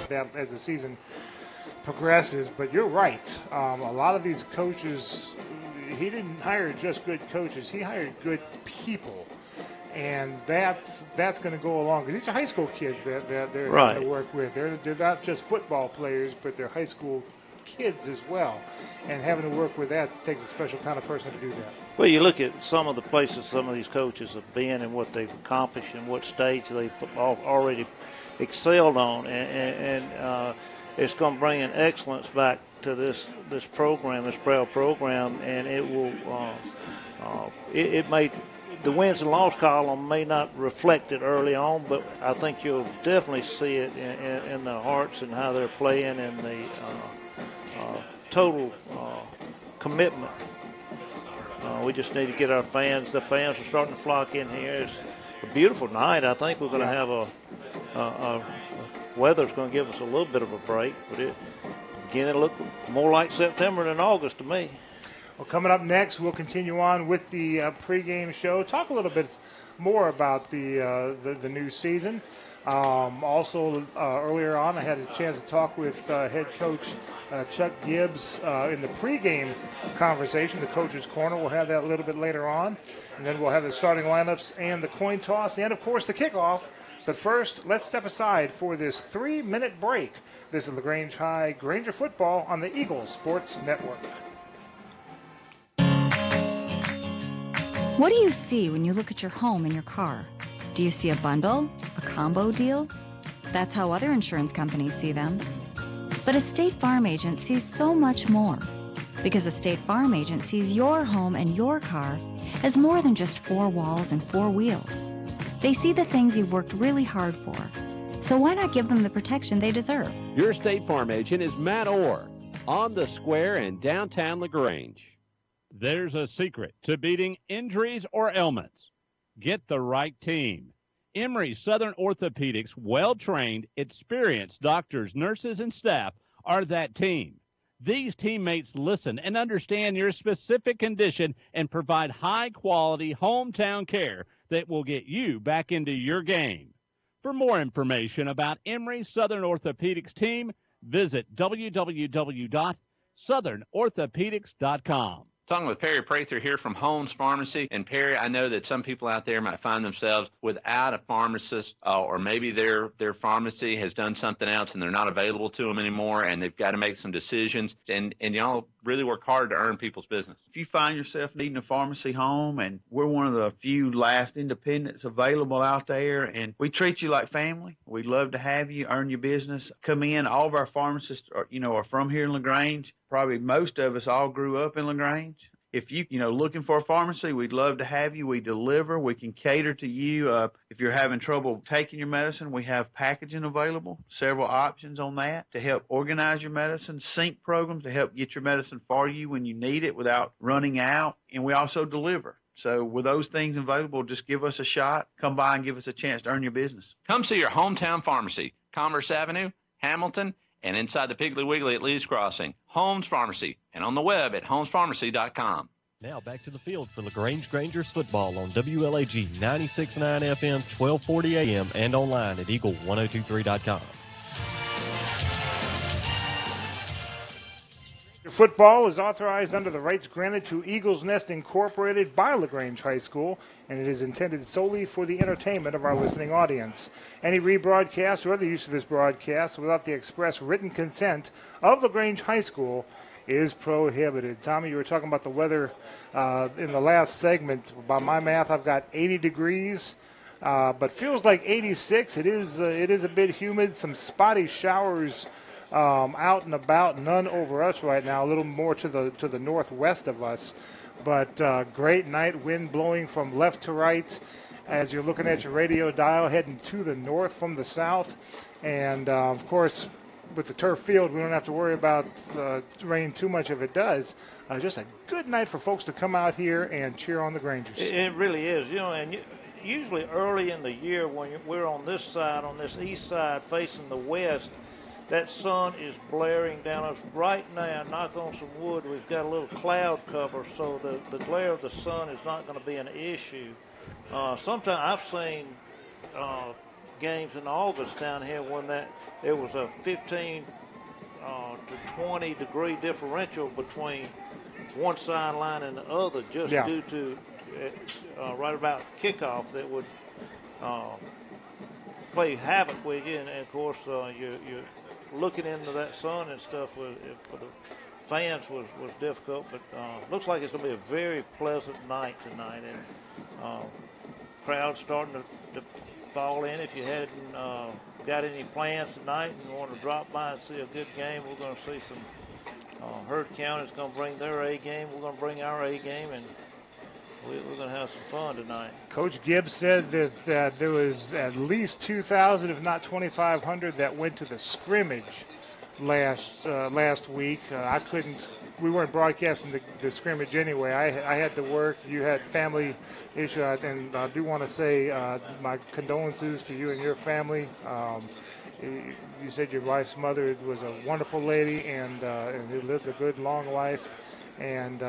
that as the season progresses. But you're right. A lot of these coaches, he didn't hire just good coaches. He hired good people. And that's going to go along because these are high school kids that they're having to work with. They're not just football players, but they're high school kids as well. And having to work with that takes a special kind of person to do that. Well, you look at some of the places some of these coaches have been and what they've accomplished and what stage they've already excelled on, and it's going to bring an excellence back to this program, this proud program, and it will it may. The wins and loss column may not reflect it early on, but I think you'll definitely see it in the hearts and how they're playing and the total commitment. We just need to get our fans. The fans are starting to flock in here. It's a beautiful night. I think we're going to have weather's going to give us a little bit of a break, but it'll look more like September than August to me. Well, coming up next, we'll continue on with the pregame show. Talk a little bit more about the new season. Also, earlier on, I had a chance to talk with head coach Chuck Gibbs in the pregame conversation. The coach's corner. We'll have that a little bit later on. And then we'll have the starting lineups and the coin toss and, of course, the kickoff. But first, let's step aside for this 3-minute break. This is LaGrange High Granger football on the Eagle Sports Network. What do you see when you look at your home and your car? Do you see a bundle? A combo deal? That's how other insurance companies see them. But a State Farm agent sees so much more. Because a State Farm agent sees your home and your car as more than just 4 walls and 4 wheels. They see the things you've worked really hard for. So why not give them the protection they deserve? Your State Farm agent is Matt Orr on the square in downtown LaGrange. There's a secret to beating injuries or ailments. Get the right team. Emory Southern Orthopedics' well-trained, experienced doctors, nurses, and staff are that team. These teammates listen and understand your specific condition and provide high-quality hometown care that will get you back into your game. For more information about Emory Southern Orthopedics team, visit www.southernorthopedics.com. Talking with Perry Prather here from Holmes Pharmacy. And Perry, I know that some people out there might find themselves without a pharmacist, or maybe their pharmacy has done something else and they're not available to them anymore, and they've got to make some decisions. And y'all really work hard to earn people's business. If you find yourself needing a pharmacy home, and we're one of the few last independents available out there, and we treat you like family, we'd love to have you earn your business. Come in. All of our pharmacists are from here in LaGrange. Probably most of us all grew up in LaGrange. If you looking for a pharmacy, we'd love to have you. We deliver. We can cater to you. If you're having trouble taking your medicine, we have packaging available, several options on that to help organize your medicine, sync programs to help get your medicine for you when you need it without running out. And we also deliver. So with those things available, just give us a shot. Come by and give us a chance to earn your business. Come see your hometown pharmacy, Commerce Avenue, Hamilton, and inside the Piggly Wiggly at Lee's Crossing. Holmes Pharmacy, and on the web at holmespharmacy.com. Now back to the field for LaGrange Grangers football on WLAG 96.9 FM, 1240 AM, and online at eagle1023.com. Football is authorized under the rights granted to Eagles Nest Incorporated by LaGrange High School, and it is intended solely for the entertainment of our listening audience. Any rebroadcast or other use of this broadcast without the express written consent of LaGrange High School is prohibited. Tommy, you were talking about the weather in the last segment. By my math, I've got 80 degrees, but feels like 86. It is a bit humid, some spotty showers out and about, none over us right now, a little more to the northwest of us. But great night, wind blowing from left to right as you're looking at your radio dial, heading to the north from the south. And, of course, with the turf field, we don't have to worry about rain too much if it does. Just a good night for folks to come out here and cheer on the Grangers. It really is. And usually early in the year when we're on this side, on this east side facing the west, that sun is blaring down us right now. Knock on some wood. We've got a little cloud cover, so the glare of the sun is not going to be an issue. Sometimes I've seen games in August down here when there was a 15 to 20 degree differential between one sideline and the other, just due to right about kickoff that would play havoc with you. And of course, you're looking into that sun and stuff for the fans was difficult. But looks like it's going to be a very pleasant night tonight, and crowds starting to fall in. If you hadn't got any plans tonight and want to drop by and see a good game, we're going to see some. Hurd County's going to bring their A game. We're going to bring our A game, and we're going to have some fun tonight. Coach Gibbs said that there was at least 2,000, if not 2,500, that went to the scrimmage last week. We weren't broadcasting the scrimmage anyway. I had to work. You had family issue, and I do want to say my condolences for you and your family. You said your wife's mother was a wonderful lady and lived a good, long life. And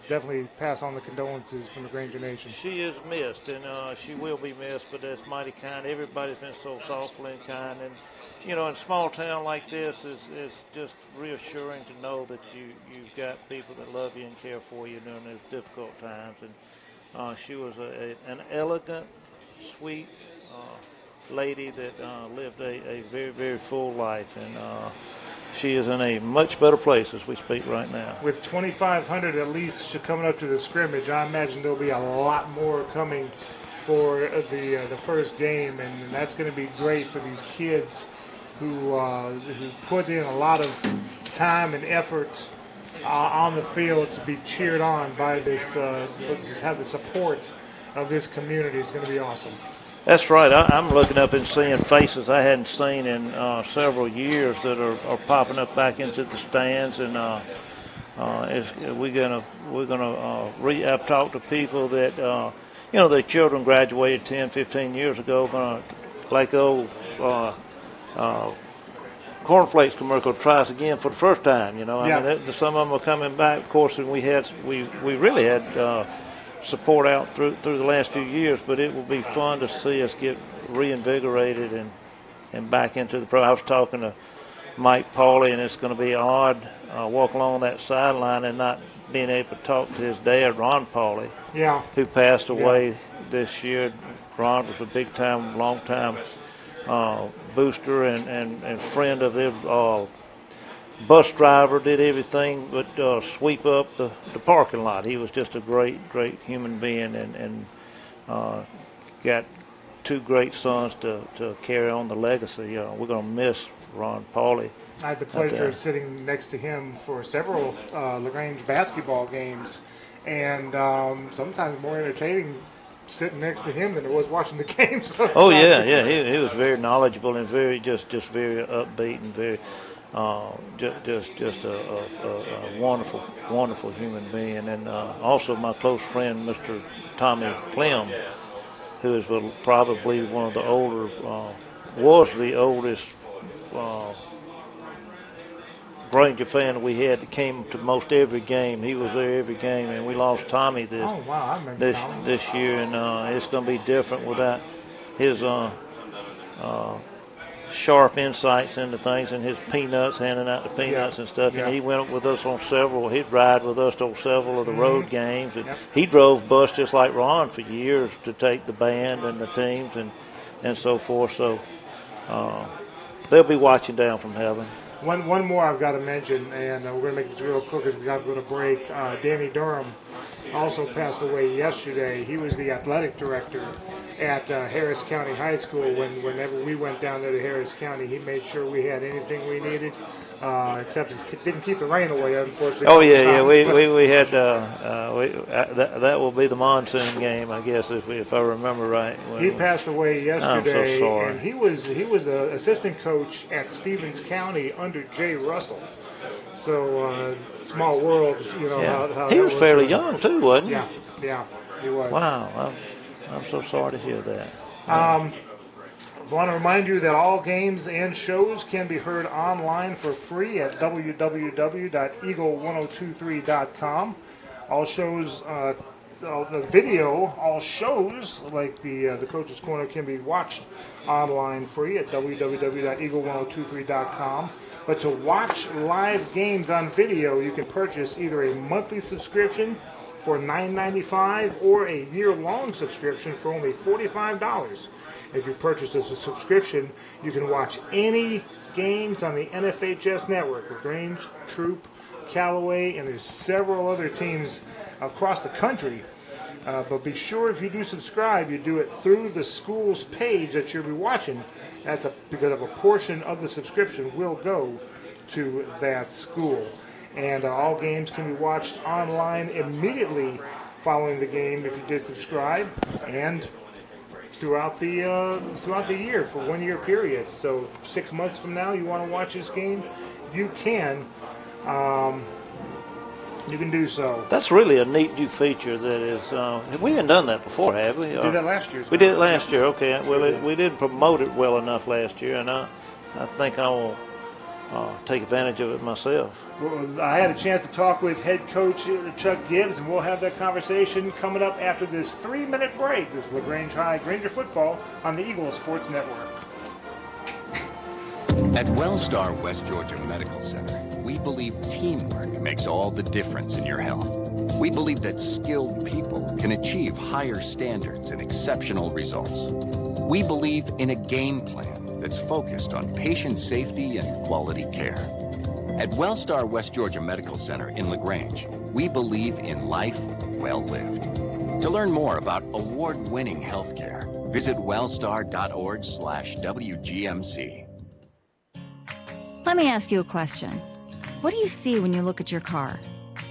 definitely pass on the condolences from the Granger Nation. She is missed, and she will be missed, but that's mighty kind. Everybody's been so thoughtful and kind. And, you know, in a small town like this, it's just reassuring to know that you've got people that love you and care for you during those difficult times. And she was an elegant, sweet lady that lived a very, very full life. And she is in a much better place as we speak right now. With 2,500 at least coming up to the scrimmage, I imagine there'll be a lot more coming for the first game, and that's going to be great for these kids who put in a lot of time and effort on the field to be cheered on by this, have the support of this community. Is going to be awesome. That's right. I'm looking up and seeing faces I hadn't seen in several years that are popping up back into the stands, and I've talked to people that their children graduated 10, 15 years ago, like the old cornflakes commercial, try us again for the first time. I mean, some of them are coming back, of course, and we really had. Support out through the last few years, but it will be fun to see us get reinvigorated and back into the pro. I was talking to Mike Pauley, and it's going to be odd walking along that sideline and not being able to talk to his dad, Ron Pauley, who passed away this year. Ron was a big-time, long-time booster and friend of his bus driver, did everything but sweep up the parking lot. He was just a great, great human being, and got two great sons to carry on the legacy. We're going to miss Ron Pauley. I had the pleasure of sitting next to him for several LaGrange basketball games, and sometimes more entertaining sitting next to him than it was watching the games. Oh, yeah. He was very knowledgeable and very just very upbeat and very just a wonderful, wonderful human being. And also my close friend, Mr. Tommy Clem, who is probably one of the older, was the oldest Granger fan we had that came to most every game. He was there every game, and we lost Tommy this year, and it's going to be different without his sharp insights into things and his peanuts, handing out the peanuts and stuff. And he went with us on he'd ride with us on several of the road games. And he drove bus just like Ron for years to take the band and the teams and so forth. So they'll be watching down from heaven. One more I've got to mention, and we're going to make this real quick because we got to go to break. Danny Durham also passed away yesterday. He was the athletic director at Harris County High School. Whenever we went down there to Harris County, he made sure we had anything we needed, except he didn't keep the rain away, unfortunately. Oh, yeah. We had that will be the monsoon game, I guess, if I remember right. He passed away yesterday. I'm so sorry. And he was an assistant coach at Stevens County under Jay Russell. So, small world, how he was fairly young, too, wasn't he? Yeah, he was. Wow, I'm so sorry to hear that. I want to remind you that all games and shows can be heard online for free at www.eagle1023.com. All shows the video, all shows like the Coach's Corner can be watched online free at www.eagle1023.com. But to watch live games on video, you can purchase either a monthly subscription for $9.95 or a year-long subscription for only $45. If you purchase a subscription, you can watch any games on the NFHS network. LaGrange, Troop, Callaway, and there's several other teams across the country. But be sure if you do subscribe, you do it through the school's page that you'll be watching. That's because of a portion of the subscription will go to that school. And all games can be watched online immediately following the game if you did subscribe, and throughout the year for 1 year period. So 6 months from now, you want to watch this game, you can. You can do so. That's really a neat new feature that is, we haven't done that before, have we? We did that last year. We did it last year, okay. Well, we didn't promote it well enough last year, and I think I will take advantage of it myself. Well, I had a chance to talk with head coach Chuck Gibbs, and we'll have that conversation coming up after this 3-minute break. This is LaGrange High Granger football on the Eagle Sports Network. At Wellstar West Georgia Medical Center, we believe teamwork makes all the difference in your health. We believe that skilled people can achieve higher standards and exceptional results. We believe in a game plan that's focused on patient safety and quality care. At Wellstar West Georgia Medical Center in LaGrange, we believe in life well lived. To learn more about award-winning healthcare, visit wellstar.org/WGMC. Let me ask you a question. What do you see when you look at your car?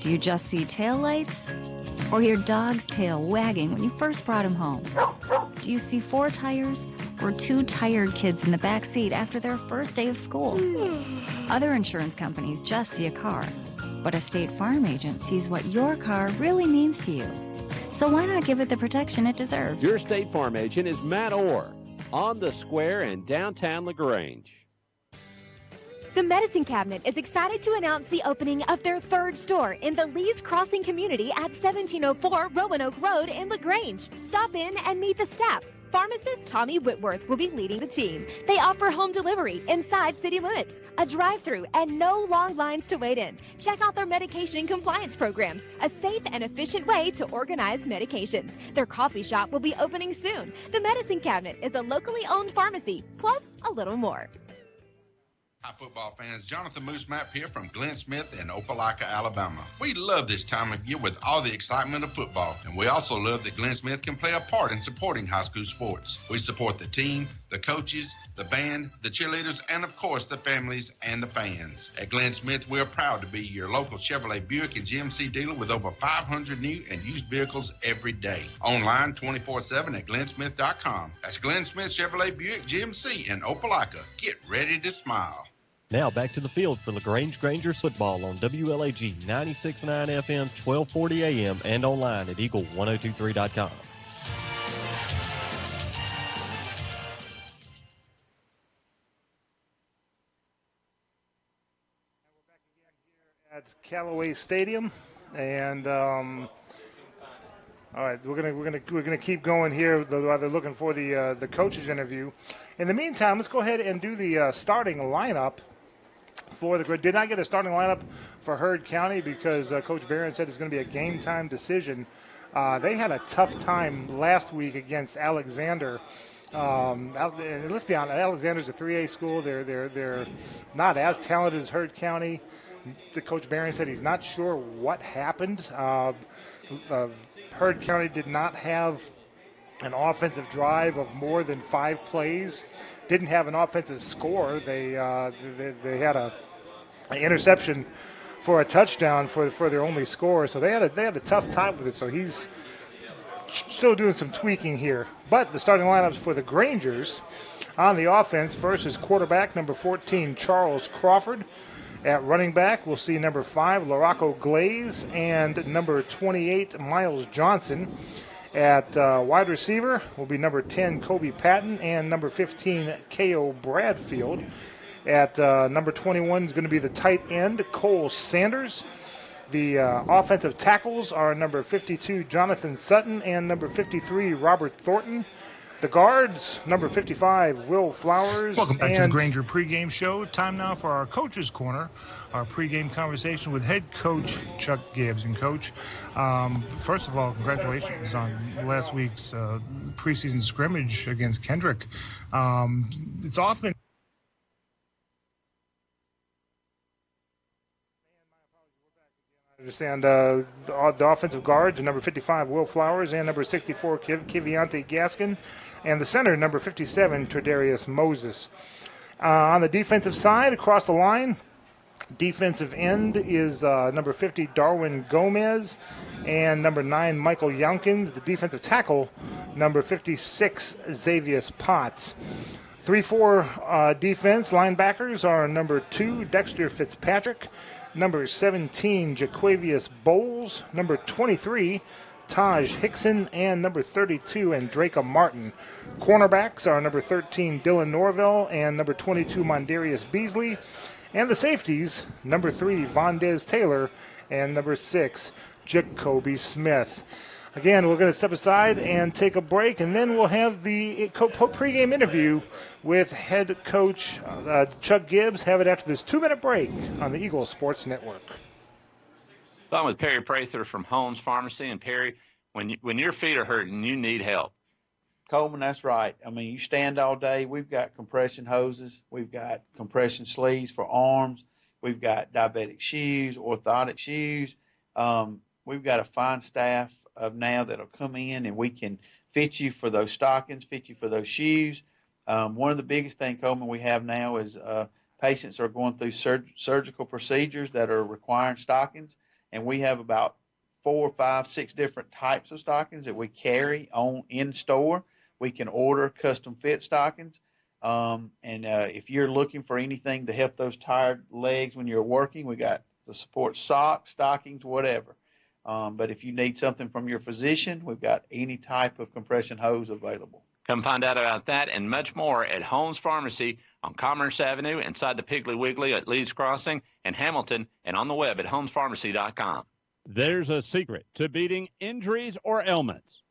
Do you just see taillights? Or your dog's tail wagging when you first brought him home? Do you see 4 tires or 2 tired kids in the back seat after their first day of school? Other insurance companies just see a car, but a State Farm agent sees what your car really means to you. So why not give it the protection it deserves? Your State Farm agent is Matt Orr on the square in downtown LaGrange. The Medicine Cabinet is excited to announce the opening of their 3rd store in the Lee's Crossing community at 1704 Roanoke Road in LaGrange. Stop in and meet the staff. Pharmacist Tommy Whitworth will be leading the team. They offer home delivery inside city limits, a drive-thru, and no long lines to wait in. Check out their medication compliance programs, a safe and efficient way to organize medications. Their coffee shop will be opening soon. The Medicine Cabinet is a locally owned pharmacy, plus a little more. Hi, football fans. Jonathan Moose Mapp here from Glenn Smith in Opelika, Alabama. We love this time of year with all the excitement of football, and we also love that Glenn Smith can play a part in supporting high school sports. We support the team, the coaches, the band, the cheerleaders, and of course the families and the fans. At Glenn Smith, we're proud to be your local Chevrolet Buick and GMC dealer with over 500 new and used vehicles every day. Online 24/7 at glennsmith.com. That's Glenn Smith Chevrolet Buick GMC in Opelika. Get ready to smile. Now back to the field for LaGrange Grangers football on WLAG 96.9 FM, 1240 AM, and online at eagle1023.com. At Callaway Stadium, and all right, we're gonna keep going here while they're looking for the coaches interview. In the meantime, let's go ahead and do the starting lineup for the. Did not get a starting lineup for Heard County because Coach Barron said it's going to be a game time decision. They had a tough time last week against Alexander. And let's be honest, Alexander's a 3A school. They're not as talented as Heard County. The Coach Barron said he's not sure what happened. Heard County did not have an offensive drive of more than 5 plays. Didn't have an offensive score. They had an interception for a touchdown for their only score. So they had a tough time with it. So he's still doing some tweaking here. But the starting lineups for the Grangers on the offense, first is quarterback number 14 Charles Crawford. At running back, we'll see number 5 Laraco Glaze and number 28 Miles Johnson. At wide receiver will be number 10 Kobe Patton and number 15 K.O. Bradfield. At number 21 is going to be the tight end Cole Sanders. The offensive tackles are number 52, Jonathan Sutton, and number 53, Robert Thornton. The guards, number 55, Will Flowers. Welcome back to the Granger pregame show. Time now for our Coach's Corner, our pregame conversation with head coach Chuck Gibbs. And, Coach, first of all, congratulations on last week's preseason scrimmage against Kendrick. It's often... I understand the offensive guards, number 55, Will Flowers, and number 64, Kiviante Gaskin, and the center, number 57, Tredarius Moses. On the defensive side, across the line, defensive end is number 50, Darwin Gomez, and number 9, Michael Youngkins. The defensive tackle, number 56, Xavier Potts. 3-4 defense linebackers are number 2, Dexter Fitzpatrick, number 17, Jaquavius Bowles, number 23, Taj Hickson, and number 32, Andraka Martin. Cornerbacks are number 13, Dylan Norvell, and number 22, Mondarius Beasley. And the safeties, number 3, Vondez Taylor, and number 6, Jacoby Smith. Again, we're going to step aside and take a break, and then we'll have the pregame interview with head coach Chuck Gibbs. Have it after this 2-minute break on the Eagle Sports Network. I'm with Perry Prather from Holmes Pharmacy. And, Perry, when your feet are hurting, you need help. Coleman, that's right. I mean, you stand all day. We've got compression hoses. We've got compression sleeves for arms. We've got diabetic shoes, orthotic shoes. We've got a fine staff of now that'll come in and we can fit you for those stockings, fit you for those shoes. One of the biggest things, Coleman, we have now is patients are going through surgical procedures that are requiring stockings, and we have about 4, 5, 6 different types of stockings that we carry on in store. We can order custom fit stockings, and if you're looking for anything to help those tired legs when you're working, we got the support socks, stockings, whatever. But if you need something from your physician, we've got any type of compression hose available. Come find out about that and much more at Holmes Pharmacy on Commerce Avenue, inside the Piggly Wiggly at Leeds Crossing, and Hamilton, and on the web at holmespharmacy.com. There's a secret to beating injuries or ailments.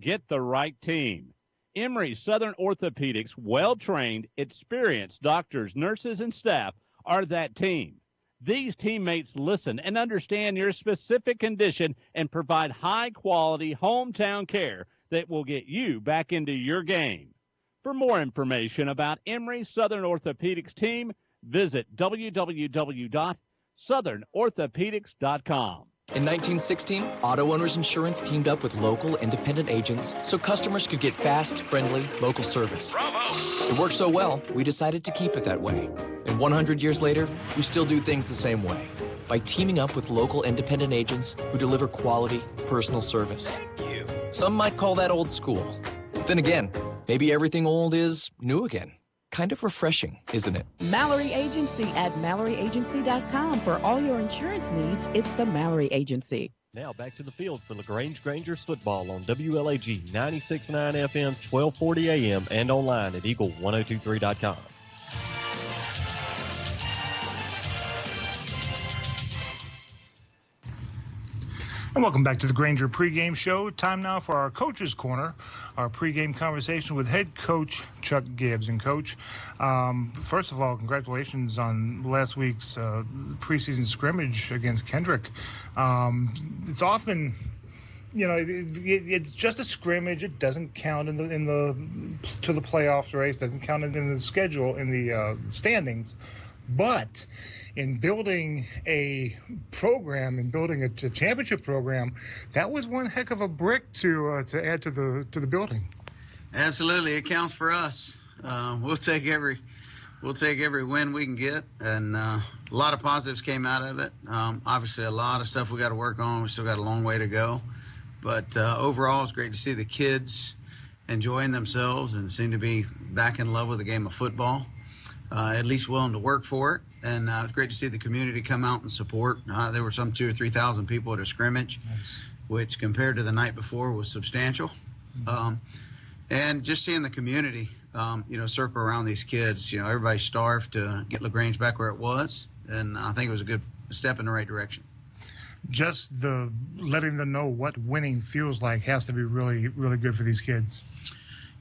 Get the right team. Emory Southern Orthopedics' well-trained, experienced doctors, nurses, and staff are that team. These teammates listen and understand your specific condition and provide high-quality hometown care that will get you back into your game. For more information about Emory Southern Orthopedics team, visit www.southernorthopedics.com. In 1916, Auto Owners Insurance teamed up with local independent agents so customers could get fast, friendly, local service. Bravo! It worked so well, we decided to keep it that way. And 100 years later, we still do things the same way, by teaming up with local independent agents who deliver quality, personal service. Some might call that old school. But then again, maybe everything old is new again. Kind of refreshing, isn't it? Mallory Agency at MalloryAgency.com. For all your insurance needs, it's the Mallory Agency. Now back to the field for LaGrange Grangers football on WLAG 96.9 FM, 1240 AM, and online at Eagle1023.com. And welcome back to the Granger pregame show. Time now for our Coach's Corner, our pregame conversation with head coach Chuck Gibbs. And, Coach, first of all, congratulations on last week's preseason scrimmage against Kendrick. It's often, it's just a scrimmage. It doesn't count in the to the playoffs race. Doesn't count in the schedule, in the standings. But in building a program and building a championship program, that was one heck of a brick to add to the building. Absolutely, it counts for us. We'll take every win we can get, and a lot of positives came out of it. Obviously, a lot of stuff we got to work on. We still got a long way to go, but overall, it's great to see the kids enjoying themselves and seem to be back in love with the game of football. At least willing to work for it. And it's great to see the community come out and support. There were some 2,000 or 3,000 people at a scrimmage, which compared to the night before was substantial. And just seeing the community, circle around these kids. Everybody's starved to get LaGrange back where it was. And I think it was a good step in the right direction. just the letting them know what winning feels like has to be really, really good for these kids.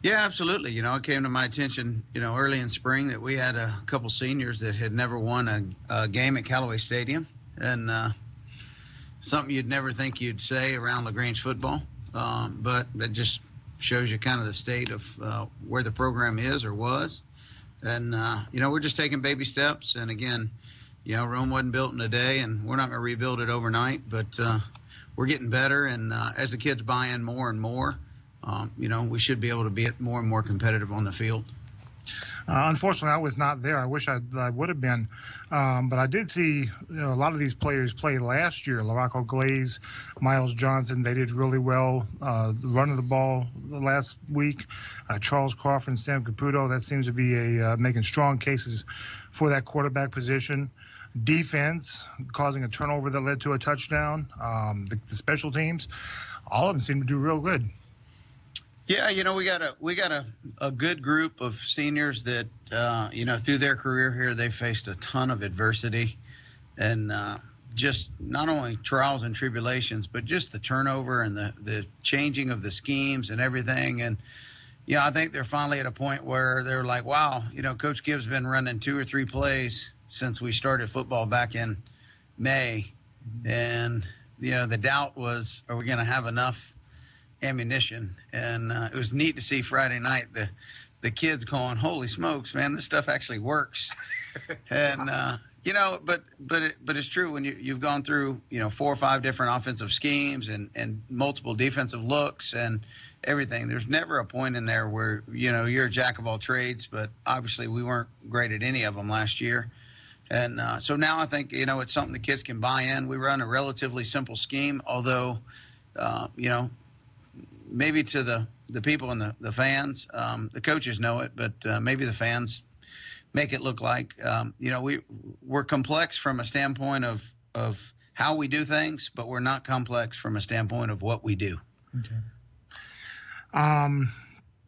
Yeah, absolutely. It came to my attention, early in spring that we had a couple seniors that had never won a game at Callaway Stadium, and something you'd never think you'd say around LaGrange football, but that just shows you kind of the state of where the program is or was. And, we're just taking baby steps. And, again, Rome wasn't built in a day, and we're not going to rebuild it overnight, but we're getting better. And as the kids buy in more and more, we should be able to be more and more competitive on the field. Unfortunately, I was not there. I wish I would have been. But I did see a lot of these players play last year. Larocco Glaze, Miles Johnson, they did really well running the ball last week. Charles Crawford and Sam Caputo, that seems to be making strong cases for that quarterback position. Defense, causing a turnover that led to a touchdown. The special teams, all of them seem to do real good. Yeah, we got a good group of seniors that through their career here they faced a ton of adversity, and just not only trials and tribulations, but just the turnover and the changing of the schemes and everything. And I think they're finally at a point where they're like, wow, Coach Gibbs been running 2 or 3 plays since we started football back in May, and the doubt was, are we going to have enough ammunition? And it was neat to see Friday night the kids going, holy smokes, man, this stuff actually works. And but it's true when you've gone through 4 or 5 different offensive schemes and multiple defensive looks and everything. There's never a point in there where you're a jack of all trades, but obviously we weren't great at any of them last year. And so now I think it's something the kids can buy in. We run a relatively simple scheme, although maybe to the people and the fans, the coaches know it, but maybe the fans make it look like, we're complex from a standpoint of how we do things, but we're not complex from a standpoint of what we do. Okay.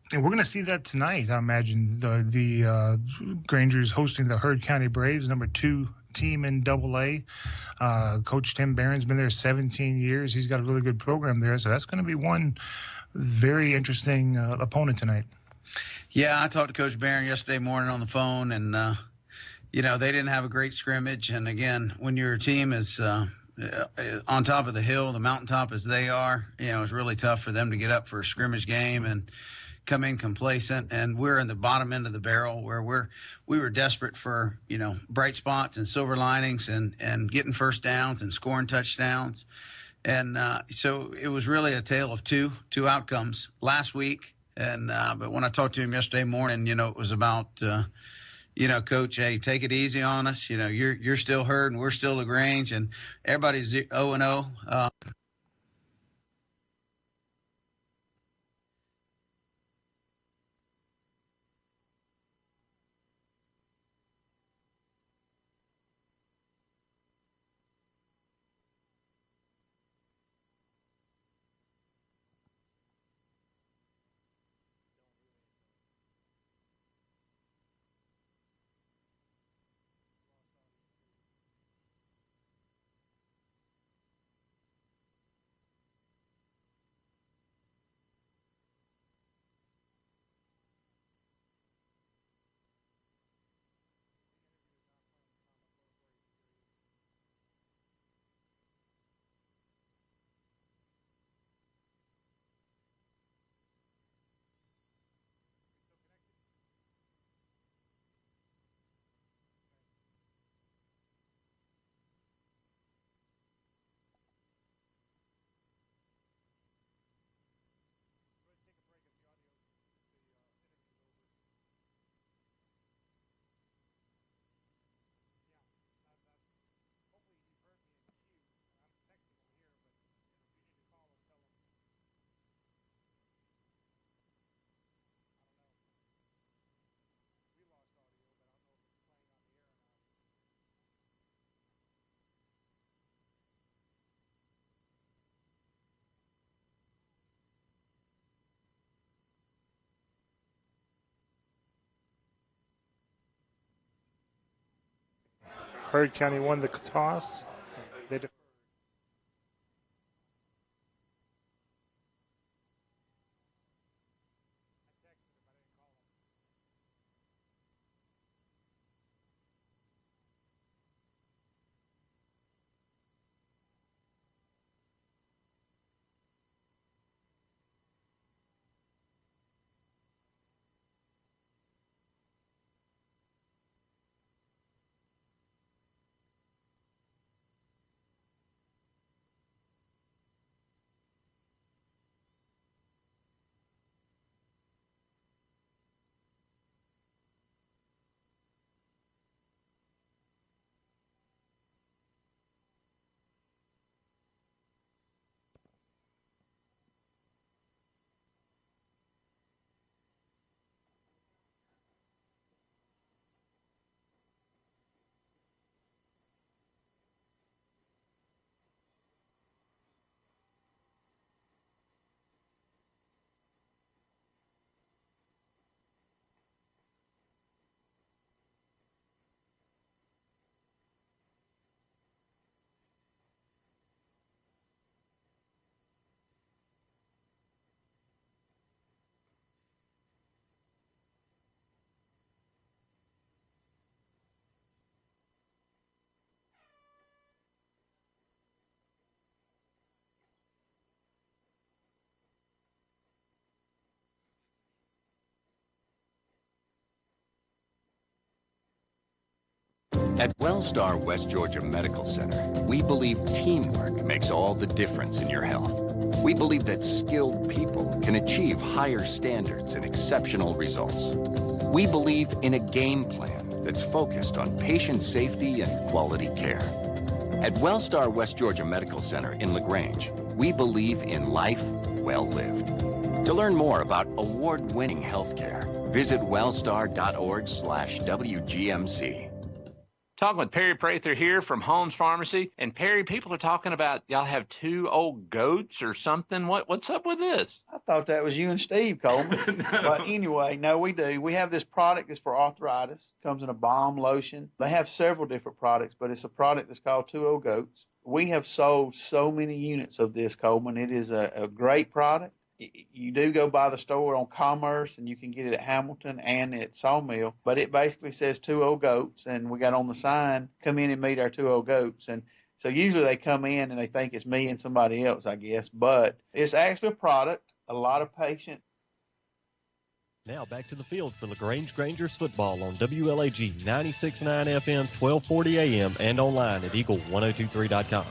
And we're going to see that tonight, I imagine. The Grangers hosting the Heard County Braves, number 2 team in AA. Coach Tim Barron's been there 17 years. He's got a really good program there, so that's going to be one very interesting opponent tonight. Yeah, I talked to Coach Barron yesterday morning on the phone, and they didn't have a great scrimmage. And again, when your team is on top of the hill, the mountaintop as they are, it's really tough for them to get up for a scrimmage game and come in complacent. And we're in the bottom end of the barrel where we were desperate for bright spots and silver linings and getting first downs and scoring touchdowns. And so it was really a tale of two outcomes last week. And but when I talked to him yesterday morning, it was about Coach, hey, take it easy on us. You're still Heard and we're still LaGrange, and everybody's 0-0. Heard County won the toss. They At Wellstar West Georgia Medical Center, we believe teamwork makes all the difference in your health. We believe that skilled people can achieve higher standards and exceptional results. We believe in a game plan that's focused on patient safety and quality care. At Wellstar West Georgia Medical Center in LaGrange, we believe in life well lived. To learn more about award-winning healthcare, visit wellstar.org/WGMC. Talking with Perry Prather here from Holmes Pharmacy. And Perry, people are talking about y'all have 2 old goats or something. What's up with this? I thought that was you and Steve, Coleman. But anyway, no, we do. We have this product that's for arthritis. Comes in a balm lotion. They have several different products, but it's a product that's called 2 Old Goats. We have sold so many units of this, Coleman. It is a great product. You do go by the store on Commerce, and you can get it at Hamilton and at Sawmill. But it basically says 2 Old Goats, and we got on the sign, come in and meet our 2 Old Goats. And so usually they come in and they think it's me and somebody else, I guess. But it's actually a product. A lot of patients. Now back to the field for LaGrange Grangers football on WLAG 96.9 FM, 1240 AM, and online at Eagle1023.com.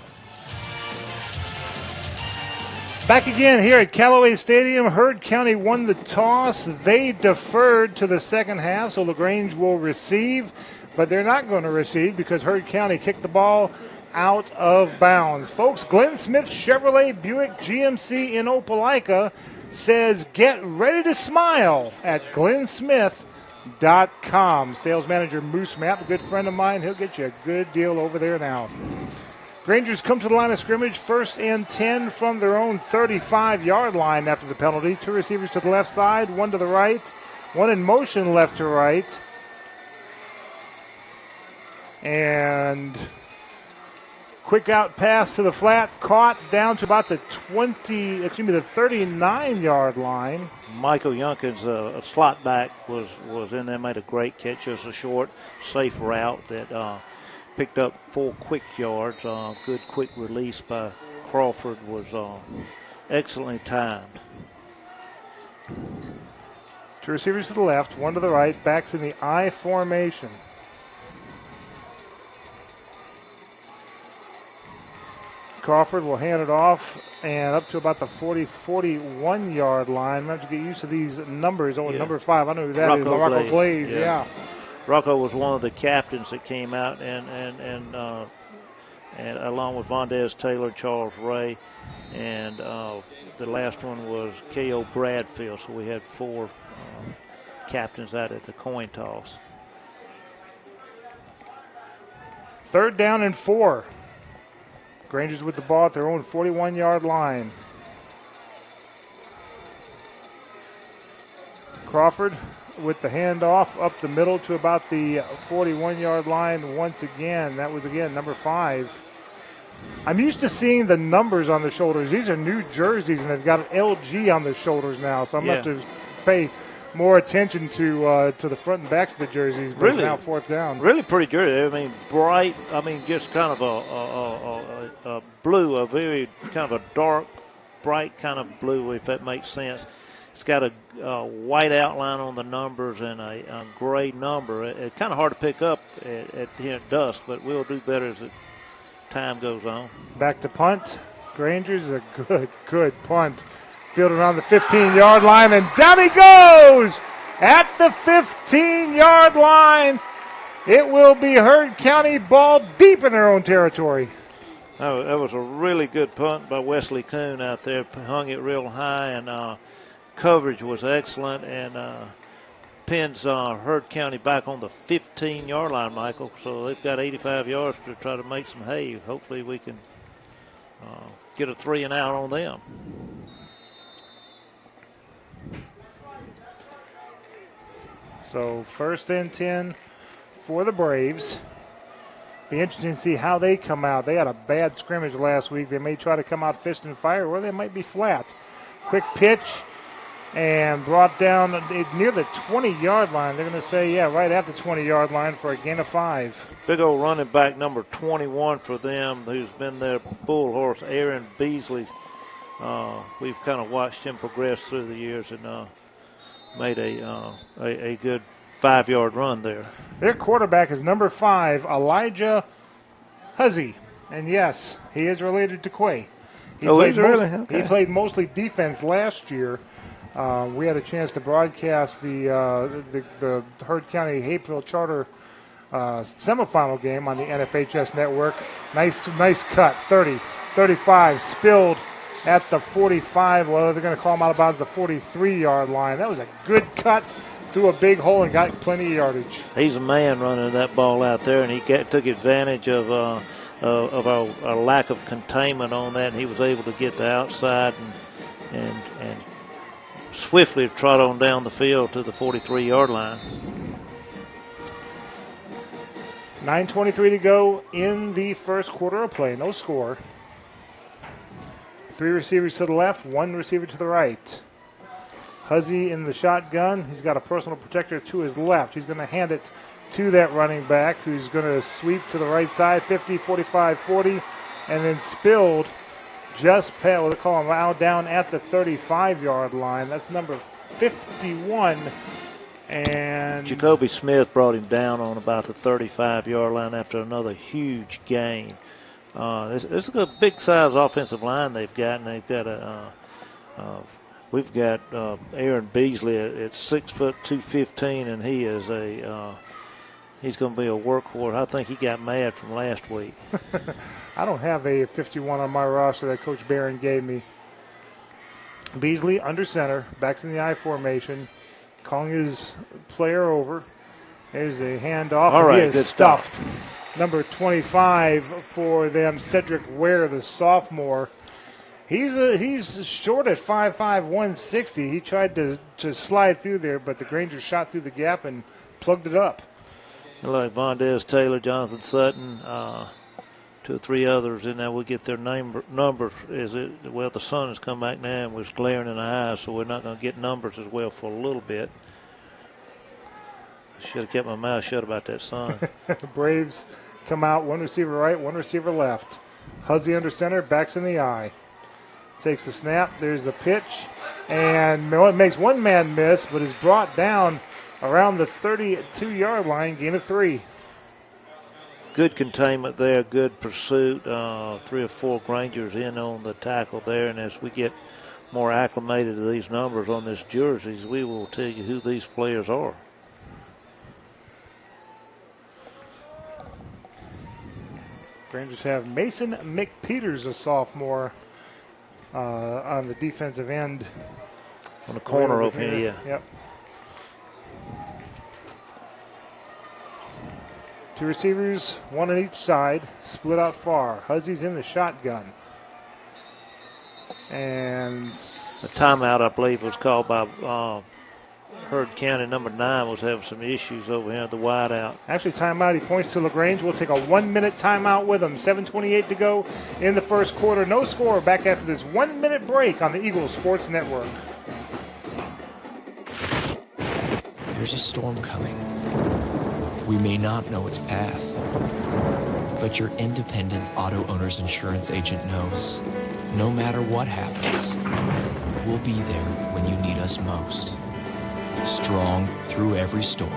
Back again here at Callaway Stadium. Heard County won the toss. They deferred to the second half, so LaGrange will receive. But they're not going to receive because Heard County kicked the ball out of bounds. Folks, Glenn Smith Chevrolet Buick GMC in Opelika says get ready to smile at glennsmith.com. Sales manager Moose Mapp, a good friend of mine, he'll get you a good deal over there now. Grangers come to the line of scrimmage, 1st and 10 from their own 35-yard line after the penalty. 2 receivers to the left side, 1 to the right, 1 in motion left to right. And quick out pass to the flat, caught down to about the 39-yard line. Michael Youngkins, a slot back, was in there, made a great catch. It was a short, safe route that picked up 4 quick yards. Good quick release by Crawford was excellently timed. 2 receivers to the left, 1 to the right, backs in the I formation. Crawford will hand it off and up to about the 41-yard line. I have to get used to these numbers. Oh, yeah. Number 5, I know who that is. Rocco Blaze, yeah. Rocco was one of the captains that came out, and along with Vondez Taylor, Charles Ray, and the last one was K.O. Bradfield. So we had 4 captains out at the coin toss. 3rd down and 4. Grangers with the ball at their own 41-yard line. Crawford with the handoff up the middle to about the 41-yard line once again. That was, again, number 5. I'm used to seeing the numbers on the shoulders. These are new jerseys, and they've got an LG on the shoulders now, so I'm going to have to pay more attention to the front and backs of the jerseys. But really, it's now 4th down. Really pretty jersey. I mean, bright. I mean, just kind of a blue, a very kind of a dark, bright kind of blue, if that makes sense. It's got a white outline on the numbers and a gray number. It's kind of hard to pick up here at dusk, but we'll do better as time goes on. Back to punt. Granger's a good punt. Fielded around the 15-yard line, and down he goes at the 15-yard line. It will be Heard County ball deep in their own territory. Oh, that was a really good punt by Wesley Kuhn out there. Hung it real high, and coverage was excellent, and pins Heard County back on the 15-yard line, Michael. So they've got 85 yards to try to make some hay. Hopefully we can get a 3-and-out on them. So 1st and 10 for the Braves. Be interesting to see how they come out. They had a bad scrimmage last week. They may try to come out fist and fire, or they might be flat. Quick pitch and brought down near the 20-yard line. They're going to say, right at the 20-yard line for a gain of 5. Big old running back number 21 for them, who's been their bull horse, Aaron Beasley. We've kind of watched him progress through the years and made a good 5-yard run there. Their quarterback is number 5, Elijah Huzzy. And yes, he is related to Quay. He's really? Okay. He played mostly defense last year. We had a chance to broadcast the Heard County Hapeville Charter semifinal game on the NFHS network. Nice cut, 30, 35, spilled at the 45. Well, they're going to call him out about the 43-yard line. That was a good cut through a big hole and got plenty of yardage. He's a man running that ball out there, and he took advantage of our lack of containment on that, and he was able to get the outside and swiftly trot on down the field to the 43-yard line. 9:23 to go in the first quarter of play. No score. 3 receivers to the left, 1 receiver to the right. Huzzy in the shotgun. He's got a personal protector to his left. He's going to hand it to that running back who's going to sweep to the right side, 50, 45, 40, and then spilled just past, well, they call him out down at the 35-yard line. That's number 51. And Jacoby Smith brought him down on about the 35-yard line after another huge gain. This is a big-size offensive line they've got, and they've got we've got Aaron Beasley at 6 foot 215, and he is he's going to be a workhorse. I think he got mad from last week. I don't have a 51 on my roster that Coach Barron gave me. Beasley under center, backs in the I formation, calling his player over. There's a handoff. All right, he is stuffed. Number 25 for them, Cedric Ware, the sophomore. He's short at 5'5", 160. He tried to slide through there, but the Grangers shot through the gap and plugged it up. Like Vondez Taylor, Jonathan Sutton, 2 or 3 others in there. We'll get their numbers. Well, the sun has come back now and was glaring in the eyes, so we're not going to get numbers as well for a little bit. Should have kept my mouth shut about that sun. Braves come out, 1 receiver right, 1 receiver left. Huzzy under center, backs in the eye. Takes the snap, there's the pitch, and it makes one man miss, but is brought down around the 32-yard line, gain of 3. Good containment there, good pursuit. 3 or 4 Grangers in on the tackle there, and as we get more acclimated to these numbers on this jerseys, we will tell you who these players are. Rangers have Mason McPeters, a sophomore, on the defensive end. On the corner over here, yeah. Yep. 2 receivers, 1 on each side, split out far. Huzzy's in the shotgun. And a timeout, I believe, was called by Heard County. Number 9 was having some issues over here at the wideout. Actually, timeout. He points to LaGrange. We'll take a 1-minute timeout with him. 7:28 to go in the first quarter. No score. Back after this 1-minute break on the Eagles Sports Network. There's a storm coming. We may not know its path, but your independent auto owner's insurance agent knows. No matter what happens, we'll be there when you need us most. Strong through every storm.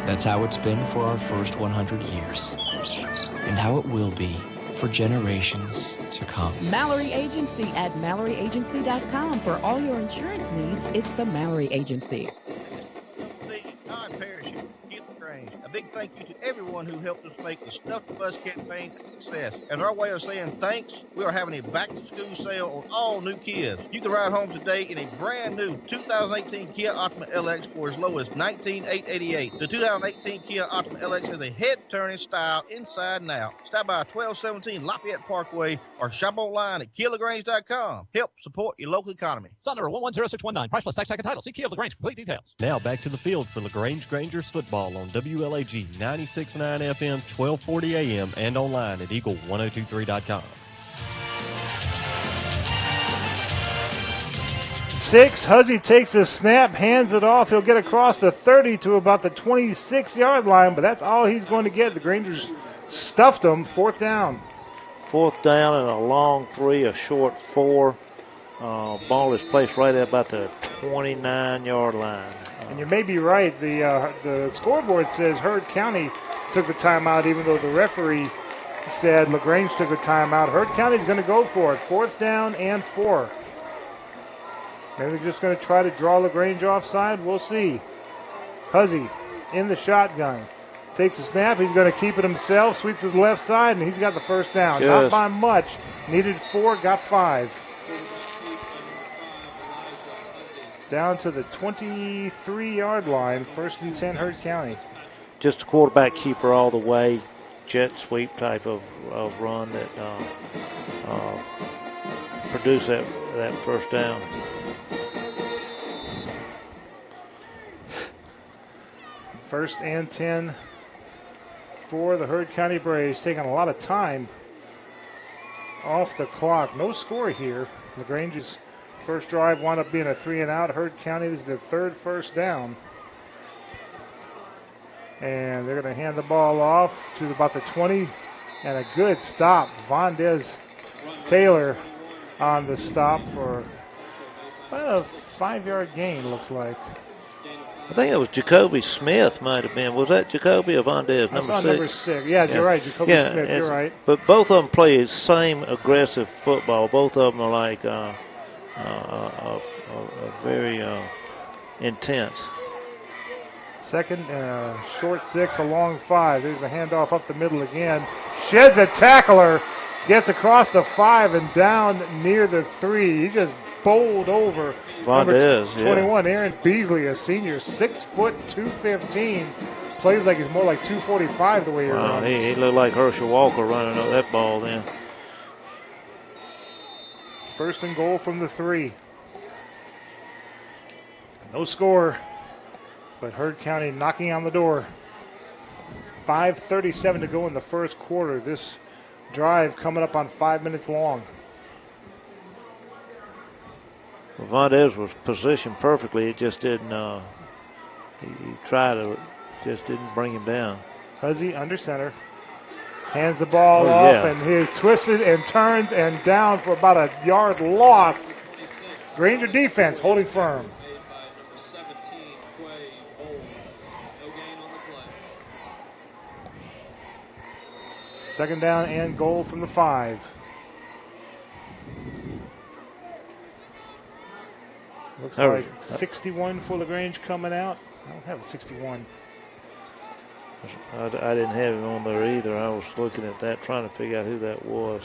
That's how it's been for our first 100 years. And how it will be for generations to come. Mallory Agency at MalloryAgency.com. For all your insurance needs, it's the Mallory Agency. A big thank you to everyone who helped us make the Stuff the Bus campaign a success. As our way of saying thanks, we are having a back-to-school sale on all new Kias. You can ride home today in a brand-new 2018 Kia Optima LX for as low as $19,888. The 2018 Kia Optima LX has a head-turning style inside and out. Stop by 1217 Lafayette Parkway or shop online at KiaLaGrange.com. Help support your local economy. Stop number 110619. Price plus tax second title. See Kia LaGrange for complete details. Now back to the field for LaGrange Grangers football on WLAG 96.9 FM, 1240 AM, and online at Eagle1023.com. 6, Huzzy takes a snap, hands it off. He'll get across the 30 to about the 26-yard line, but that's all he's going to get. The Grangers stuffed him. 4th down. 4th down and a long 3, a short 4. Ball is placed right at about the 29-yard line. And you may be right. The scoreboard says Heard County took the timeout, even though the referee said LaGrange took the timeout. Heard County's going to go for it. 4th down and 4. Maybe they're just going to try to draw LaGrange offside. We'll see. Huzzy in the shotgun. Takes a snap. He's going to keep it himself. Sweep to the left side, and he's got the first down. Not by much. Needed 4, got 5. Down to the 23-yard line. 1st and 10, Heard County. Just a quarterback keeper all the way. Jet sweep type of run that produce that first down. First and 10 for the Heard County Braves. Taking a lot of time off the clock. No score here. LaGrange's first drive wound up being a 3-and-out. Heard County, this is the 3rd first down. And they're going to hand the ball off to about the 20. And a good stop. Vondez Taylor on the stop for about a 5-yard gain, looks like. I think it was Jacoby Smith might have been. Was that Jacoby or Vondez? Number 6. Yeah, you're right. Jacoby Smith, you're right. But both of them play the same aggressive football. Both of them are like very intense. 2nd and a short 6, a long 5. There's the handoff up the middle again. Sheds a tackler. Gets across the 5 and down near the 3. He just bowled over Vondez, 21, Aaron Beasley, a senior, 6 foot 215. Plays like he's more like 245 the way he runs. He looked like Herschel Walker running up that ball then. 1st and goal from the 3. No score, but Heard County knocking on the door. 5:37 to go in the first quarter. This drive coming up on 5 minutes long. Vondez was positioned perfectly. It just didn't. He tried to, just didn't bring him down. Huzzy under center, hands the ball off, and he's twisted and turns and down for about a yard loss. Granger defense holding firm. Second down and goal from the 5. Looks like 61 for LaGrange coming out. I don't have a 61. I didn't have him on there either. I was looking at that, trying to figure out who that was.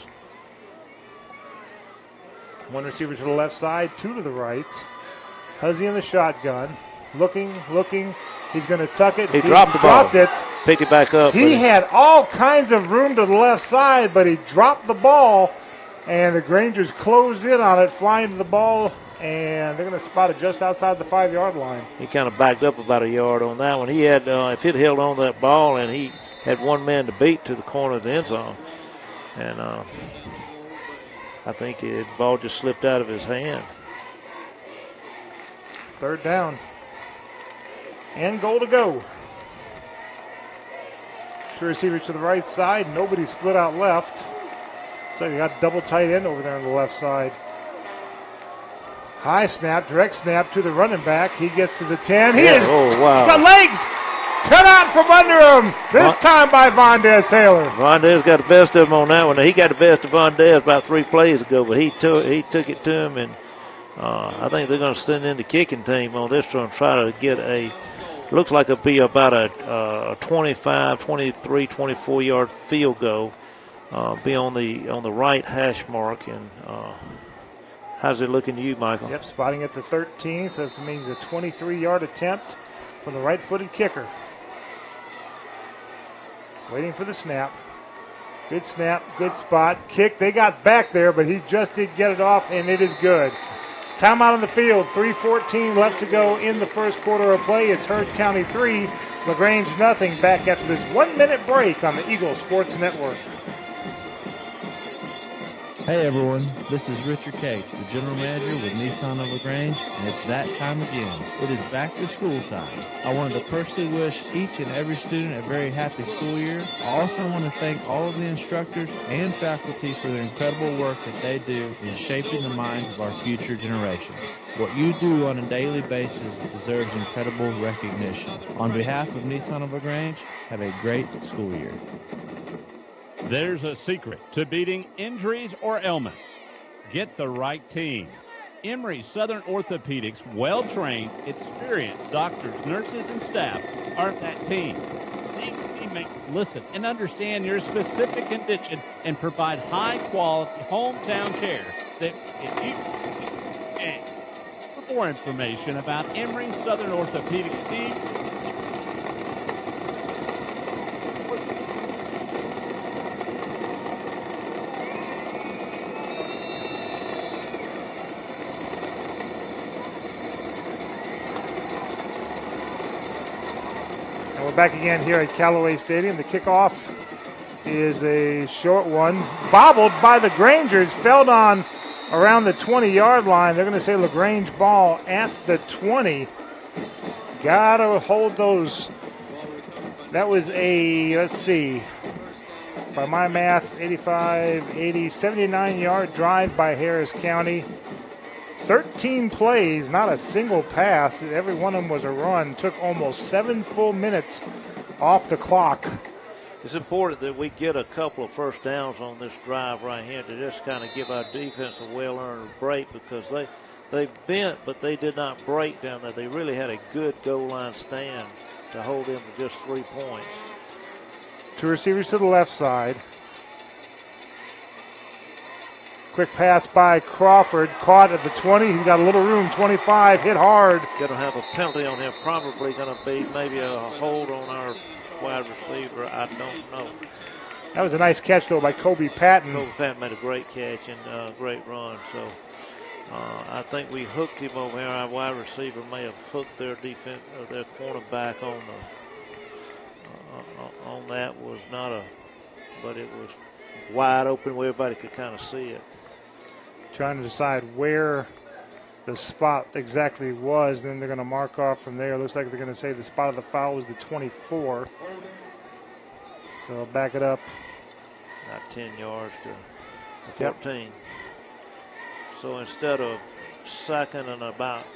1 receiver to the left side, 2 to the right. Huzzy in the shotgun. Looking. He's going to tuck it. He dropped it. Picked it back up. He had all kinds of room to the left side, but he dropped the ball, and the Grangers closed in on it, flying to the ball, and they're going to spot it just outside the 5-yard line. He kind of backed up about a yard on that one. He had, if he'd held on to that ball, and he had one man to beat to the corner of the end zone, and I think the ball just slipped out of his hand. 3rd down. And goal to go. 2 receivers to the right side. Nobody split out left. So you got double tight end over there on the left side. High snap, direct snap to the running back. He gets to the 10. He got legs cut out from under him. This time by Vondez Taylor. Vondez got the best of him on that one. He got the best of Vondez about 3 plays ago, but he took it to him, and I think they're going to send in the kicking team on this one, try to get looks like it'll be about a 25, 23, 24-yard field goal. Be on the right hash mark, and how's it looking to you, Michael? Yep, spotting at the 13, so that means a 23-yard attempt from the right-footed kicker. Waiting for the snap. Good snap, good spot. Kick, they got back there, but he just did get it off, and it is good. Timeout on the field, 3:14 left to go in the first quarter of play. It's Heard County 3, LaGrange nothing. Back after this 1-minute break on the Eagle Sports Network. Hey everyone, this is Richard Cates, the General Manager with Nissan of LaGrange, and it's that time again. It is back to school time. I wanted to personally wish each and every student a very happy school year. I also want to thank all of the instructors and faculty for their incredible work that they do in shaping the minds of our future generations. What you do on a daily basis deserves incredible recognition. On behalf of Nissan of LaGrange, have a great school year. There's a secret to beating injuries or ailments. Get the right team. Emory Southern Orthopedics, well-trained, experienced doctors, nurses, and staff are that team. These teammates listen and understand your specific condition and provide high-quality hometown care that you can. For more information about Emory Southern Orthopedics team, we're back again here at Callaway Stadium. The kickoff is a short one. Bobbled by the Grangers. Fell on around the 20-yard line. They're going to say LaGrange ball at the 20. Got to hold those. That was a, let's see, by my math, 85, 80, 79-yard drive by Harris County. 13 plays, not a single pass. Every one of them was a run. Took almost 7 full minutes off the clock. It's important that we get a couple of first downs on this drive right here to just kind of give our defense a well-earned break, because they bent, but they did not break down there. They really had a good goal line stand to hold them to just 3 points. Two receivers to the left side. Quick pass by Crawford, caught at the 20. He's got a little room, 25, hit hard. Going to have a penalty on him, probably going to be maybe a hold on our wide receiver. I don't know. That was a nice catch, though, by Kobe Patton. Kobe Patton made a great catch and a great run. So I think we hooked him over here. Our wide receiver may have hooked their defense, or their cornerback on that. Was not a, but it was wide open where everybody could kind of see it. Trying to decide where the spot exactly was. Then they're going to mark off from there. Looks like they're going to say the spot of the foul was the 24. So I'll back it up. About 10 yards to 14. Yep. So instead of second and about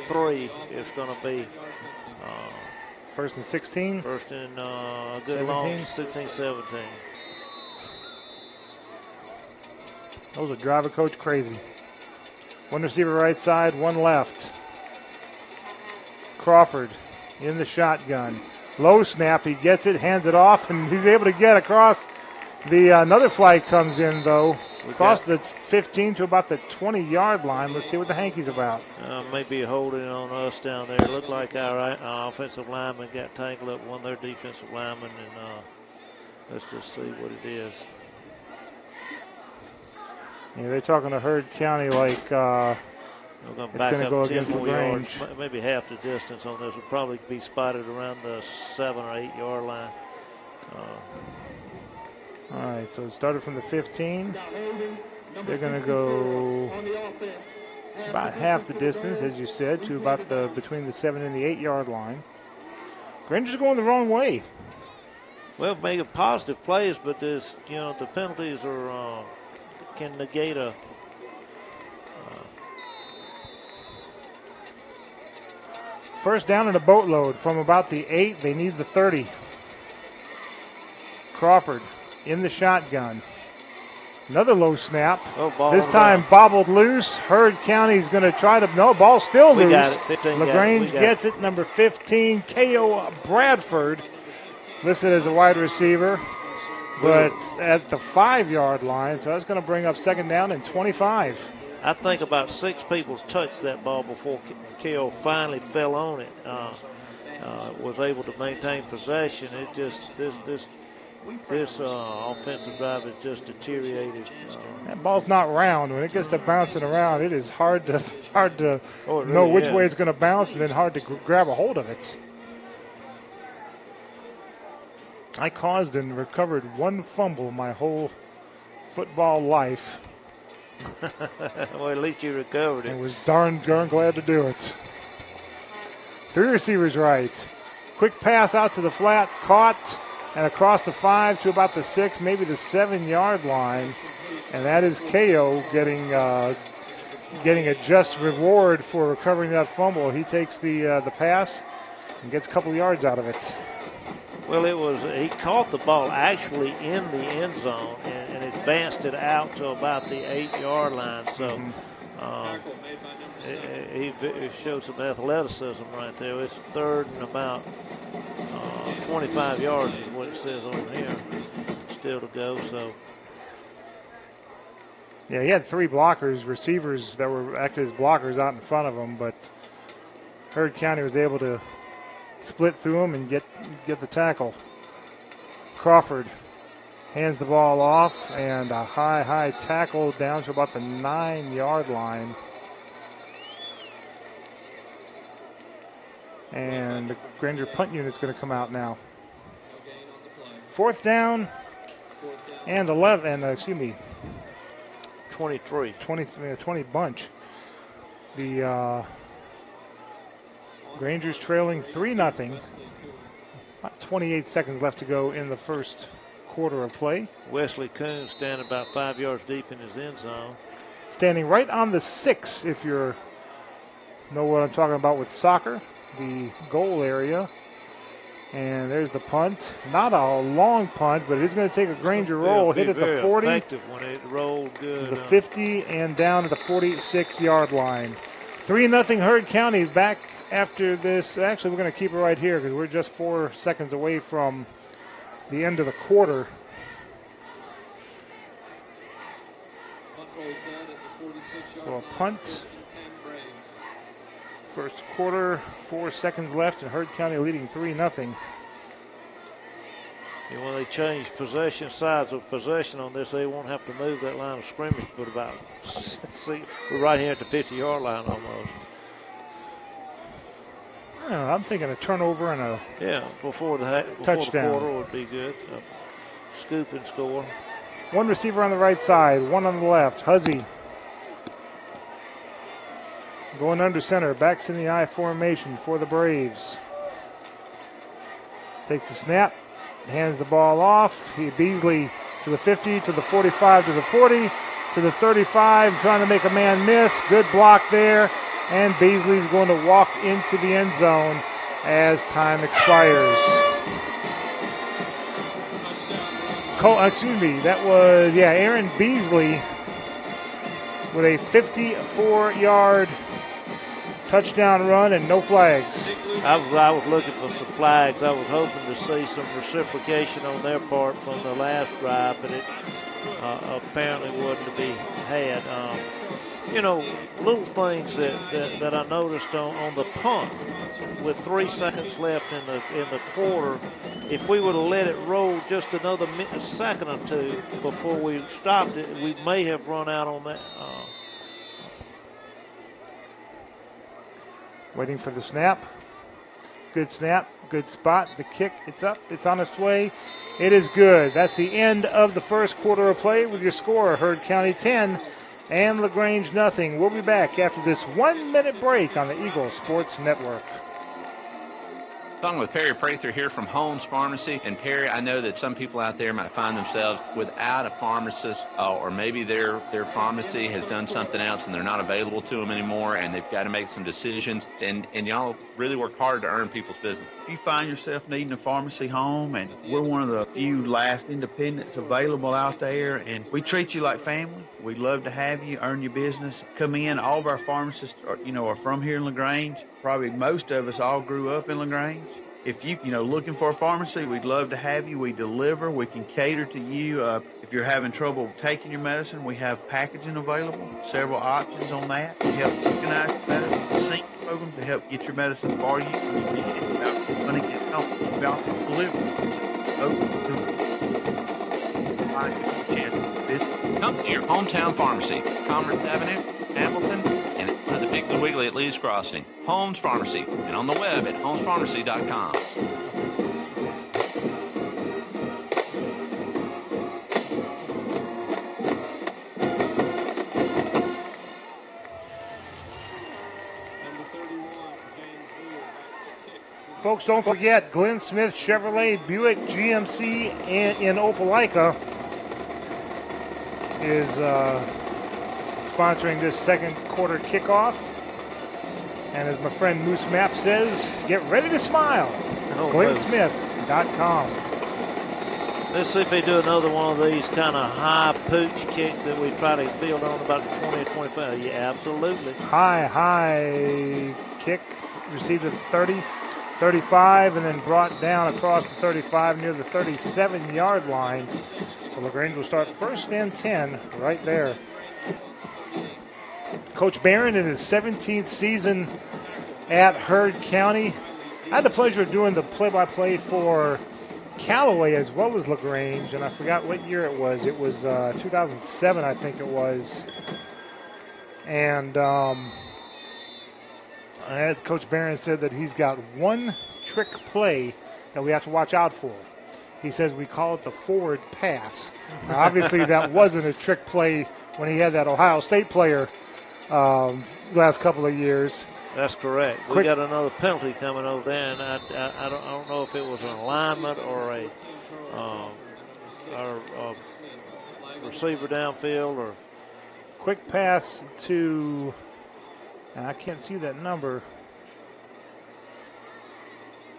3, it's going to be first and 16. First and good 17. Long 16, 17. Those are drive a coach crazy. One receiver right side, one left. Crawford in the shotgun. Low snap, he gets it, hands it off, and he's able to get across. Another flag comes in, though, across the 15 to about the 20-yard line. Let's see what the hanky's about. Maybe holding on us down there. It looked like our offensive lineman got tangled up with one of their defensive linemen, and let's just see what it is. Yeah, they're talking to Heard County like it's going to go against LaGrange. Maybe half the distance on this will probably be spotted around the 7 or 8 yard line. All right, so it started from the 15. They're going to go about half the distance, as you said, to about between the 7 and the 8 yard line. Granger's going the wrong way. Well, making positive plays, but there's, the penalties are can negate a. First down and a boatload from about the 8. They need the 30. Crawford in the shotgun. Another low snap. This time bobbled loose. Heard County's going to try to. No, ball still loose. LaGrange gets it. Number 15, K.O. Bradford, listed as a wide receiver, but at the 5 yard line. So that's going to bring up second down and 25. I think about 6 people touched that ball before K.O. finally fell on it. Was able to maintain possession. It just this offensive drive has just deteriorated. That ball's not round. When it gets to bouncing around, it is hard to know which way it's going to bounce, and then hard to grab a hold of it. I caused and recovered one fumble my whole football life. Well, at least you recovered it. And was darn glad to do it. 3 receivers right. Quick pass out to the flat, caught, and across the 5 to about the 6, maybe the 7-yard line. And that is KO getting a just reward for recovering that fumble. He takes the pass and gets a couple yards out of it. Well, he caught the ball actually in the end zone and advanced it out to about the 8-yard line. So he showed some athleticism right there. It's 3rd and about 25 yards is what it says on here. Still to go. So. Yeah, he had 3 blockers, receivers that were acting as blockers out in front of him, but Heard County was able to split through them and get the tackle. Crawford hands the ball off, and a high tackle down to about the 9-yard line. And the Granger punt unit's going to come out now. 4th down and 23. 20 bunch. The Rangers trailing 3-0. About 28 seconds left to go in the first quarter of play. Wesley Coons standing about 5 yards deep in his end zone. Standing right on the 6, if you know what I'm talking about with soccer, the goal area. And there's the punt. Not a long punt, but it is going to take a Granger roll. Hit at the 40. Effective when it rolled good. To the 50 and down to the 46-yard line. 3-0 Heard County back after this. Actually, we're going to keep it right here because we're just 4 seconds away from the end of the quarter. So a punt. First quarter, 4 seconds left, and Heard County leading 3-0. And when they change sides of possession on this, they won't have to move that line of scrimmage, but about, see, we're right here at the 50-yard line almost. I don't know, I'm thinking a turnover and a before touchdown. The quarter would be good. Scoop and score. 1 receiver on the right side, 1 on the left. Huzzy going under center, backs in the I formation for the Braves. Takes the snap, hands the ball off. Beasley to the 50, to the 45, to the 40, to the 35, trying to make a man miss. Good block there, and Beasley's going to walk into the end zone as time expires. That was, Aaron Beasley with a 54-yard touchdown run and no flags. I was looking for some flags. I was hoping to see some reciprocation on their part from the last drive, but it apparently wasn't to be had. Little things that I noticed on the punt with 3 seconds left in the quarter. If we would have let it roll just another second or two before we stopped it, we may have run out on that. Waiting for the snap. Good snap, good spot. The kick, it's up, it's on its way. It is good. That's the end of the first quarter of play with your score. Heard County 10 and LaGrange nothing. We'll be back after this 1-minute break on the Eagle Sports Network. Talking with Perry Prather here from Holmes Pharmacy. And Perry, I know that some people out there might find themselves without a pharmacist, or maybe their pharmacy has done something else and they're not available to them anymore, and they've got to make some decisions. And y'all really work hard to earn people's business. If you find yourself needing a pharmacy home, and we're one of the few last independents available out there, and we treat you like family. We'd love to have you, earn your business. Come in. All of our pharmacists are from here in LaGrange. Probably most of us all grew up in LaGrange. If you looking for a pharmacy, we'd love to have you. We deliver. We can cater to you. If you're having trouble taking your medicine, we have packaging available. Several options on that. We help organize your medicine. The sync program to help get your medicine for you when you need it without money getting home. We also deliver. Come to your hometown pharmacy, Commerce Avenue, Hamilton, and the Piggly Wiggly at Lee's Crossing. Holmes Pharmacy, and on the web at holmespharmacy.com. folks, don't forget, Glenn Smith Chevrolet Buick GMC in Opelika is sponsoring this second quarter kickoff. And as my friend Moose Map says, get ready to smile. GlennSmith.com. Let's see if they do another one of these kind of high pooch kicks that we try to field on about 20 or 25. Yeah, absolutely. High kick received at the 30, 35, and then brought down across the 35 near the 37-yard line. So LaGrange will start 1st and 10 right there. Coach Barron in his 17th season at Heard County. I had the pleasure of doing the play-by-play for Callaway as well as LaGrange, and I forgot what year it was. It was 2007, I think it was. And as Coach Barron said, that he's got one trick play that we have to watch out for. He says we call it the forward pass. Now, obviously, that wasn't a trick play when he had that Ohio State player last couple of years. That's correct. We got another penalty coming over there, and I don't know if it was an alignment or a receiver downfield or quick pass to. I can't see that number,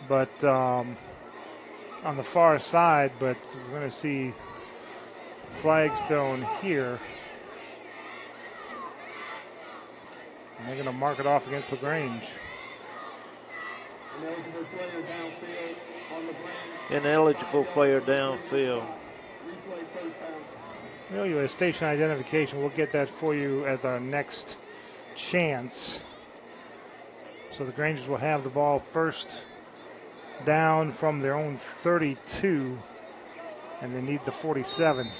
but on the far side. But we're going to see flags thrown here. And they're going to mark it off against LaGrange. Ineligible player downfield. Well, you have station identification. We'll get that for you at our next chance. So the Grangers will have the ball 1st down from their own 32, and they need the 47.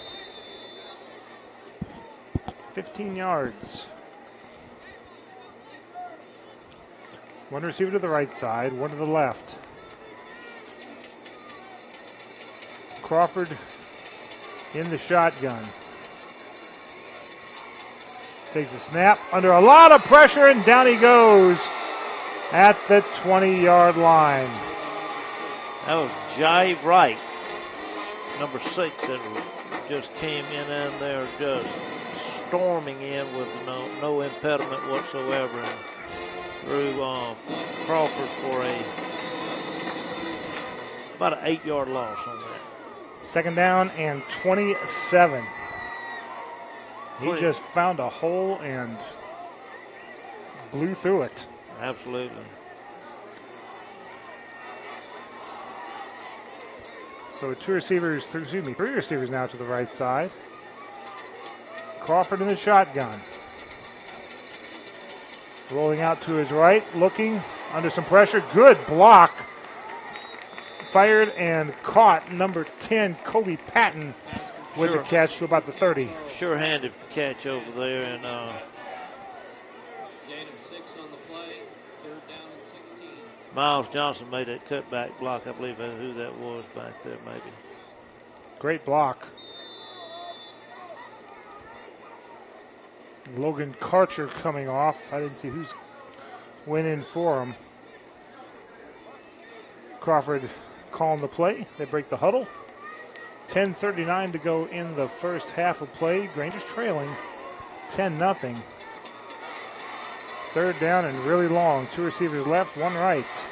15 yards. One receiver to the right side, one to the left. Crawford in the shotgun. Takes a snap under a lot of pressure, and down he goes at the 20-yard line. That was Jive Wright, number 6, that just came in and they're just storming in with no impediment whatsoever. And through Crawford for about an 8-yard loss on that. 2nd down and 27. He just found a hole and blew through it. Absolutely. So 3 receivers now to the right side. Crawford in the shotgun. Rolling out to his right, looking under some pressure. Good block. Fired and caught. Number 10, Kobe Patton, with the catch to about the 30. Sure-handed catch over there. And Miles Johnson made that cutback block. I believe who that was back there maybe. Great block. Logan Karcher coming off. I didn't see who's went in for him. Crawford calling the play. They break the huddle. 10:39 to go in the first half of play. Grangers trailing 10-0. 3rd down and really long. 2 receivers left, 1 right.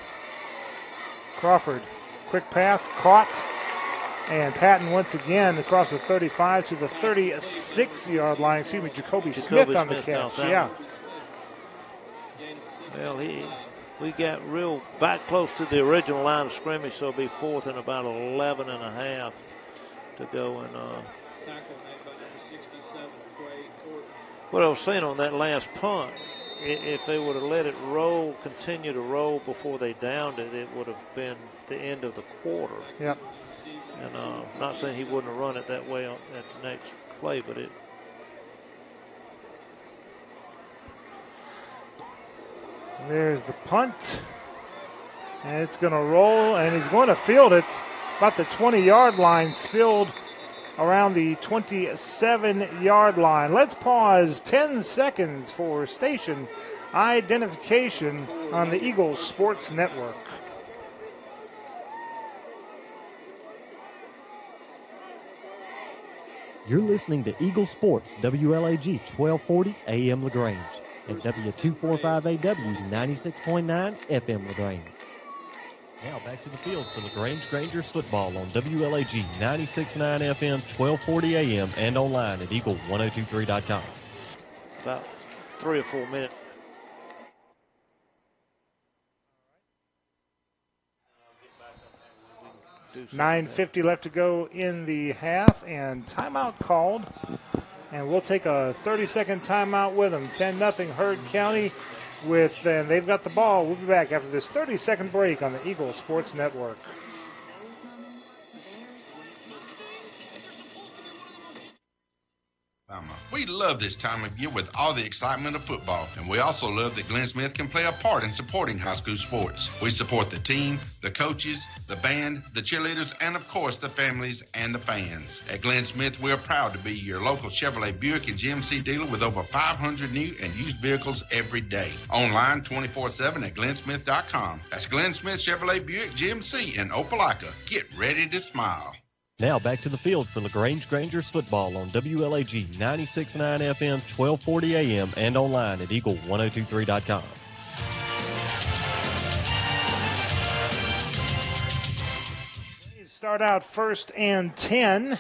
Crawford, quick pass, caught. And Patton once again across the 35 to the 36-yard line. Excuse me, Jacoby Smith on the catch. Yeah. Well, we got real back close to the original line of scrimmage, so it'll be 4th and about 11 and a half to go. And what I was saying on that last punt, if they would have let it roll, continue to roll before they downed it, it would have been the end of the quarter. Yep. And not saying he wouldn't have run it that way at the next play, but it. There's the punt. And it's going to roll, and he's going to field it about the 20-yard line, spilled around the 27-yard line. Let's pause 10 seconds for station identification on the Eagles Sports Network. You're listening to Eagle Sports, WLAG 1240 AM LaGrange, and W245AW 96.9 FM LaGrange. Now back to the field for LaGrange Grangers football on WLAG 96.9 FM, 1240 AM, and online at eagle1023.com. About 3 or 4 minutes. $9:50 left to go in the half, and timeout called. And we'll take a 30-second timeout with them. 10-0 Heard County and they've got the ball. We'll be back after this 30-second break on the Eagle Sports Network. We love this time of year with all the excitement of football, and we also love that Glenn Smith can play a part in supporting high school sports. We support the team, the coaches, the band, the cheerleaders, and of course the families and the fans. At Glenn Smith, we are proud to be your local Chevrolet Buick and GMC dealer with over 500 new and used vehicles every day. Online 24/7 at glennsmith.com. That's Glenn Smith Chevrolet Buick GMC in Opelika. Get ready to smile. Now back to the field for LaGrange Grangers football on WLAG 96.9 FM, 1240 AM, and online at eagle1023.com. Start out 1st and 10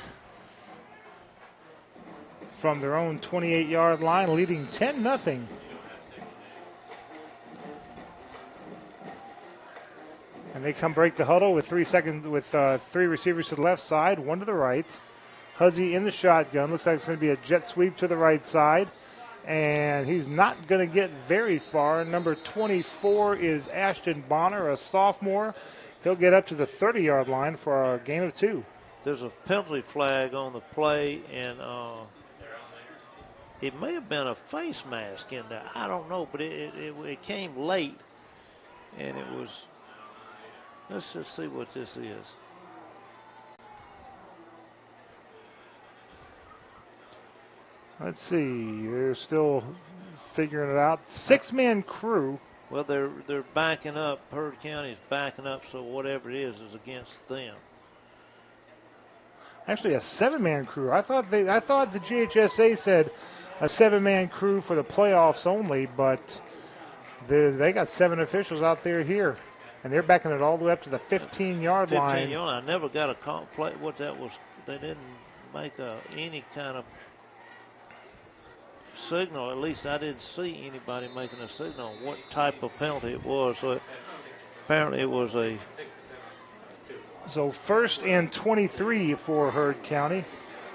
from their own 28-yard line, leading 10-0. And they come break the huddle with 3 seconds, with 3 receivers to the left side, 1 to the right. Huzzy in the shotgun. Looks like it's going to be a jet sweep to the right side. And he's not going to get very far. Number 24 is Ashton Bonner, a sophomore. He'll get up to the 30-yard line for a gain of 2. There's a penalty flag on the play, and it may have been a face mask in there. I don't know, but it came late, and it was. Let's just see what this is. Let's see. They're still figuring it out. 6-man crew. Well, they're backing up. Heard County is backing up, so whatever it is against them. Actually, a 7-man crew. I thought the GHSA said a 7-man crew for the playoffs only, but they got 7 officials out there here. And they're backing it all the way up to the 15-yard line. 15-yard. I never got a call play. What that was, they didn't make any kind of signal. At least I didn't see anybody making a signal on what type of penalty it was. So apparently it was a. So 1st and 23 for Heard County.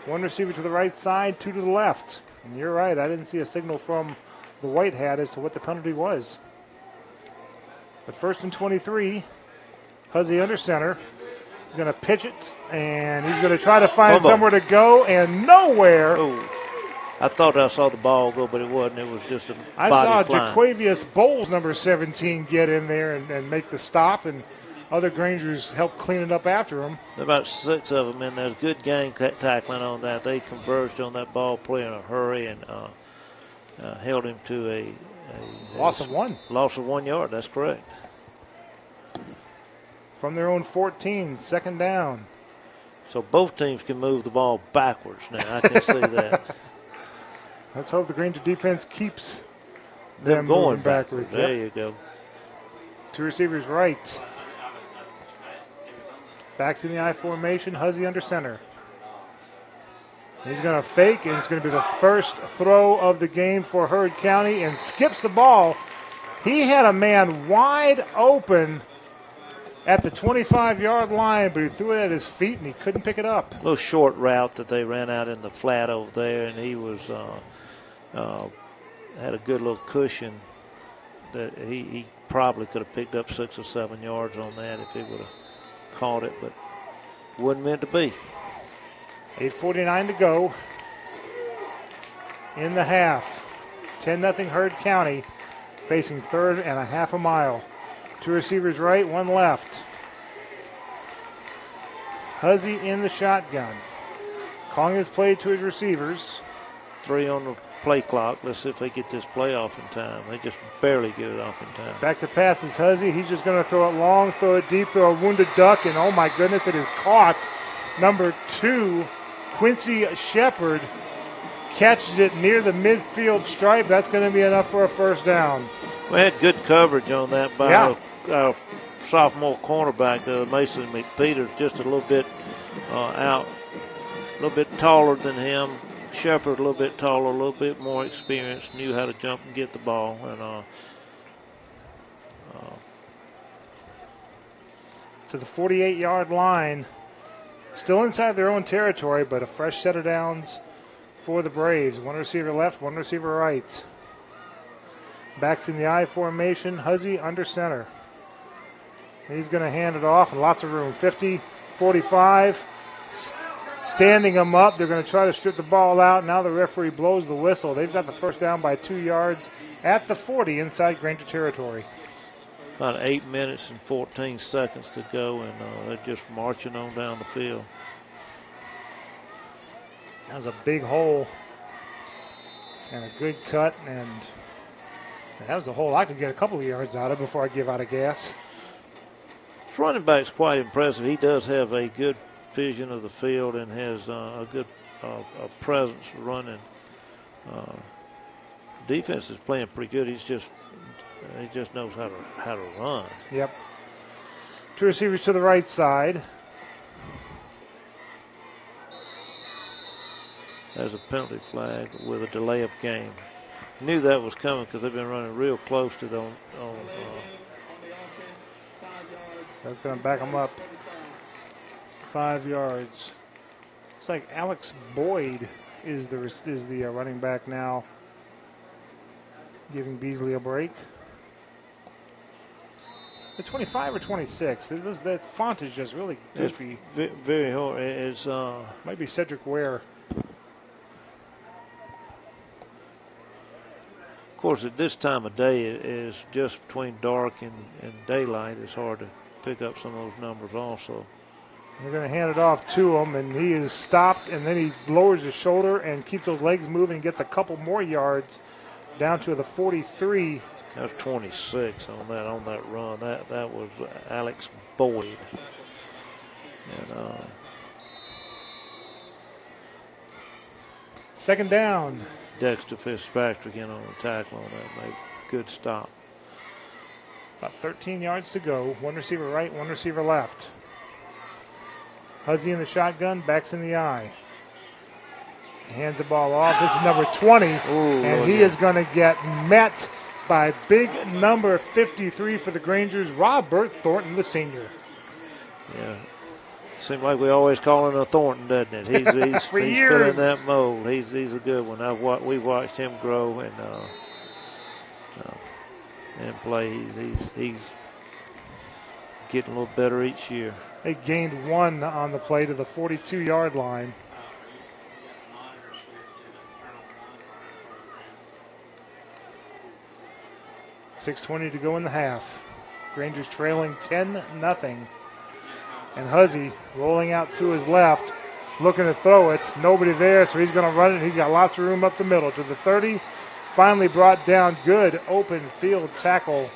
1 receiver to the right side, 2 to the left. And you're right. I didn't see a signal from the white hat as to what the penalty was. But 1st and 23, Huzzy under center. Going to pitch it, and he's going to try to find somewhere to go, and nowhere. Oh, I thought I saw the ball go, but it wasn't. It was just a I body saw flying. Jaquavius Bowles, number 17, get in there and make the stop, and other Grangers helped clean it up after him. About 6 of them in there. There's good gang tackling on that. They converged on that ball play in a hurry and held him to a loss of 1. Loss of 1 yard, that's correct. From their own 14, 2nd down. So both teams can move the ball backwards now. I can see that. Let's hope the Granger defense keeps them going backwards. There you go. 2 receivers right. Backs in the I formation. Huzzy under center. He's going to fake, and it's going to be the first throw of the game for Heard County, and skips the ball. He had a man wide open at the 25-yard line, but he threw it at his feet, and he couldn't pick it up. A little short route that they ran out in the flat over there, and he was had a good little cushion that he probably could have picked up 6 or 7 yards on that if he would have caught it, but wasn't meant to be. 8:49 to go in the half. 10-0 Heard County, facing 3rd and a half a mile. 2 receivers right, 1 left. Huzzy in the shotgun. Calling his play to his receivers. 3 on the play clock. Let's see if they get this play off in time. They just barely get it off in time. Back to pass is Huzzy. He's just going to throw it long, throw it deep, throw a wounded duck, and oh my goodness, it is caught. Number 2, Quincy Shepard catches it near the midfield stripe. That's going to be enough for a first down. We had good coverage on that by our sophomore cornerback, Mason McPeters, just a little bit out, a little bit taller than him. Shepard a little bit taller, a little bit more experienced, knew how to jump and get the ball. And to the 48-yard line, still inside their own territory, but a fresh set of downs for the Braves. One receiver left, one receiver right. Backs in the I formation, Huzzy under center. He's going to hand it off, and lots of room. 50, 45, standing them up. They're going to try to strip the ball out. Now the referee blows the whistle. They've got the first down by 2 yards at the 40 inside Granger territory. About 8 minutes and 14 seconds to go, and they're just marching on down the field. That was a big hole and a good cut, and that was a hole I could get a couple of yards out of before I give out of gas. This running back's quite impressive. He does have a good vision of the field and has a good a presence running. Defense is playing pretty good. He just knows how to run. Yep. Two receivers to the right side. There's a penalty flag with a delay of game. Knew that was coming because they've been running real close to them. That's going to back them up 5 yards. Looks like Alex Boyd is the running back now, giving Beasley a break. The 25 or 26. That font is just really goofy. It's very hard. It's might be Cedric Ware. Of course, at this time of day, it is just between dark and daylight. It's hard to pick up some of those numbers also. They're going to hand it off to him, and he is stopped, and then he lowers his shoulder and keeps those legs moving and gets a couple more yards down to the 43. That was 26 on that run. That was Alex Boyd. And second down. Dexter Fitzpatrick in on the tackle on that. Made good stop. About 13 yards to go. One receiver right, one receiver left. Huzzy in the shotgun, backs in the I. Hands the ball off. This is number 20, and he is going to get met by big number 53 for the Grangers, Robert Thornton, the senior. Yeah. Seems like we always call him a Thornton, doesn't it? He's filling that mold. He's a good one. We've watched him grow and play. He's getting a little better each year. They gained one on the play to the 42-yard line. .6:20 to go in the half. Rangers trailing 10-0. And Huzzy rolling out to his left, looking to throw it. Nobody there, so he's going to run it. He's got lots of room up the middle to the 30. Finally brought down. Good open field tackle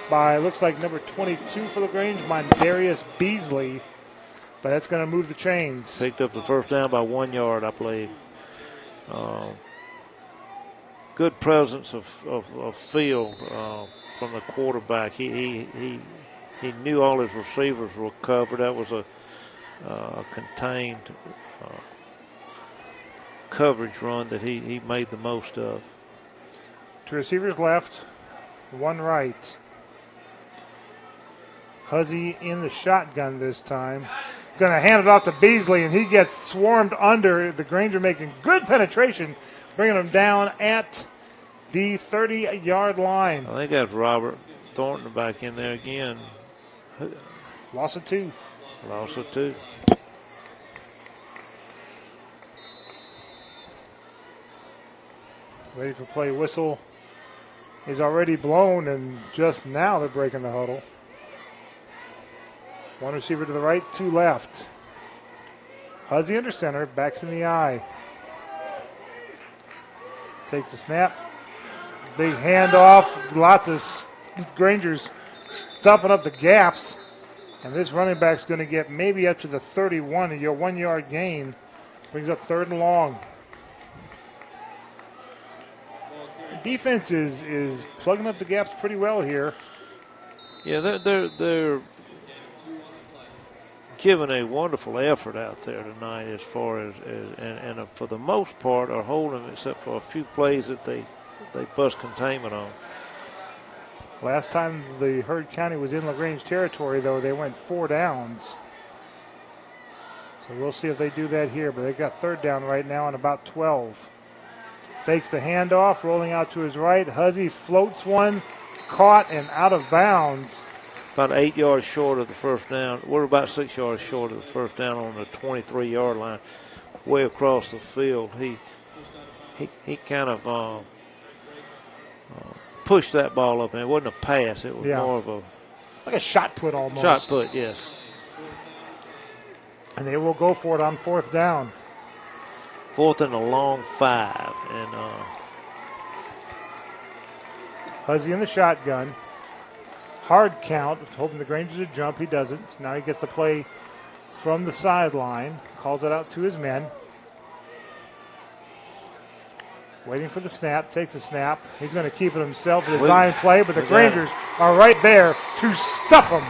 by, looks like number 22 for LaGrange, Mondarius Beasley. But that's going to move the chains. Picked up the first down by 1 yard, I believe. Good presence of field from the quarterback. He knew all his receivers were covered. That was a contained coverage run that he made the most of. Two receivers left, one right. Huzzy in the shotgun this time. Going to hand it off to Beasley, and he gets swarmed under. The Granger making good penetration, bringing him down at the 30-yard line. I think that's Robert Thornton back in there again. Loss of two. Loss of two. Ready for play. Whistle is already blown, and just now they're breaking the huddle. One receiver to the right, two left. Huzzy under center, backs in the I. Takes a snap. Big handoff. Lots of Grangers stuffing up the gaps. And this running back's going to get maybe up to the 31, a 1 yard gain Brings up 3rd and long. Defense is plugging up the gaps pretty well here. Yeah, they're giving a wonderful effort out there tonight as far as and for the most part are holding, except for a few plays that they bust containment on. Last time the Heard County was in LaGrange territory, though, they went 4 downs. So we'll see if they do that here, but they got 3rd down right now on about 12. Fakes the handoff, rolling out to his right. Huzzy floats one, caught and out of bounds. About 8 yards short of the first down. We're about 6 yards short of the first down on the 23-yard line, way across the field. He kind of pushed that ball up, and it wasn't a pass. It was more of a like a shot put almost. Shot put, yes. And they will go for it on 4th down. 4th and a long 5, and Huzzy in the shotgun. Hard count, hoping the Grangers would jump. He doesn't. Now he gets the play from the sideline. Calls it out to his men. Waiting for the snap. Takes a snap. He's going to keep it himself. A design play, but the Grangers are right there to stuff him.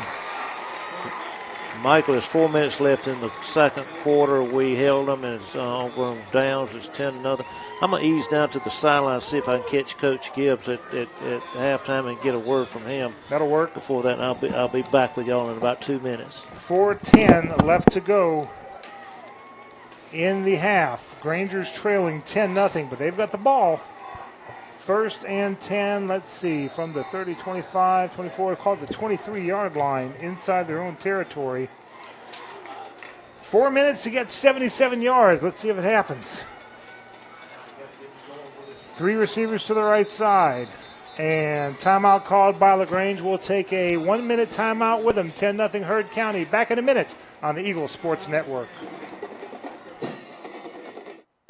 Michael, there's 4 minutes left in the second quarter. We held them, and it's over on downs. It's 10-0. I'm going to ease down to the sideline and see if I can catch Coach Gibbs at halftime and get a word from him. That'll work. Before that, and I'll be back with y'all in about 2 minutes. 4:10 left to go in the half. Grangers trailing 10-0, but they've got the ball. 1st and 10, let's see, from the 30, 25, 24, called the 23-yard line inside their own territory. 4 minutes to get 77 yards. Let's see if it happens. 3 receivers to the right side. And timeout called by LaGrange. We'll take a 1-minute timeout with them. 10-0 Heard County. Back in a minute on the Eagle Sports Network.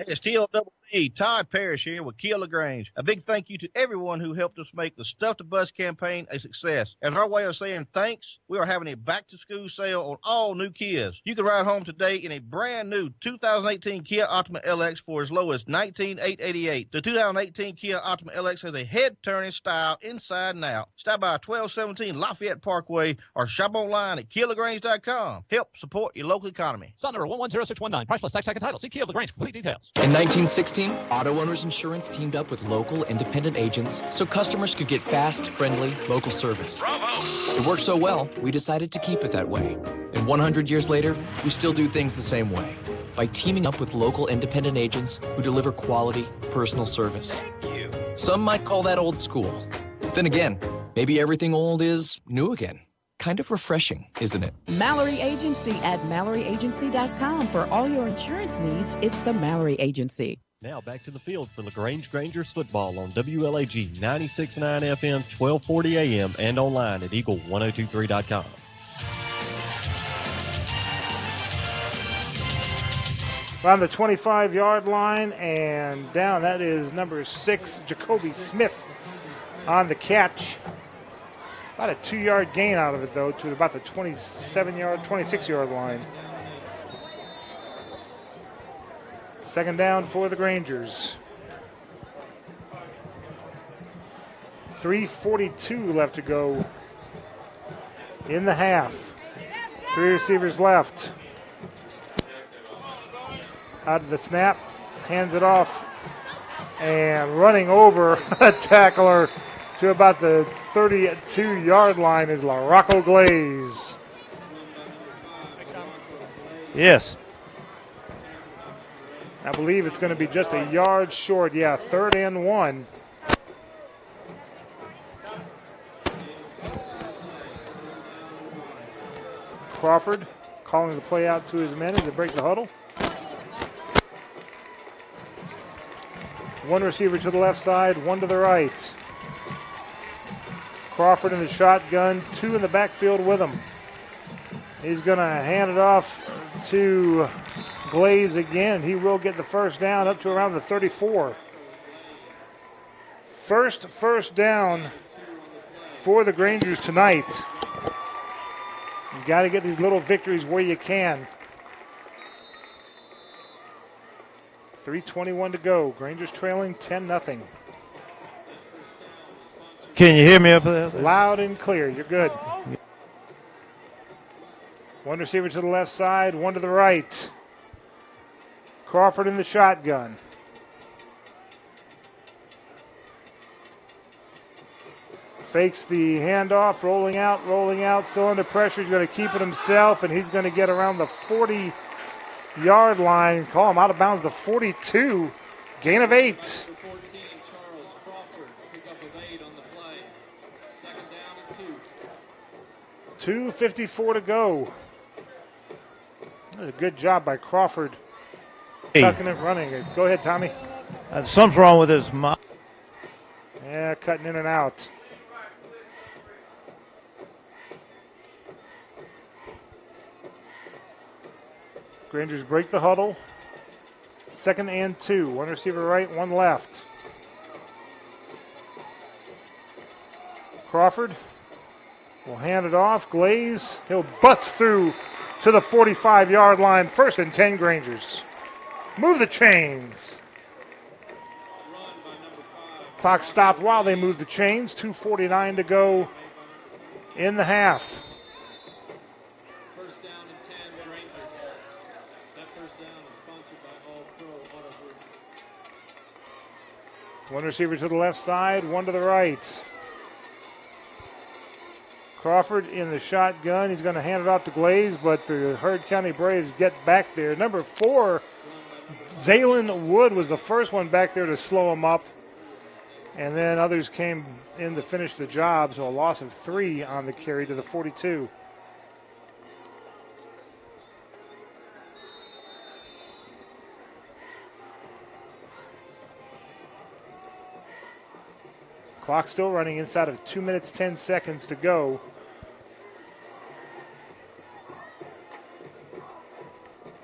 It's TLWB, Todd Parrish here with Kia LaGrange. A big thank you to everyone who helped us make the Stuff the Bus campaign a success. As our way of saying thanks, we are having a back-to-school sale on all new Kias. You can ride home today in a brand-new 2018 Kia Optima LX for as low as $19,888. The 2018 Kia Optima LX has a head-turning style inside and out. Stop by 1217 Lafayette Parkway or shop online at KiaLaGrange.com. Help support your local economy. Stop number 110619. Price plus tax, second title. See Kia LaGrange for complete details. In 1916, Auto Owners Insurance teamed up with local independent agents so customers could get fast, friendly, local service. Bravo! It worked so well, we decided to keep it that way. And 100 years later, we still do things the same way. By teaming up with local independent agents who deliver quality, personal service. Some might call that old school. But then again, maybe everything old is new again. Kind of refreshing, isn't it? Mallory Agency at MalloryAgency.com. For all your insurance needs, it's the Mallory Agency. Now back to the field for LaGrange Grangers football on WLAG 96.9 FM, 1240 AM, and online at Eagle1023.com. Around the 25-yard line and down. That is number 6, Jacoby Smith on the catch. About a 2-yard gain out of it, though, to about the 26-yard line. 2nd down for the Grangers. 3:42 left to go in the half. 3 receivers left. Out of the snap, hands it off, and running over a tackler to about the 32-yard line is LaRocco Glaze. Yes. I believe it's going to be just a yard short. Yeah, 3rd and 1. Crawford calling the play out to his men as they break the huddle. 1 receiver to the left side, 1 to the right. Crawford in the shotgun, 2 in the backfield with him. He's going to hand it off to Glaze again, and he will get the 1st down up to around the 34. First down for the Grangers tonight. You got to get these little victories where you can. 3:21 to go. Granger's trailing 10-0. Can you hear me up there? Loud and clear. You're good. One receiver to the left side, one to the right. Crawford in the shotgun. Fakes the handoff, rolling out, still under pressure. He's going to keep it himself, and he's going to get around the 40-yard line. Call him out of bounds, the 42. Gain of 8. 2:54 to go. A good job by Crawford. Tucking it, running it. Go ahead, Tommy. Something's wrong with his mouth. Yeah, cutting in and out. Grangers break the huddle. 2nd and 2. One receiver right, one left. Crawford will hand it off. Glaze, he'll bust through to the 45-yard line. 1st and 10 Grangers. Move the chains. Clock stopped while they move the chains. 2:49 to go in the half. One receiver to the left side, one to the right. Crawford in the shotgun. He's going to hand it off to Glaze, but the Heard County Braves get back there. Number 4, Zaylen Wood was the first one back there to slow him up. And then others came in to finish the job, so a loss of 3 on the carry to the 42. Clock still running inside of 2 minutes, 10 seconds to go.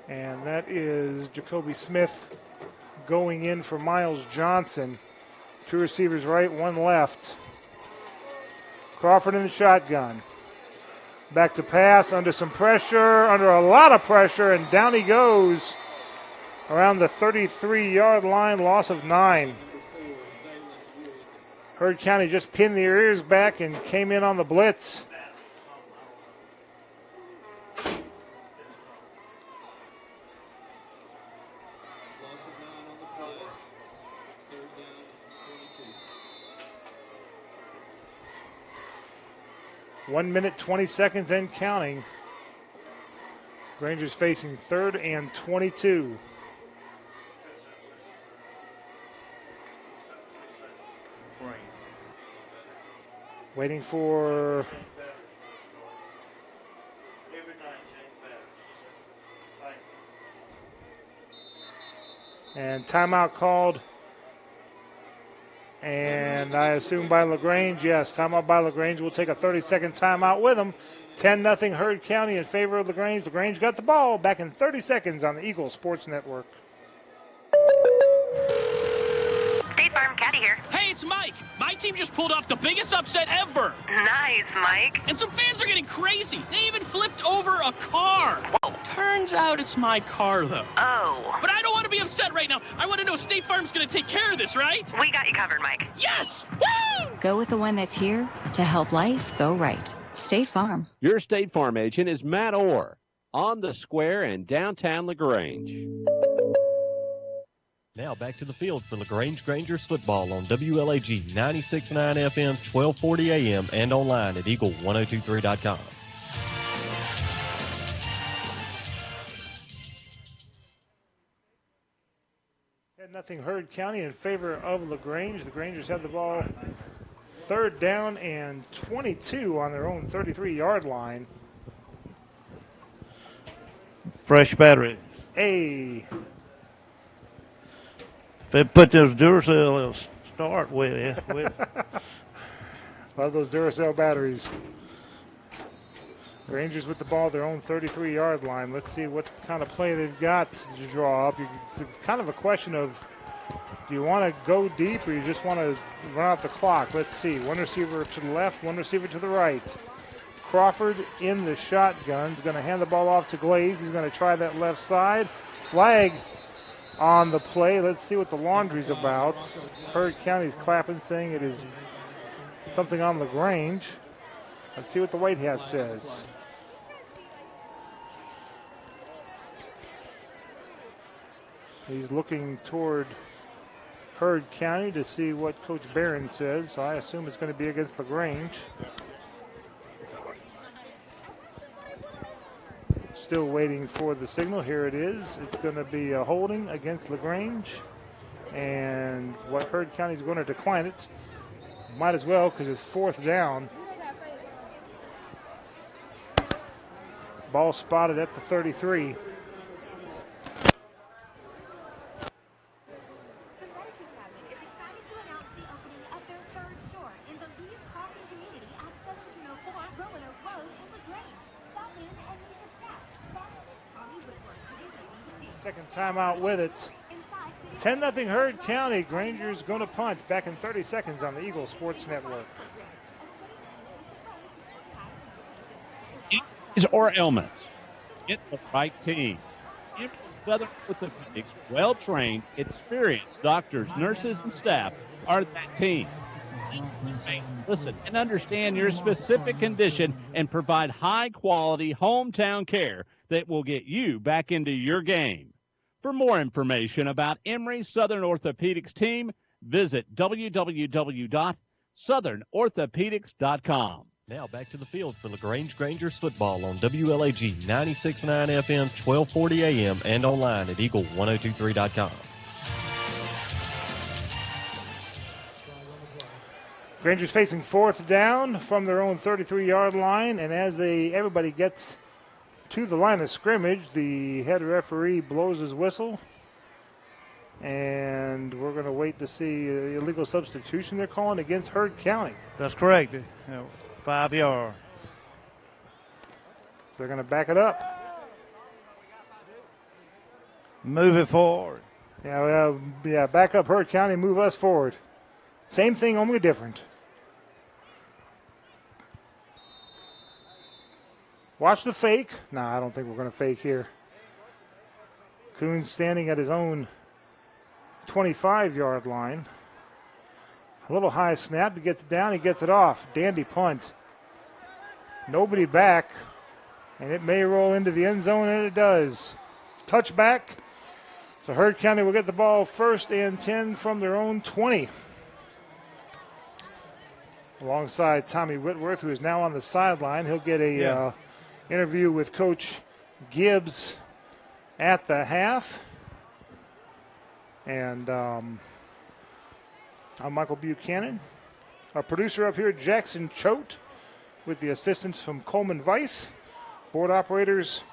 And that is Jacoby Smith going in for Miles Johnson. 2 receivers right, 1 left. Crawford in the shotgun. Back to pass, under some pressure, under a lot of pressure, and down he goes around the 33-yard line, loss of 9. Heard County just pinned their ears back and came in on the blitz. One minute, 20 seconds and counting. Granger's facing 3rd and 22. Waiting for and timeout called. And I assume by LaGrange, yes, timeout by LaGrange. We'll take a 30-second timeout with them. 10-0 Heard County in favor of LaGrange. LaGrange got the ball back in 30 seconds on the Eagle Sports Network. State Farm, Caddy here. Hey, it's Mike. My team just pulled off the biggest upset ever. Nice, Mike. And some fans are getting crazy. They even flipped over a car. Whoa. Turns out it's my car, though. Oh. But I don't want to be upset right now. I want to know State Farm's going to take care of this, right? We got you covered, Mike. Yes! Woo! Go with the one that's here to help life go right. State Farm. Your State Farm agent is Matt Orr on the square in downtown LaGrange. Now back to the field for LaGrange Grangers football on WLAG 96.9 FM, 1240 AM, and online at eagle1023.com. Nothing Heard County in favor of LaGrange. The Grangers have the ball 3rd down and 22 on their own 33-yard line. Fresh battery. Hey. If they put those Duracell, it'll start with. Love those Duracell batteries. Rangers with the ball, their own 33-yard line. Let's see what kind of play they've got to draw up. It's kind of a question of, do you want to go deep or you just want to run out the clock? Let's see. One receiver to the left, one receiver to the right. Crawford in the shotgun. He's going to hand the ball off to Glaze. He's going to try that left side. Flag on the play. Let's see what the laundry's about. Heard County's clapping, saying it is something on LaGrange. Let's see what the White Hat says. He's looking toward Heard County to see what Coach Barron says, so I assume it's going to be against LaGrange. Still waiting for the signal. Here it is. It's going to be a holding against LaGrange, and what Heard County is going to decline it. Might as well, because it's 4th down. Ball spotted at the 33. Second timeout with it. 10-0 Heard County. Granger's going to punt. Back in 30 seconds on the Eagle Sports Network. Or ailments. Get the right team. Southern Orthopedics, well-trained, experienced doctors, nurses, and staff are that team. Listen and understand your specific condition and provide high-quality hometown care that will get you back into your game. For more information about Emory Southern Orthopedics team, visit www.southernorthopedics.com. Now back to the field for LaGrange Grangers football on WLAG 96.9 FM, 1240 AM, and online at eagle1023.com. Granger's facing 4th down from their own 33-yard line, and as everybody gets to the line of scrimmage, the head referee blows his whistle, and we're going to wait to see the illegal substitution they're calling against Heard County. That's correct. 5 yard. They're going to back it up. Move it forward. Yeah, back up Heard County, move us forward. Same thing, only different. Watch the fake. Nah, I don't think we're going to fake here. Coons standing at his own 25-yard line. A little high snap. He gets it down. He gets it off. Dandy punt. Nobody back. And it may roll into the end zone, and it does. Touchback. So Heard County will get the ball 1st and 10 from their own 20. Alongside Tommy Whitworth, who is now on the sideline. He'll get a interview with Coach Gibbs at the half. And I'm Michael Buchanan. Our producer up here, Jackson Choate, with the assistance from Coleman Weiss. Board operators,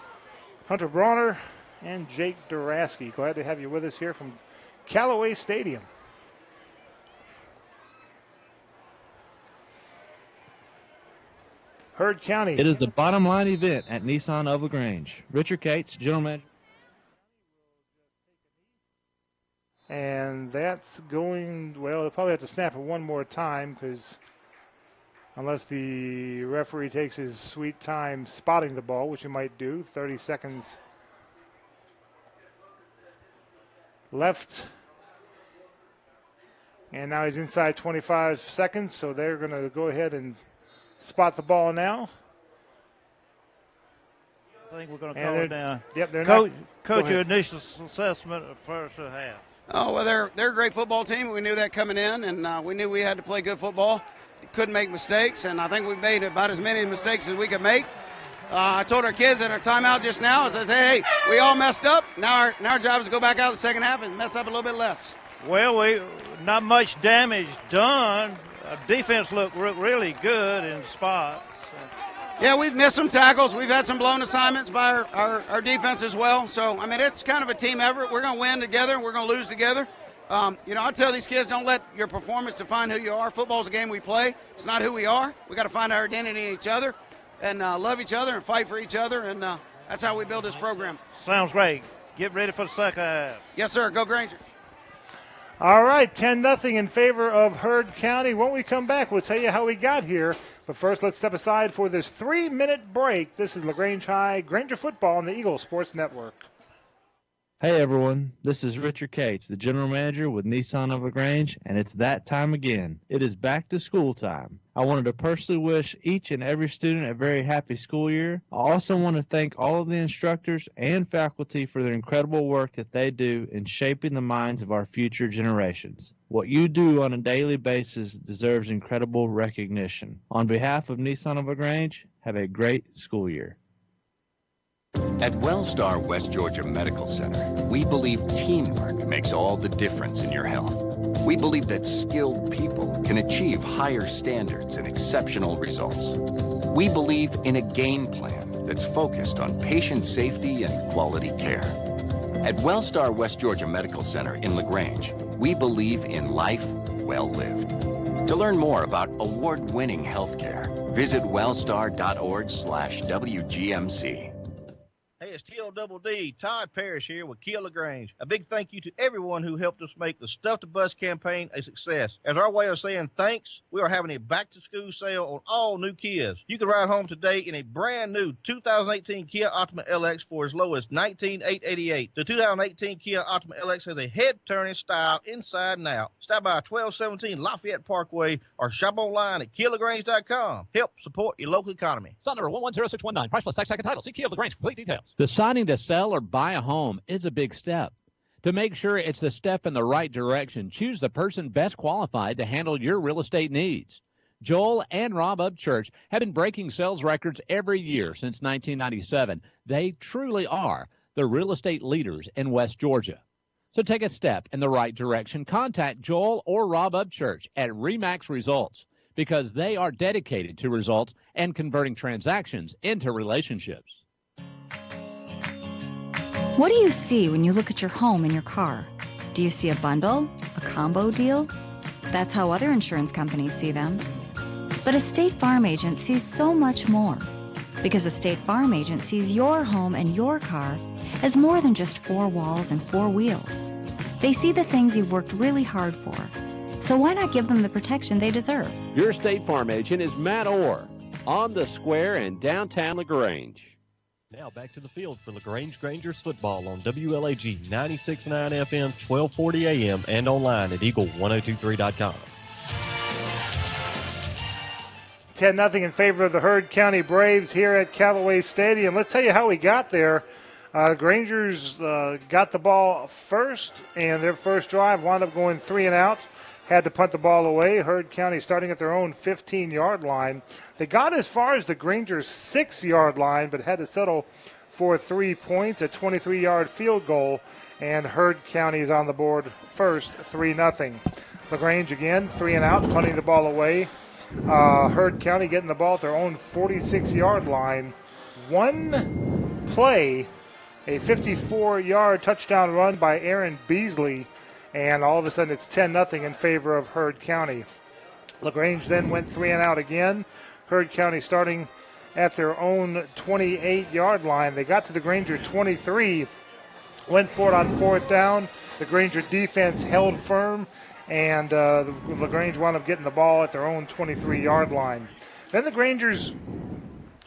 Hunter Bronner and Jake Duraski. Glad to have you with us here from Callaway Stadium. Heard County. It is the bottom line event at Nissan of LaGrange. Richard Cates, General Manager. And that's going, well, they'll probably have to snap it one more time because unless the referee takes his sweet time spotting the ball, which he might do, 30 seconds left. And now he's inside 25 seconds, so they're going to go ahead and spot the ball now. I think we're going to call it down. Yep, they're Coach, Coach, your initial assessment of first half. Oh, well, they're a great football team. We knew that coming in, and we knew we had to play good football. Couldn't make mistakes, and I think we made about as many mistakes as we could make. I told our kids at our timeout just now, as I said, hey, we all messed up. Now our job is to go back out the second half and mess up a little bit less. Well, we not much damage done. Defense looked really good in spots. Yeah, we've missed some tackles. We've had some blown assignments by our defense as well. So, I mean, it's kind of a team effort. We're going to win together. We're going to lose together. I tell these kids, don't let your performance define who you are. Football's a game we play. It's not who we are. We got to find our identity in each other and love each other and fight for each other. And that's how we build this program. Sounds great. Get ready for the second half. Yes, sir. Go Grangers. All right, 10-0 in favor of Heard County. When we come back, we'll tell you how we got here. But first, let's step aside for this 3-minute break. This is LaGrange High Granger football on the Eagle Sports Network. Hey everyone, this is Richard Cates, the General Manager with Nissan of LaGrange, and it's that time again. It is back to school time. I wanted to personally wish each and every student a very happy school year. I also want to thank all of the instructors and faculty for their incredible work that they do in shaping the minds of our future generations. What you do on a daily basis deserves incredible recognition. On behalf of Nissan of LaGrange, have a great school year. At Wellstar West Georgia Medical Center, we believe teamwork makes all the difference in your health. We believe that skilled people can achieve higher standards and exceptional results. We believe in a game plan that's focused on patient safety and quality care. At Wellstar West Georgia Medical Center in LaGrange, we believe in life well lived. To learn more about award-winning healthcare, visit wellstar.org/WGMC. Hey, it's TLDD, Todd Parrish here with Kia LaGrange. A big thank you to everyone who helped us make the Stuff the Bus campaign a success. As our way of saying thanks, we are having a back-to-school sale on all new Kias. You can ride home today in a brand new 2018 Kia Optima LX for as low as $19,888. The 2018 Kia Optima LX has a head-turning style inside and out. Stop by 1217 Lafayette Parkway or shop online at KiaLaGrange.com. Help support your local economy. Stop number 110619. Price plus tax, second title. See Kia LaGrange for complete details. Deciding to sell or buy a home is a big step. To make sure it's the step in the right direction, choose the person best qualified to handle your real estate needs. Joel and Rob Upchurch have been breaking sales records every year since 1997. They truly are the real estate leaders in West Georgia. So take a step in the right direction. Contact Joel or Rob Upchurch at RE/MAX Results because they are dedicated to results and converting transactions into relationships. What do you see when you look at your home and your car? Do you see a bundle? A combo deal? That's how other insurance companies see them. But a State Farm agent sees so much more. Because a State Farm agent sees your home and your car as more than just four walls and four wheels. They see the things you've worked really hard for. So why not give them the protection they deserve? Your State Farm agent is Matt Orr on the square in downtown LaGrange. Now back to the field for LaGrange Grangers football on WLAG 96.9 FM, 1240 AM, and online at eagle1023.com. 10-0 in favor of the Heard County Braves here at Callaway Stadium. Let's tell you how we got there. Grangers got the ball first, and their first drive wound up going 3 and out. Had to punt the ball away. Heard County starting at their own 15-yard line. They got as far as the Grangers' 6-yard line, but had to settle for 3 points, a 23-yard field goal, and Heard County is on the board first, 3-0. LaGrange again, 3 and out, punting the ball away. Heard County getting the ball at their own 46-yard line. One play, a 54-yard touchdown run by Aaron Beasley, and all of a sudden it's 10-0 in favor of Heard County. LaGrange then went 3 and out again. Heard County starting at their own 28-yard line. They got to the Granger 23, went for it on 4th down. The Granger defense held firm, and LaGrange wound up getting the ball at their own 23-yard line. Then the Grangers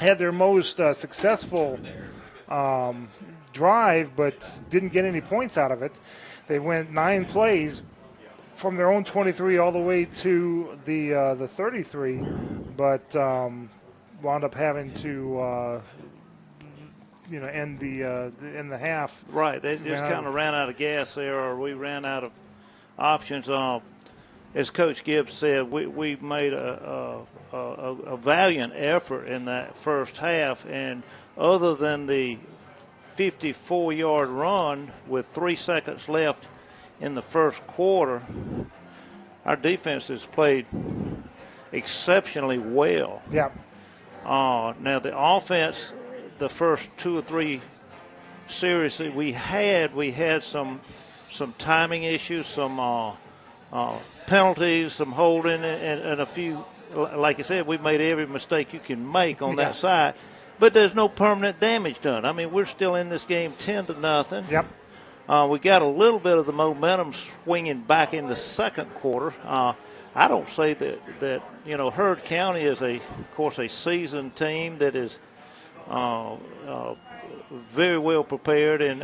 had their most successful drive, but didn't get any points out of it. They went 9 plays from their own 23 all the way to the 33, but wound up having to end the half. Right, they just kind of ran out of gas there, or we ran out of options. As Coach Gibbs said, we made a valiant effort in that first half, and other than the 54-yard run with 3 seconds left in the first quarter, our defense has played exceptionally well. Yeah. Now the offense, the first 2 or 3 series that we had some timing issues, some penalties, some holding, and a few. Like I said, we made every mistake you can make on that side. But there's no permanent damage done. I mean, we're still in this game 10-0. Yep. We got a little bit of the momentum swinging back in the second quarter. I don't say that Heard County is of course a seasoned team that is very well prepared, and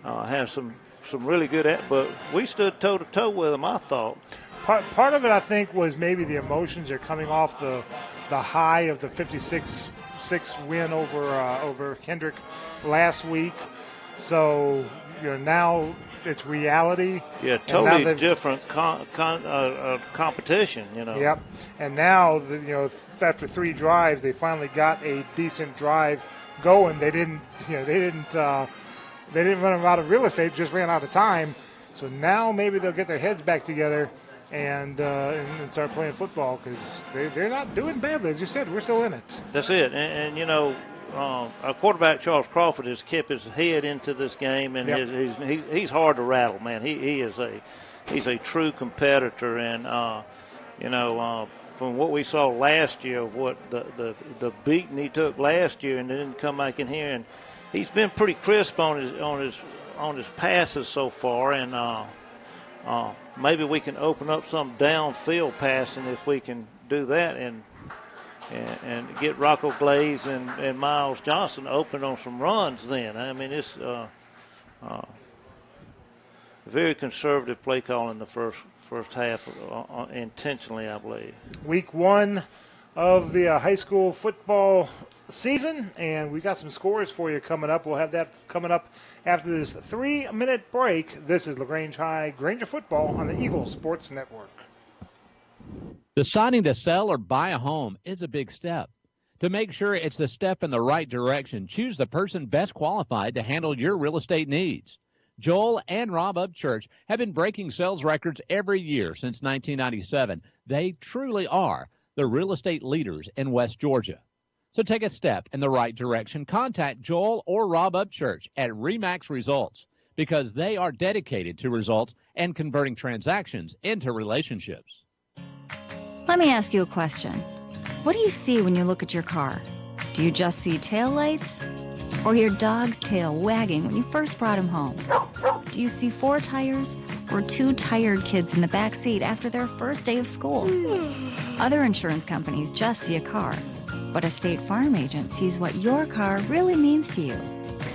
have some really good but we stood toe-to-toe with them, I thought. Part of it, I think, was maybe the emotions are coming off the high of the 56-6 win over Kendrick last week. So, now it's reality. Yeah, totally different competition, Yep. And now, after 3 drives, they finally got a decent drive going. They didn't run out of real estate, just ran out of time. So now maybe they'll get their heads back together and start playing football, because they're not doing badly. As you said, we're still in it. That's it. And our quarterback, Charles Crawford, has kept his head into this game, and he's hard to rattle, man. He's a true competitor, and from what we saw last year, of what the beating he took last year, and then come back in here, and he's been pretty crisp on his passes so far, and maybe we can open up some downfield passing if we can do that, and get Rocco Glaze and Miles Johnson open on some runs. Then I mean, it's very conservative play call in the first half, intentionally, I believe. Week 1 of the high school football season, and we got some scores for you coming up. We'll have that coming up after this 3-minute break. This is LaGrange High Granger football on the Eagle Sports Network. Deciding to sell or buy a home is a big step. To make sure it's the step in the right direction, choose the person best qualified to handle your real estate needs. Joel and Rob Upchurch have been breaking sales records every year since 1997. They truly are the real estate leaders in West Georgia. So take a step in the right direction. Contact Joel or Rob Upchurch at RE/MAX Results, because they are dedicated to results and converting transactions into relationships. Let me ask you a question. What do you see when you look at your car? Do you just see taillights? Or your dog's tail wagging when you first brought him home? Do you see 4 tires or 2 tired kids in the back seat after their first day of school? Other insurance companies just see a car, but a State Farm agent sees what your car really means to you.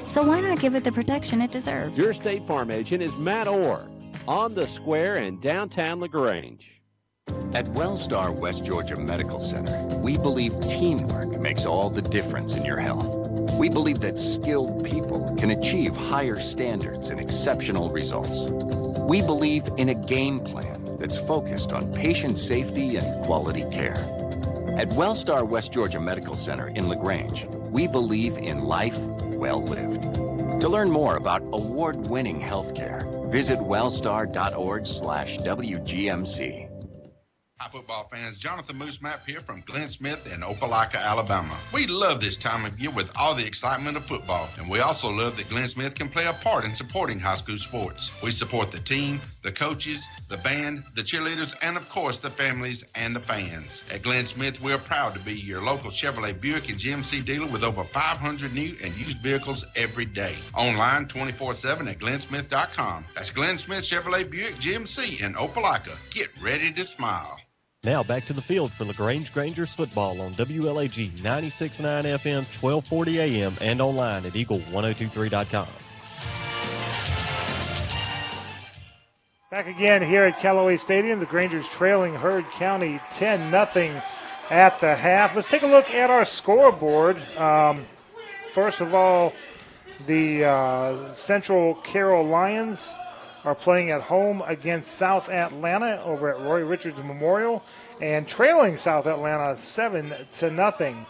So why not give it the protection it deserves? Your State Farm agent is Matt Orr, on the square in downtown LaGrange. At Wellstar West Georgia Medical Center, we believe teamwork makes all the difference in your health. We believe that skilled people can achieve higher standards and exceptional results. We believe in a game plan that's focused on patient safety and quality care. At Wellstar West Georgia Medical Center in LaGrange, we believe in life well lived. To learn more about award-winning healthcare, visit wellstar.org/WGMC. Hi, football fans. Jonathan Moose Mapp here from Glenn Smith in Opelika, Alabama. We love this time of year with all the excitement of football, and we also love that Glenn Smith can play a part in supporting high school sports. We support the team, the coaches, the band, the cheerleaders, and of course the families and the fans. At Glenn Smith, we're proud to be your local Chevrolet Buick and GMC dealer with over 500 new and used vehicles every day. Online 24/7 at glennsmith.com. That's Glenn Smith Chevrolet Buick GMC in Opelika. Get ready to smile. Now back to the field for LaGrange Grangers football on WLAG 96.9 FM, 1240 AM, and online at Eagle1023.com. Back again here at Callaway Stadium. The Grangers trailing Heard County 10-0 at the half. Let's take a look at our scoreboard. First of all, the Central Carroll Lions are playing at home against South Atlanta over at Roy Richards Memorial and trailing South Atlanta 7-0.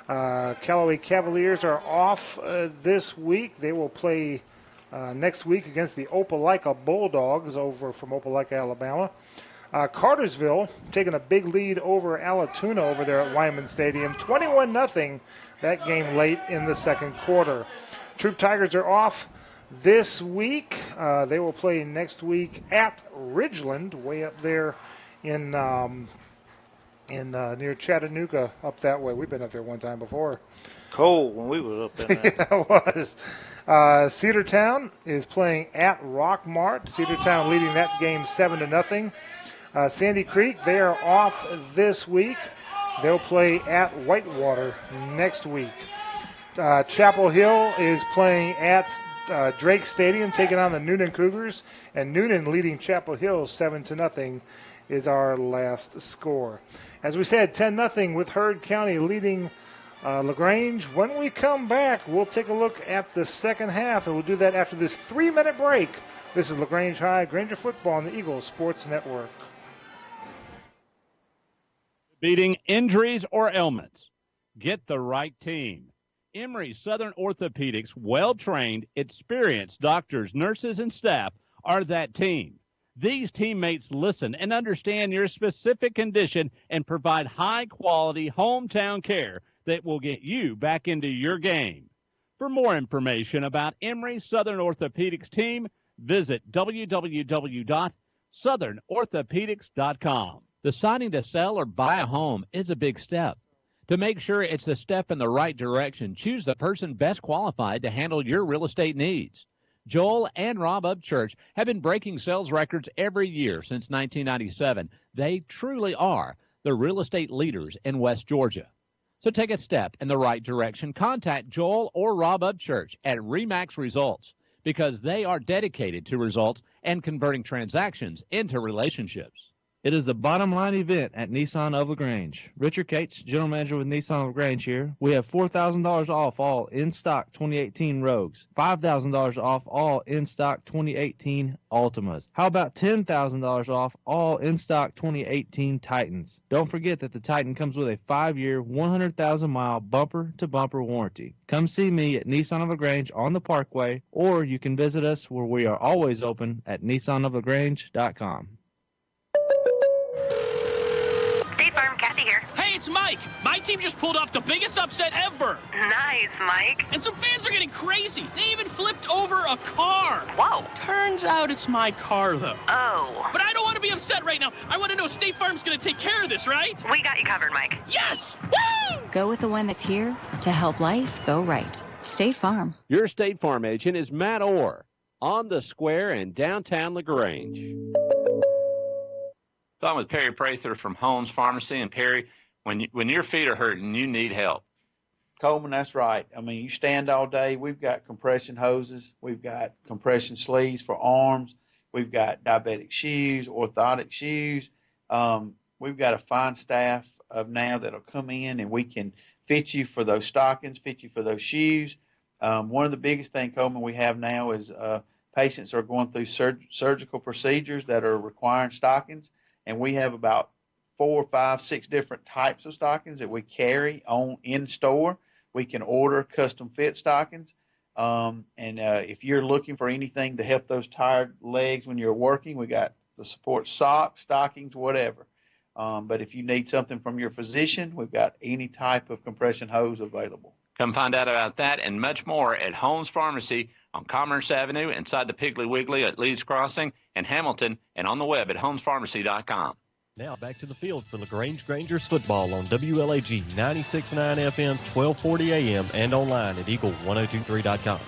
Callaway Cavaliers are off this week. They will play next week against the Opelika Bulldogs over from Opelika, Alabama. Cartersville taking a big lead over Allatoona over there at Wyman Stadium, 21-0, that game late in the second quarter. Troop Tigers are off this week. They will play next week at Ridgeland, way up there in near Chattanooga, up that way. We've been up there one time before. Cold when we were up there. Yeah, it was. Cedartown is playing at Rockmart. Cedartown leading that game 7-0. Sandy Creek, they are off this week. They'll play at Whitewater next week. Chapel Hill is playing at Drake Stadium taking on the Noonan Cougars, and Noonan leading Chapel Hill 7-0 is our last score. As we said, 10-0 with Heard County leading LaGrange. When we come back, we'll take a look at the second half, and we'll do that after this 3-minute break. This is LaGrange High, Granger Football on the Eagles Sports Network. Beating injuries or ailments. Get the right team. Emory Southern Orthopedics, well-trained, experienced doctors, nurses, and staff are that team. These teammates listen and understand your specific condition and provide high-quality hometown care that will get you back into your game. For more information about Emory Southern Orthopedics team, visit www.southernorthopedics.com. Deciding to sell or buy a home is a big step. To make sure it's a step in the right direction, choose the person best qualified to handle your real estate needs. Joel and Rob Upchurch have been breaking sales records every year since 1997. They truly are the real estate leaders in West Georgia. So take a step in the right direction. Contact Joel or Rob Upchurch at RE/MAX Results because they are dedicated to results and converting transactions into relationships. It is the bottom line event at Nissan of LaGrange. Richard Cates, General Manager with Nissan of LaGrange here. We have $4,000 off all in-stock 2018 Rogues, $5,000 off all in-stock 2018 Altimas. How about $10,000 off all in-stock 2018 Titans? Don't forget that the Titan comes with a 5-year, 100,000-mile bumper-to-bumper warranty. Come see me at Nissan of LaGrange on the Parkway, or you can visit us where we are always open at nissanoflagrange.com. State Farm, Kathy here. Hey, it's Mike. My team just pulled off the biggest upset ever. Nice, Mike. And some fans are getting crazy. They even flipped over a car. Whoa. Turns out it's my car, though. Oh. But I don't want to be upset right now. I want to know State Farm's going to take care of this, right? We got you covered, Mike. Yes! Woo! Go with the one that's here to help life go right. State Farm. Your State Farm agent is Matt Orr on the square in downtown LaGrange. So I'm with Perry Prather from Holmes Pharmacy. And Perry, when your feet are hurting, you need help. Coleman, that's right. I mean, you stand all day. We've got compression hoses. We've got compression sleeves for arms. We've got diabetic shoes, orthotic shoes. We've got a fine staff of now that'll come in and we can fit you for those stockings, fit you for those shoes. One of the biggest things, Coleman, we have now is patients are going through surgical procedures that are requiring stockings. And we have about 4, 5, 6 different types of stockings that we carry on in store. We can order custom fit stockings. If you're looking for anything to help those tired legs when you're working, we got the support socks, stockings, whatever. But if you need something from your physician, we've got any type of compression hose available. Come find out about that and much more at Holmes Pharmacy on Commerce Avenue, inside the Piggly Wiggly at Leeds Crossing, and Hamilton, and on the web at homespharmacy.com. Now back to the field for LaGrange Grangers football on WLAG 96.9 FM, 1240 AM, and online at eagle1023.com.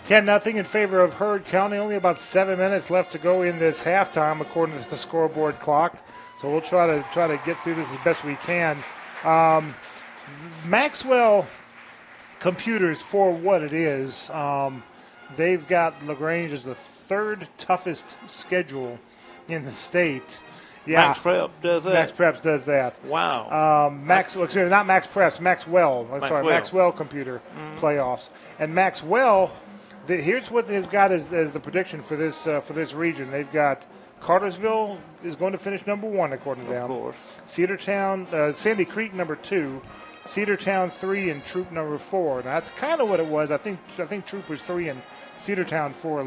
10-0 in favor of Heard County. Only about 7 minutes left to go in this halftime, according to the scoreboard clock. So we'll try to get through this as best we can. Maxwell Computers, for what it is, they've got LaGrange as the third toughest schedule in the state. Yeah, Max Preps does that. Max Preps does that. Wow. Not Max Preps, Maxwell. Maxwell Computer playoffs. And Maxwell, here's what they've got as the prediction for this region. They've got Cartersville is going to finish number 1 according to them. Of course. Cedartown, Sandy Creek number 2. Cedartown 3 and Troop number 4. Now that's kind of what it was. I think Troop was 3 and Cedartown 4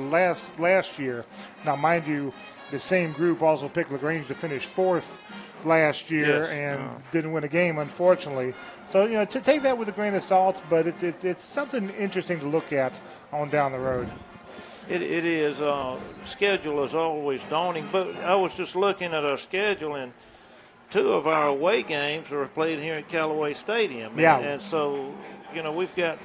last year. Now, mind you, the same group also picked LaGrange to finish 4th last year and didn't win a game, unfortunately. So to take that with a grain of salt, but it's something interesting to look at on down the road. It is. Schedule is always daunting, but I was just looking at our schedule and 2 of our away games are played here at Callaway Stadium. Yeah. And so, we've got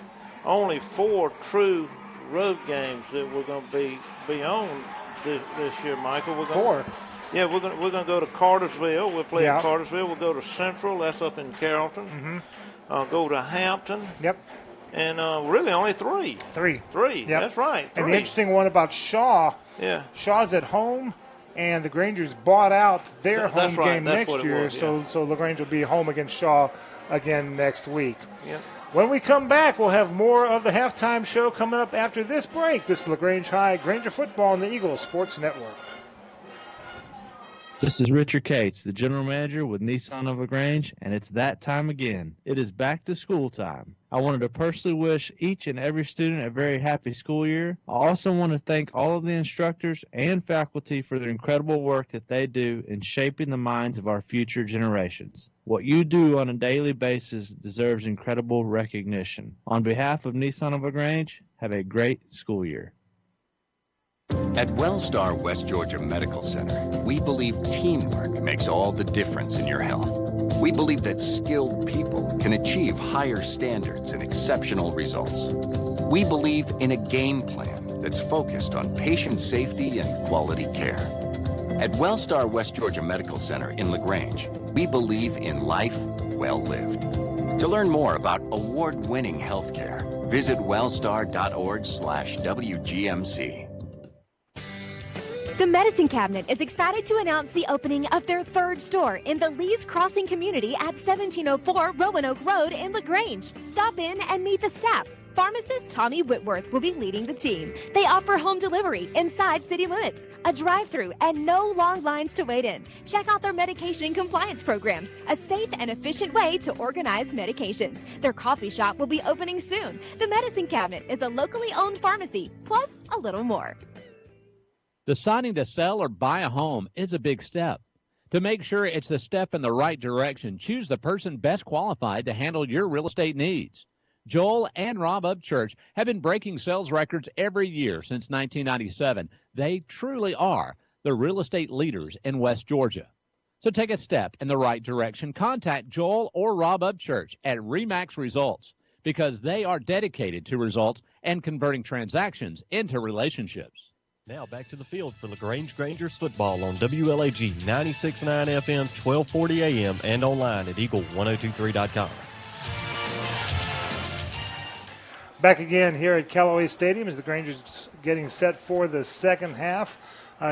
only 4 true road games that we're going to be on this year, Michael. We're going 4? Yeah, we're going to go to Cartersville. We'll play at Cartersville. We'll go to Central. That's up in Carrollton. Mm-hmm. Go to Hampton. Yep. And really only three. Three. Yep. That's right. And the interesting one about Shaw, yeah, Shaw's at home, and the Grangers bought out their home game next year, was, yeah. so LaGrange will be home against Shaw again next week. Yep. When we come back, we'll have more of the halftime show coming up after this break. This is LaGrange High, Granger Football on the Eagles Sports Network. This is Richard Cates, the general manager with Nissan of LaGrange, and it's that time again. It is back to school time. I wanted to personally wish each and every student a very happy school year. I also want to thank all of the instructors and faculty for their incredible work that they do in shaping the minds of our future generations. What you do on a daily basis deserves incredible recognition. On behalf of Nissan of LaGrange, have a great school year. At Wellstar West Georgia Medical Center, we believe teamwork makes all the difference in your health. We believe that skilled people can achieve higher standards and exceptional results. We believe in a game plan that's focused on patient safety and quality care. At Wellstar West Georgia Medical Center in LaGrange, we believe in life well lived. To learn more about award-winning healthcare, visit wellstar.org/WGMC. The Medicine Cabinet is excited to announce the opening of their third store in the Lee's Crossing community at 1704 Roanoke Road in LaGrange. Stop in and meet the staff. Pharmacist Tommy Whitworth will be leading the team. They offer home delivery inside city limits, a drive-through, and no long lines to wait in. Check out their medication compliance programs, a safe and efficient way to organize medications. Their coffee shop will be opening soon. The Medicine Cabinet is a locally owned pharmacy, plus a little more. Deciding to sell or buy a home is a big step. To make sure it's the step in the right direction, choose the person best qualified to handle your real estate needs. Joel and Rob Upchurch have been breaking sales records every year since 1997. They truly are the real estate leaders in West Georgia. So take a step in the right direction. Contact Joel or Rob Upchurch at RE/MAX Results because they are dedicated to results and converting transactions into relationships. Now back to the field for LaGrange Grangers football on WLAG 96.9 FM, 1240 AM, and online at eagle1023.com. Back again here at Callaway Stadium as the Grangers getting set for the second half.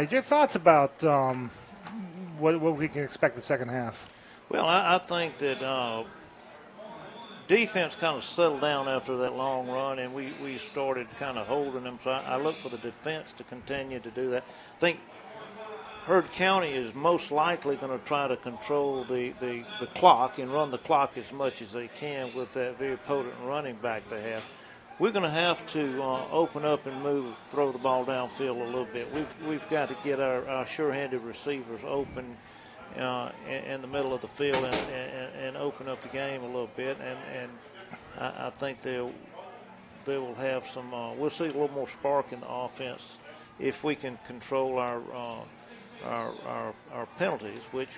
Your thoughts about what we can expect the second half? Well, I think that defense kind of settled down after that long run, and we started kind of holding them. So I look for the defense to continue to do that. I think Heard County is most likely going to try to control the clock and run the clock as much as they can with that very potent running back they have. We're going to have to open up and throw the ball downfield a little bit. We've got to get our sure-handed receivers open in the middle of the field and open up the game a little bit, and I think they will have some. We'll see a little more spark in the offense if we can control our penalties, which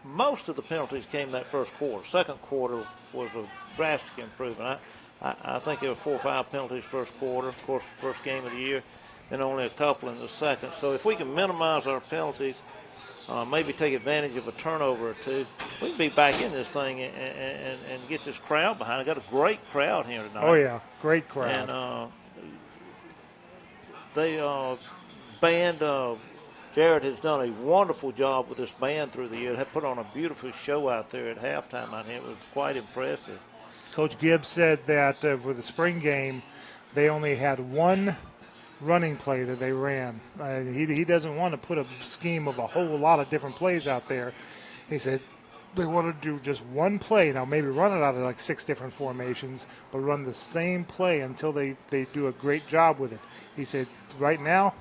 most of the penalties came that first quarter. Second quarter was a drastic improvement. I think there were 4 or 5 penalties first quarter, of course, first game of the year, and only a couple in the second. So if we can minimize our penalties, maybe take advantage of a turnover or two, we can be back in this thing and get this crowd behind. I got a great crowd here tonight. Oh, yeah, great crowd. And band, Jared has done a wonderful job with this band through the year. They put on a beautiful show out there at halftime. I think it was quite impressive. Coach Gibbs said that for the spring game, they only had one running play that they ran. He doesn't want to put a scheme of a whole lot of different plays out there. He said they want to do just one play. Now, maybe run it out of like 6 different formations, but run the same play until they do a great job with it. He said right now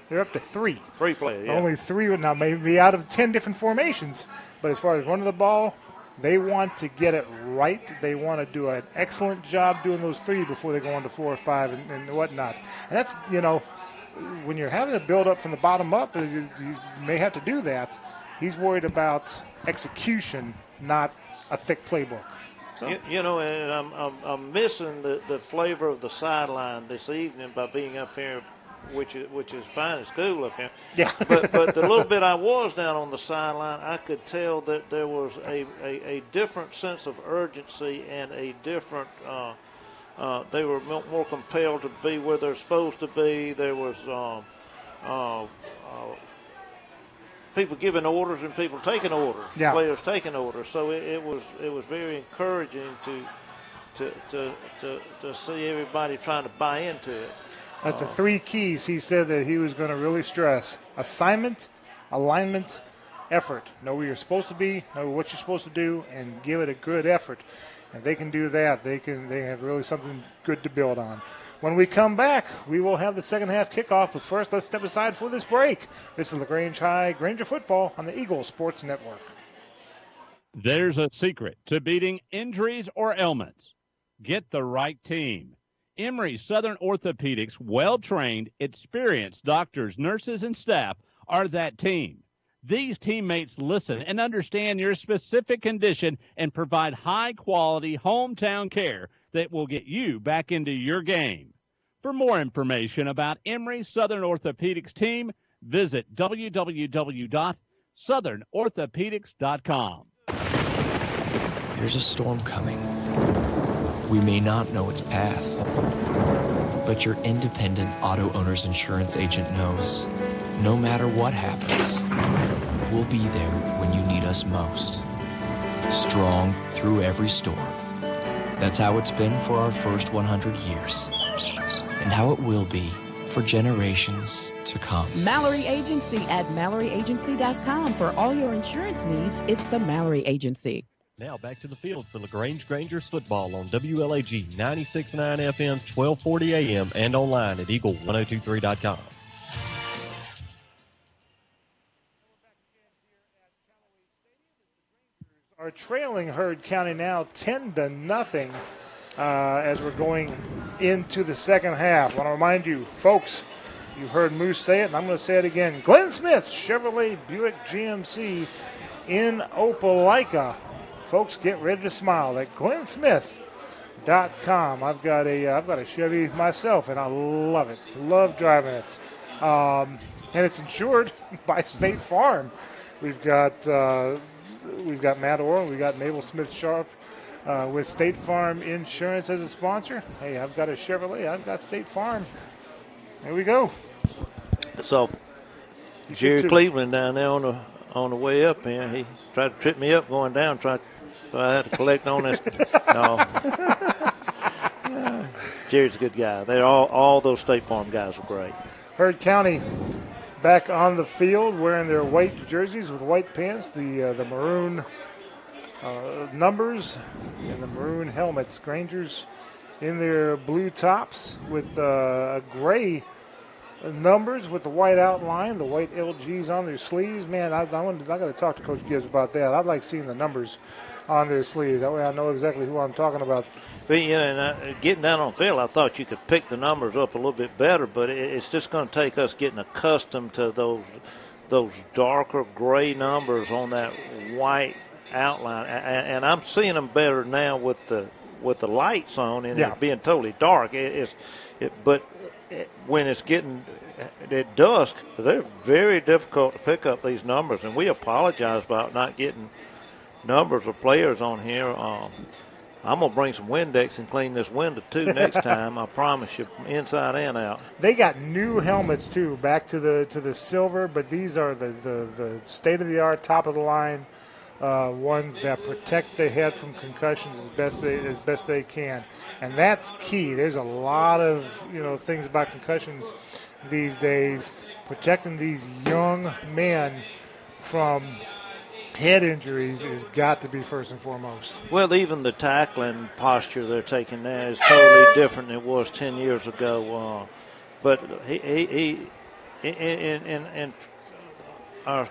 they're up to 3. 3 plays, yeah. Only 3 now, maybe out of 10 different formations. But as far as running the ball, they want to get it right. They want to do an excellent job doing those 3 before they go on to 4 or 5 and whatnot. And that's, when you're having to build up from the bottom up, you may have to do that. He's worried about execution, not a thick playbook. So. And I'm missing the flavor of the sideline this evening by being up here which is fine at school up here. Yeah. but the little bit I was down on the sideline, I could tell that there was a different sense of urgency and a different. They were more compelled to be where they're supposed to be. There was people giving orders and people taking orders. Yeah. Players taking orders. So it was very encouraging to see everybody trying to buy into it. That's the 3 keys he said that he was going to really stress: assignment, alignment, effort. Know where you're supposed to be, know what you're supposed to do, and give it a good effort. If they can do that, they have really something good to build on. When we come back, we will have the second half kickoff. But first, let's step aside for this break. This is LaGrange High Granger football on the Eagle Sports Network. There's a secret to beating injuries or ailments. Get the right team. Emory Southern Orthopedics' well-trained, experienced doctors, nurses, and staff are that team. These teammates listen and understand your specific condition and provide high-quality hometown care that will get you back into your game. For more information about Emory Southern Orthopedics team, visit www.southernorthopedics.com. There's a storm coming. We may not know its path, but your independent auto owner's insurance agent knows no matter what happens, we'll be there when you need us most. Strong through every storm. That's how it's been for our first 100 years, and how it will be for generations to come. Mallory Agency at MalloryAgency.com. For all your insurance needs, it's the Mallory Agency. Now back to the field for LaGrange Grangers football on WLAG 96.9 FM, 1240 AM, and online at Eagle1023.com. Are trailing Heard County now 10-0 as we're going into the second half. I want to remind you, folks, you heard Moose say it, and I'm going to say it again. Glenn Smith, Chevrolet Buick GMC in Opelika. Folks, get ready to smile at GlennSmith.com. I've got a Chevy myself, and I love it. Love driving it. And it's insured by State Farm. We've got Matt Orr, we've got Mabel Smith Sharp with State Farm Insurance as a sponsor. Hey, I've got a Chevrolet. I've got State Farm. There we go. So Jerry Cleveland down there on the way up here, he tried to trip me up going down. So I had to collect on this. No. Jerry's a good guy. They're all those State Farm guys are great. Heard County back on the field wearing their white jerseys with white pants, the maroon numbers and the maroon helmets. Grangers in their blue tops with gray numbers with the white outline, the white LGs on their sleeves. Man, I got to talk to Coach Gibbs about that. I'd like seeing the numbers on their sleeves. That way I know exactly who I'm talking about. But, getting down on the field, I thought you could pick the numbers up a little bit better, but it's just going to take us getting accustomed to those darker gray numbers on that white outline. And I'm seeing them better now with the lights on and it being totally dark. But when it's getting at dusk, they're very difficult to pick up these numbers, and we apologize about not getting numbers of players on here. I'm going to bring some Windex and clean this window, too, next time. I promise you, from inside and out. They got new helmets, too, back to the silver, but these are the state-of-the-art, top-of-the-line ones that protect the head from concussions as best they can. And that's key. There's a lot of things about concussions these days. Protecting these young men from head injuries has got to be first and foremost. Well, even the tackling posture they're taking now is totally different than it was 10 years ago. But he in our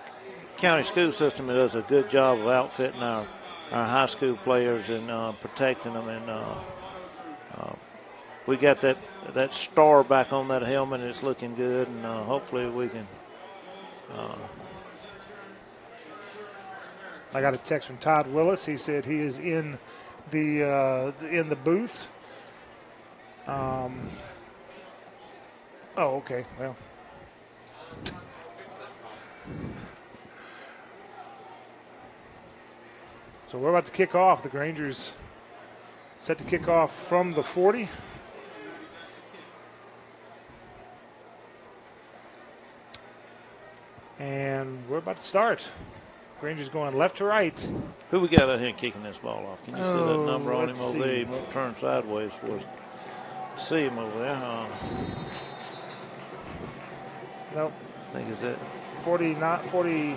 county school system does a good job of outfitting our high school players and protecting them. And we got that star back on that helmet, and it's looking good. And hopefully we can. I got a text from Todd Willis. He said he is in the booth. Oh, okay. Well. So we're about to kick off. The Grangers set to kick off from the 40. And we're about to start. Grangers going left to right. Who we got out here kicking this ball off? Can you see that number on him let's over there? He see. won't turn sideways for us to see him over there. Nope. I think it's it. 40, not 40.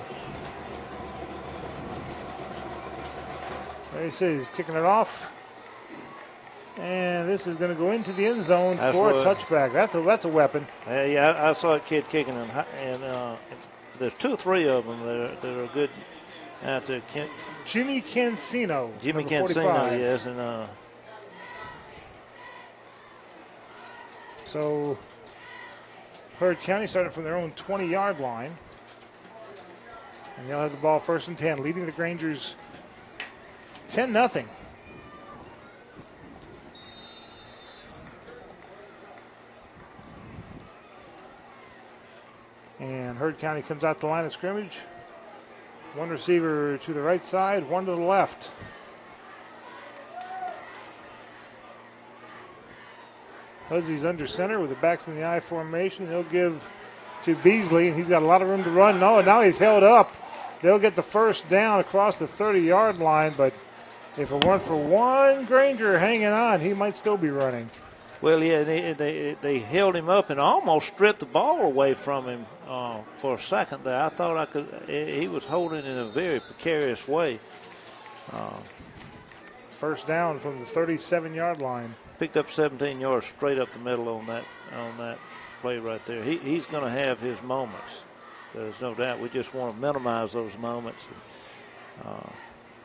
There he says he's kicking it off. And this is going to go into the end zone for a touchback. That's a weapon. Yeah, I saw a kid kicking, and there's 2 or 3 of them that are good out there. Jimmy Cancino. Jimmy number Cancino, 45. yes. And so Hurd County starting from their own 20-yard line. And they'll have the ball 1st and 10, leading the Grangers 10-0. And Hurd County comes out the line of scrimmage. 1 receiver to the right side, 1 to the left. Huzzy's under center with the backs in the I formation. They'll give to Beasley, and he's got a lot of room to run. No, now he's held up. They'll get the 1st down across the 30-yard line, but if it weren't for one Granger hanging on, he might still be running. well, yeah, they held him up and almost stripped the ball away from him for a second there. I thought he was holding in a very precarious way. 1st down from the 37-yard line. Picked up 17 yards straight up the middle on that play right there. He's going to have his moments. There's no doubt. We just want to minimize those moments and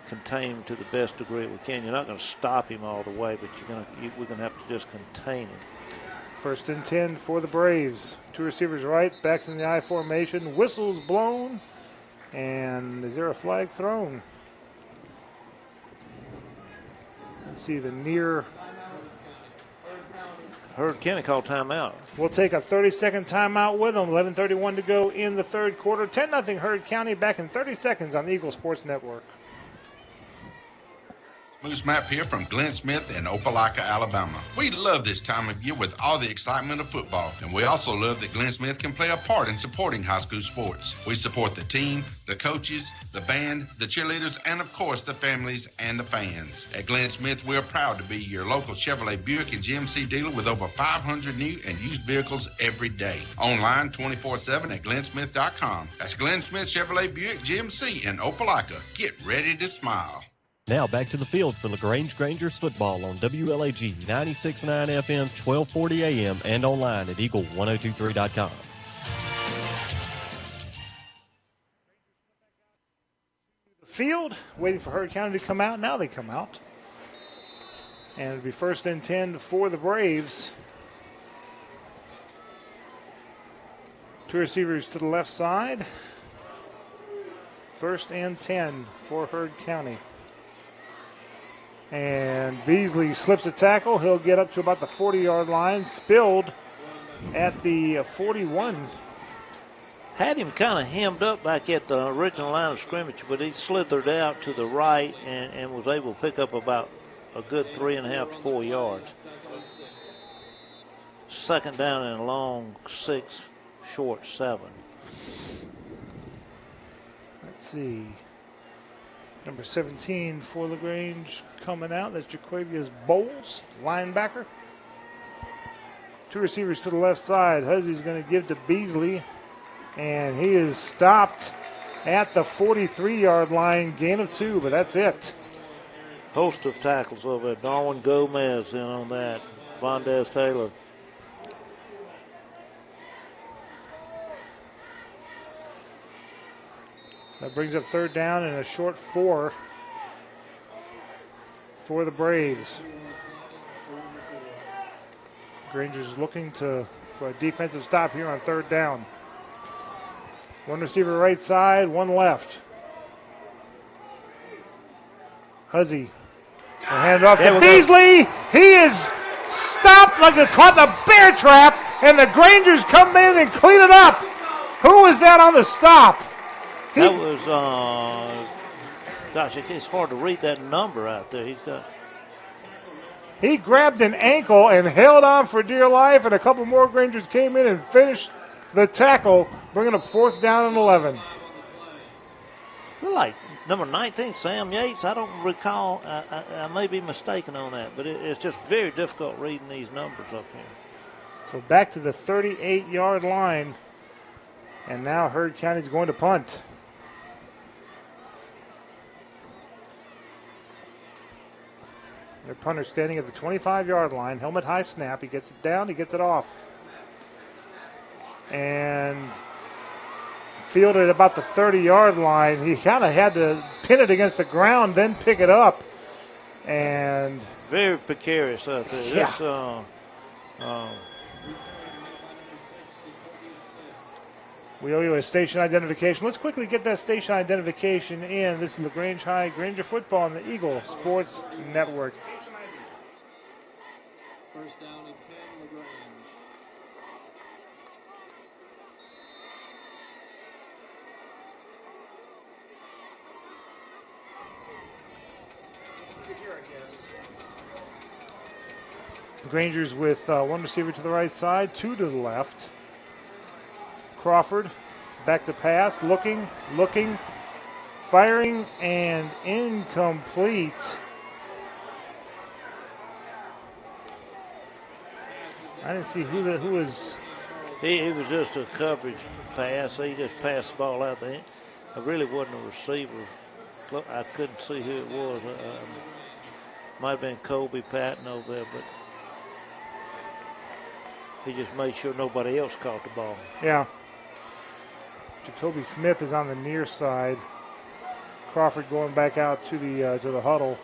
contain him to the best degree we can. You're not going to stop him all the way, but we're going to have to just contain him. 1st and 10 for the Braves. 2 receivers right, backs in the I formation, whistles blown, and is there a flag thrown? Let's see the near. Hurd County called timeout. We'll take a 30-second timeout with them. 11:31 to go in the 3rd quarter. 10-0 Hurd County, back in 30 seconds on the Eagle Sports Network. Moose Map here from Glenn Smith in Opelika, Alabama. We love this time of year with all the excitement of football, and we also love that Glenn Smith can play a part in supporting high school sports. We support the team, the coaches, the band, the cheerleaders, and of course the families and the fans. At Glenn Smith, we're proud to be your local Chevrolet Buick and GMC dealer with over 500 new and used vehicles every day. Online 24/7 at glennsmith.com. That's Glenn Smith Chevrolet Buick GMC in Opelika. Get ready to smile. Now back to the field for LaGrange Grangers football on WLAG 96.9 FM, 1240 AM, and online at eagle1023.com. Field, waiting for Hurd County to come out. Now they come out. And it'll be 1st and 10 for the Braves. 2 receivers to the left side. 1st and 10 for Hurd County. And Beasley slips a tackle. He'll get up to about the 40-yard line. Spilled at the 41. Had him kind of hemmed up back at the original line of scrimmage, but he slithered out to the right and was able to pick up about a good 3.5 to 4 yards. 2nd down and a long 6, short 7. Let's see. Number 17 for LaGrange coming out. That's Jaquavius Bowles, linebacker. 2 receivers to the left side. Huzzy's going to give to Beasley. And he is stopped at the 43-yard line. Gain of 2, but that's it. Host of tackles over there. Darwin Gomez in on that. Vondez Taylor. That brings up 3rd down and a short 4 for the Braves. Granger's looking for a defensive stop here on 3rd down. 1 receiver right side, 1 left. Huzzy. Hand it off to Beasley. He is stopped like caught in a bear trap and the Grangers come in and clean it up. Who was that on the stop? That was, gosh, it's hard to read that number out there. He grabbed an ankle and held on for dear life, and a couple more Grangers came in and finished the tackle, bringing up 4th down and 11. Like number 19, Sam Yates. I don't recall. I may be mistaken on that, but it's just very difficult reading these numbers up here. So back to the 38-yard line, and now Heard County's going to punt. Their punter standing at the 25-yard line, helmet high snap. He gets it down, he gets it off. And fielded at about the 30-yard line. He kind of had to pin it against the ground, then pick it up. And very precarious out there. Yeah. We owe you a station identification. Let's quickly get that station identification in. This is LaGrange High Granger football on the Eagle Sports Network. First down and 10, LaGrange. Grangers with one receiver to the right side, 2 to the left. Crawford back to pass, looking, firing, and incomplete. I didn't see who was. He was just a coverage pass. He just passed the ball out there. It really wasn't a receiver. Look, I couldn't see who it was. Might have been Colby Patton over there, but he just made sure nobody else caught the ball. Yeah. Jacoby Smith is on the near side. Crawford going back out to the huddle.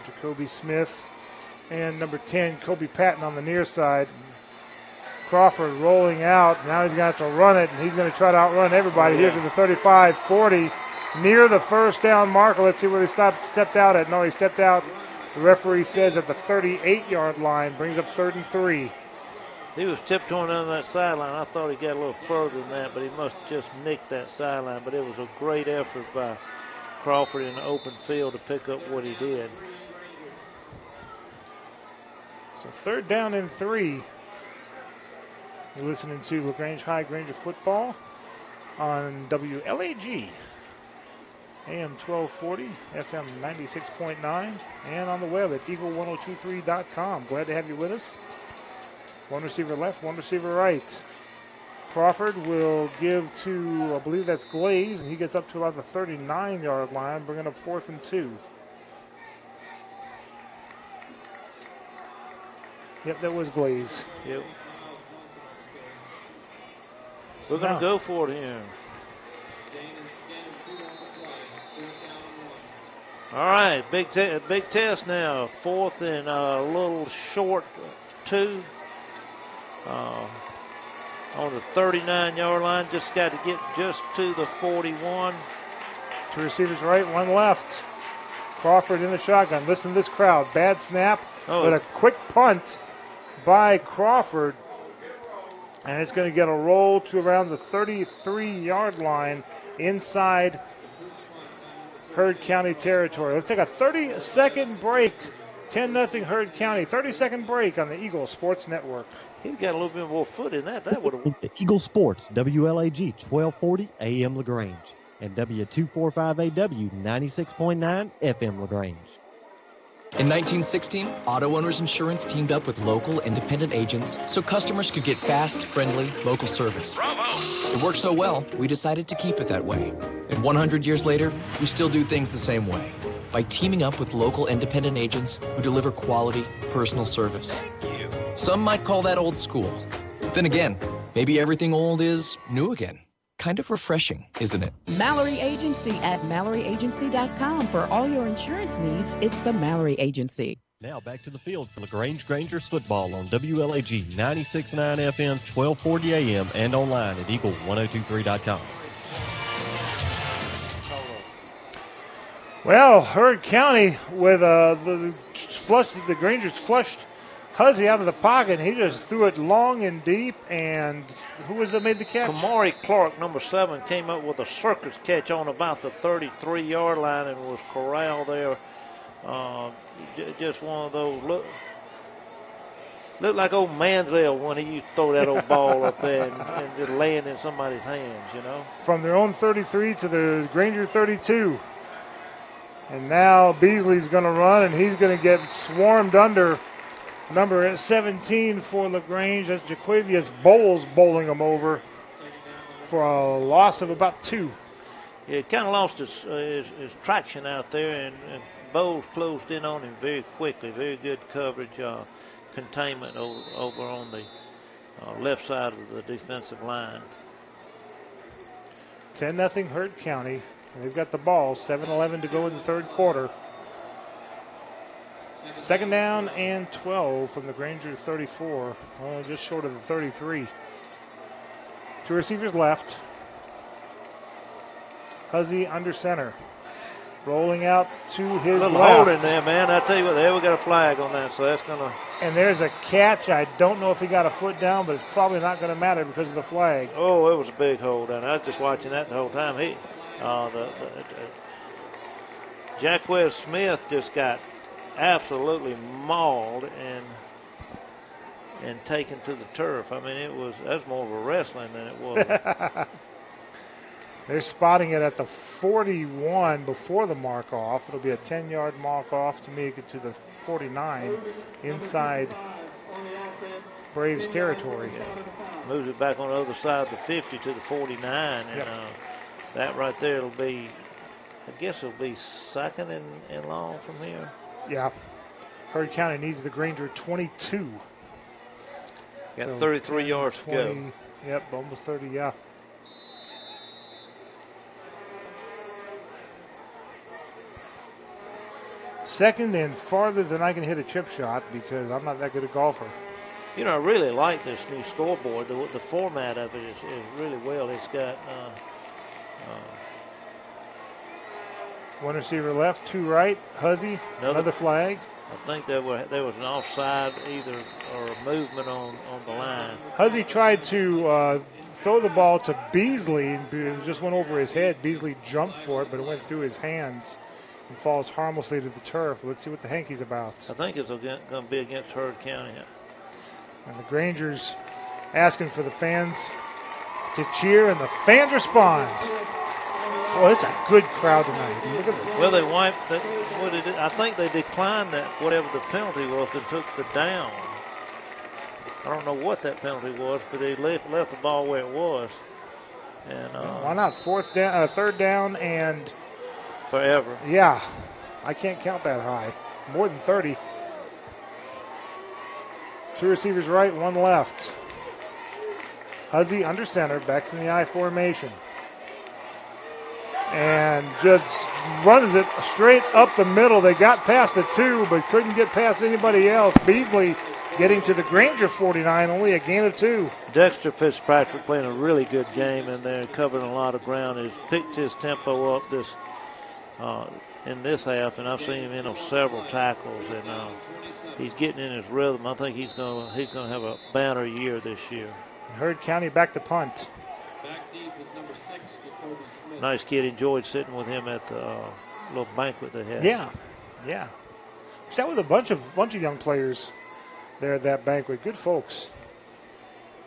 Jacoby Smith and number 10, Kobe Patton on the near side. Crawford rolling out. Now he's going to have to run it, and he's going to try to outrun everybody here to the 35, 40, near the first down marker. Let's see where they stepped out at. No, he stepped out. The referee says at the 38-yard line, brings up 3rd and 3. He was tiptoeing on that sideline. I thought he got a little further than that, but he must just nicked that sideline. But it was a great effort by Crawford in the open field to pick up what he did. So 3rd down and 3. You're listening to LaGrange High Granger football on WLAG. AM 1240, FM 96.9, and on the web at eagle1023.com. Glad to have you with us. One receiver left, one receiver right. Crawford will give to, I believe that's Glaze, and he gets up to about the 39-yard line, bringing up 4th and 2. Yep, that was Glaze. Yep. We're going to go for it here. All right, big test now. 4th and a little short 2. On the 39-yard line, just got to get just to the 41. 2 receivers right, 1 left. Crawford in the shotgun. Listen to this crowd. Bad snap, but a quick punt by Crawford. And it's going to get a roll to around the 33-yard line inside Heard County territory. Let's take a 30-second break. 10-0 Heard County. 30-second break on the Eagle Sports Network. He's got a little bit more foot in that. That would have. Eagle Sports, WLAG 1240 AM LaGrange and W245AW 96.9 FM LaGrange. In 1916, Auto Owners Insurance teamed up with local independent agents so customers could get fast, friendly, local service. Bravo! It worked so well, we decided to keep it that way. And 100 years later, we still do things the same way, by teaming up with local independent agents who deliver quality, personal service. Some might call that old school. But then again, maybe everything old is new again. Kind of refreshing, isn't it? Mallory Agency at MalloryAgency.com. For all your insurance needs, it's the Mallory Agency. Now back to the field for LaGrange Grangers football on WLAG 96.9 FM, 1240 AM, and online at eagle1023.com. Well, Heard County with the Grangers flushed Huzzy out of the pocket. He just threw it long and deep, and who was that made the catch? Kamari Clark, number 7, came up with a circus catch on about the 33-yard line and was corralled there. Just one of those looked like old Manziel when he used to throw that old ball up there and just laying in somebody's hands, you know. From their own 33 to the Granger 32. And now Beasley's going to run, and he's going to get swarmed under number 17 for LaGrange. That's Jaquavius Bowles bowling him over for a loss of about 2. Yeah, he kind of lost his traction out there, and Bowles closed in on him very quickly. Very good coverage, containment over on the left side of the defensive line. 10-0 Heard County. And they've got the ball. 7:11 to go in the third quarter. 2nd down and 12 from the Granger 34. Well, just short of the 33. 2 receivers left. Huzzy under center. Rolling out to his left. left. Hold in there, man. I tell you what, there we got a flag on that, so that's going to. And there's a catch. I don't know if he got a foot down, but it's probably not going to matter because of the flag. Oh, it was a big hold down. I was just watching that the whole time. Jacquez Smith just got absolutely mauled and taken to the turf. I mean, that's more of a wrestling than it was. They're spotting it at the 41 before the mark off. It'll be a 10-yard mark off to make it to the 49 inside Braves territory. Moves it back on the other side of the 50 to the 49, and that right there it'll be, I guess it'll be 2nd and long from here. Yeah. Heard County needs the Granger 22. Got so 33 yards to go. Yep, almost 30, yeah. Second and farther than I can hit a chip shot because I'm not that good a golfer. You know, I really like this new scoreboard. The format of it is really well. It's got one receiver left, 2 right. Huzzy, another flag. I think there was an offside either or a movement on the line. Huzzy tried to throw the ball to Beasley, and it just went over his head. Beasley jumped for it, but it went through his hands and falls harmlessly to the turf. Let's see what the hanky's about. I think it's going to be against Heard County. And the Grangers asking for the fans to cheer, and the fans respond. Well, it's a good crowd tonight. Look at this. Well, they wiped that. I think they declined that, whatever the penalty was, and took the down. I don't know what that penalty was, but they left the ball where it was. And why not? 3rd down and forever. Yeah, I can't count that high. More than 30. 2 receivers right, 1 left. Huzzy under center, backs in the I formation. And just runs it straight up the middle. They got past the 2, but couldn't get past anybody else. Beasley getting to the Granger 49, only a gain of 2. Dexter Fitzpatrick playing a really good game in there, covering a lot of ground. He's picked his tempo up in this half, and I've seen him in several tackles, and he's getting in his rhythm. I think he's going to have a banner year this year. And Heard County back to punt. Nice kid. Enjoyed sitting with him at the little banquet they had. Yeah. Sat with a bunch of young players there at that banquet. Good folks.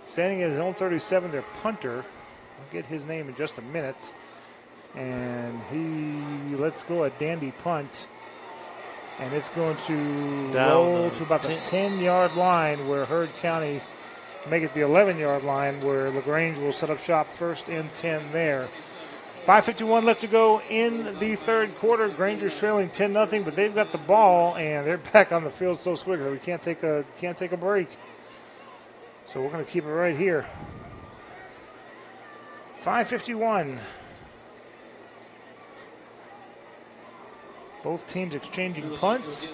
Standing at his own 37, their punter. I'll get his name in just a minute. And he lets go a dandy punt. And it's going to roll to about the 10-yard line where Heard County make it the 11-yard line where LaGrange will set up shop 1st and 10 there. 5:51 left to go in the third quarter. Granger's trailing 10-0, but they've got the ball and they're back on the field so quickly. We can't take a break. So we're going to keep it right here. 5:51. Both teams exchanging punts.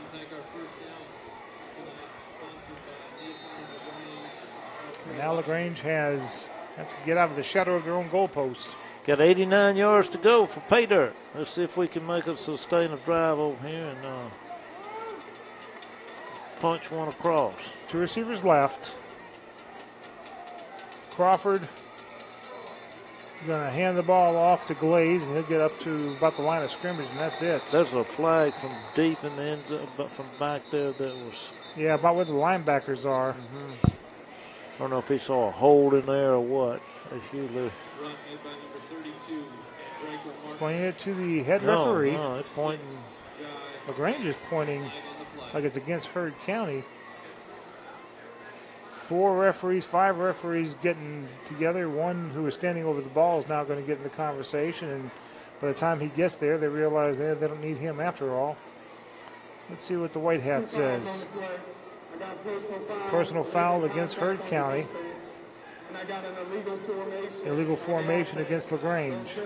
And now LaGrange has to get out of the shadow of their own goalpost. Got 89 yards to go for pay dirt. Let's see if we can make a sustainable drive over here and punch one across. 2 receivers left. Crawford going to hand the ball off to Glaze, and he'll get up to about the line of scrimmage, and that's it. There's a flag from deep in the end, but from back there that was. Yeah, about where the linebackers are. Mm-hmm. I don't know if he saw a hold in there or what. Explaining it to the head referee. No, they're pointing. LaGrange is pointing like it's against Heard County. 5 referees getting together. One who is standing over the ball is now going to get in the conversation, and by the time he gets there, they realize they don't need him after all. Let's see what the white hat says. Personal foul against Heard County. Illegal formation against LaGrange.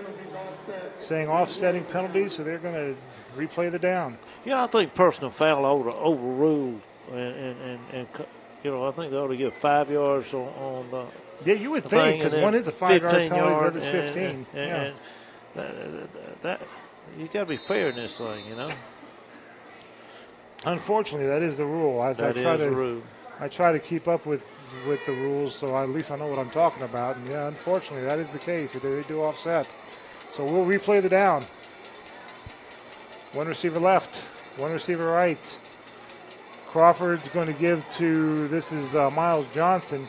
Saying offsetting penalties, so they're going to replay the down. Yeah, I think personal foul overruled, and I think they ought to give 5 yards on the. Yeah, you would think, because one is a 5-yard penalty, the other is 15. And that you got to be fair in this thing, you know. Unfortunately, that is the rule. I try to keep up with the rules, so at least I know what I'm talking about. And yeah, unfortunately, that is the case. They do offset. So we'll replay the down. 1 receiver left, 1 receiver right. Crawford's going to give to, this is Miles Johnson,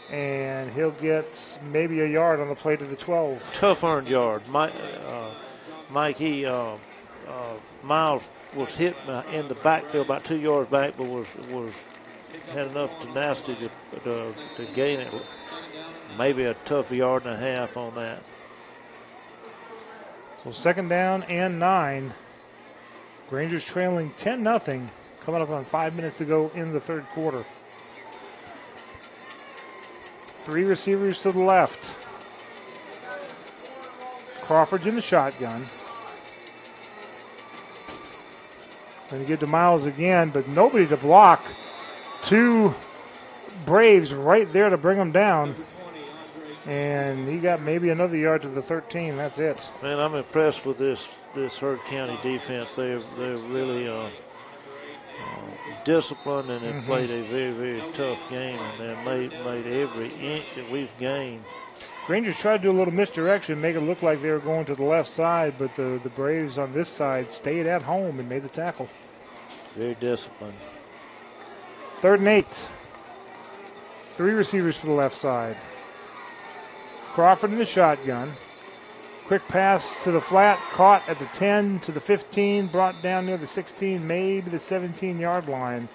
and he'll get maybe a yard on the play to the 12. Tough earned yard. Mike, Miles was hit in the backfield about 2 yards back, but had enough tenacity to gain it. Maybe a tough yard and a half on that. So 2nd down and 9. Granger's trailing 10-0. Coming up on 5 minutes to go in the 3rd quarter. 3 receivers to the left. Crawford's in the shotgun. Going to give to Miles again, but nobody to block. 2 Braves right there to bring him down. And he got maybe another yard to the 13. That's it. Man, I'm impressed with this Heard County defense. They're really disciplined, and they played a very, very tough game, and they made every inch that we've gained. Rangers tried to do a little misdirection, make it look like they were going to the left side, but the Braves on this side stayed at home and made the tackle. Very disciplined. 3rd and 8. 3 receivers to the left side. Crawford in the shotgun. Quick pass to the flat, caught at the 10 to the 15, brought down near the 16, maybe the 17-yard line.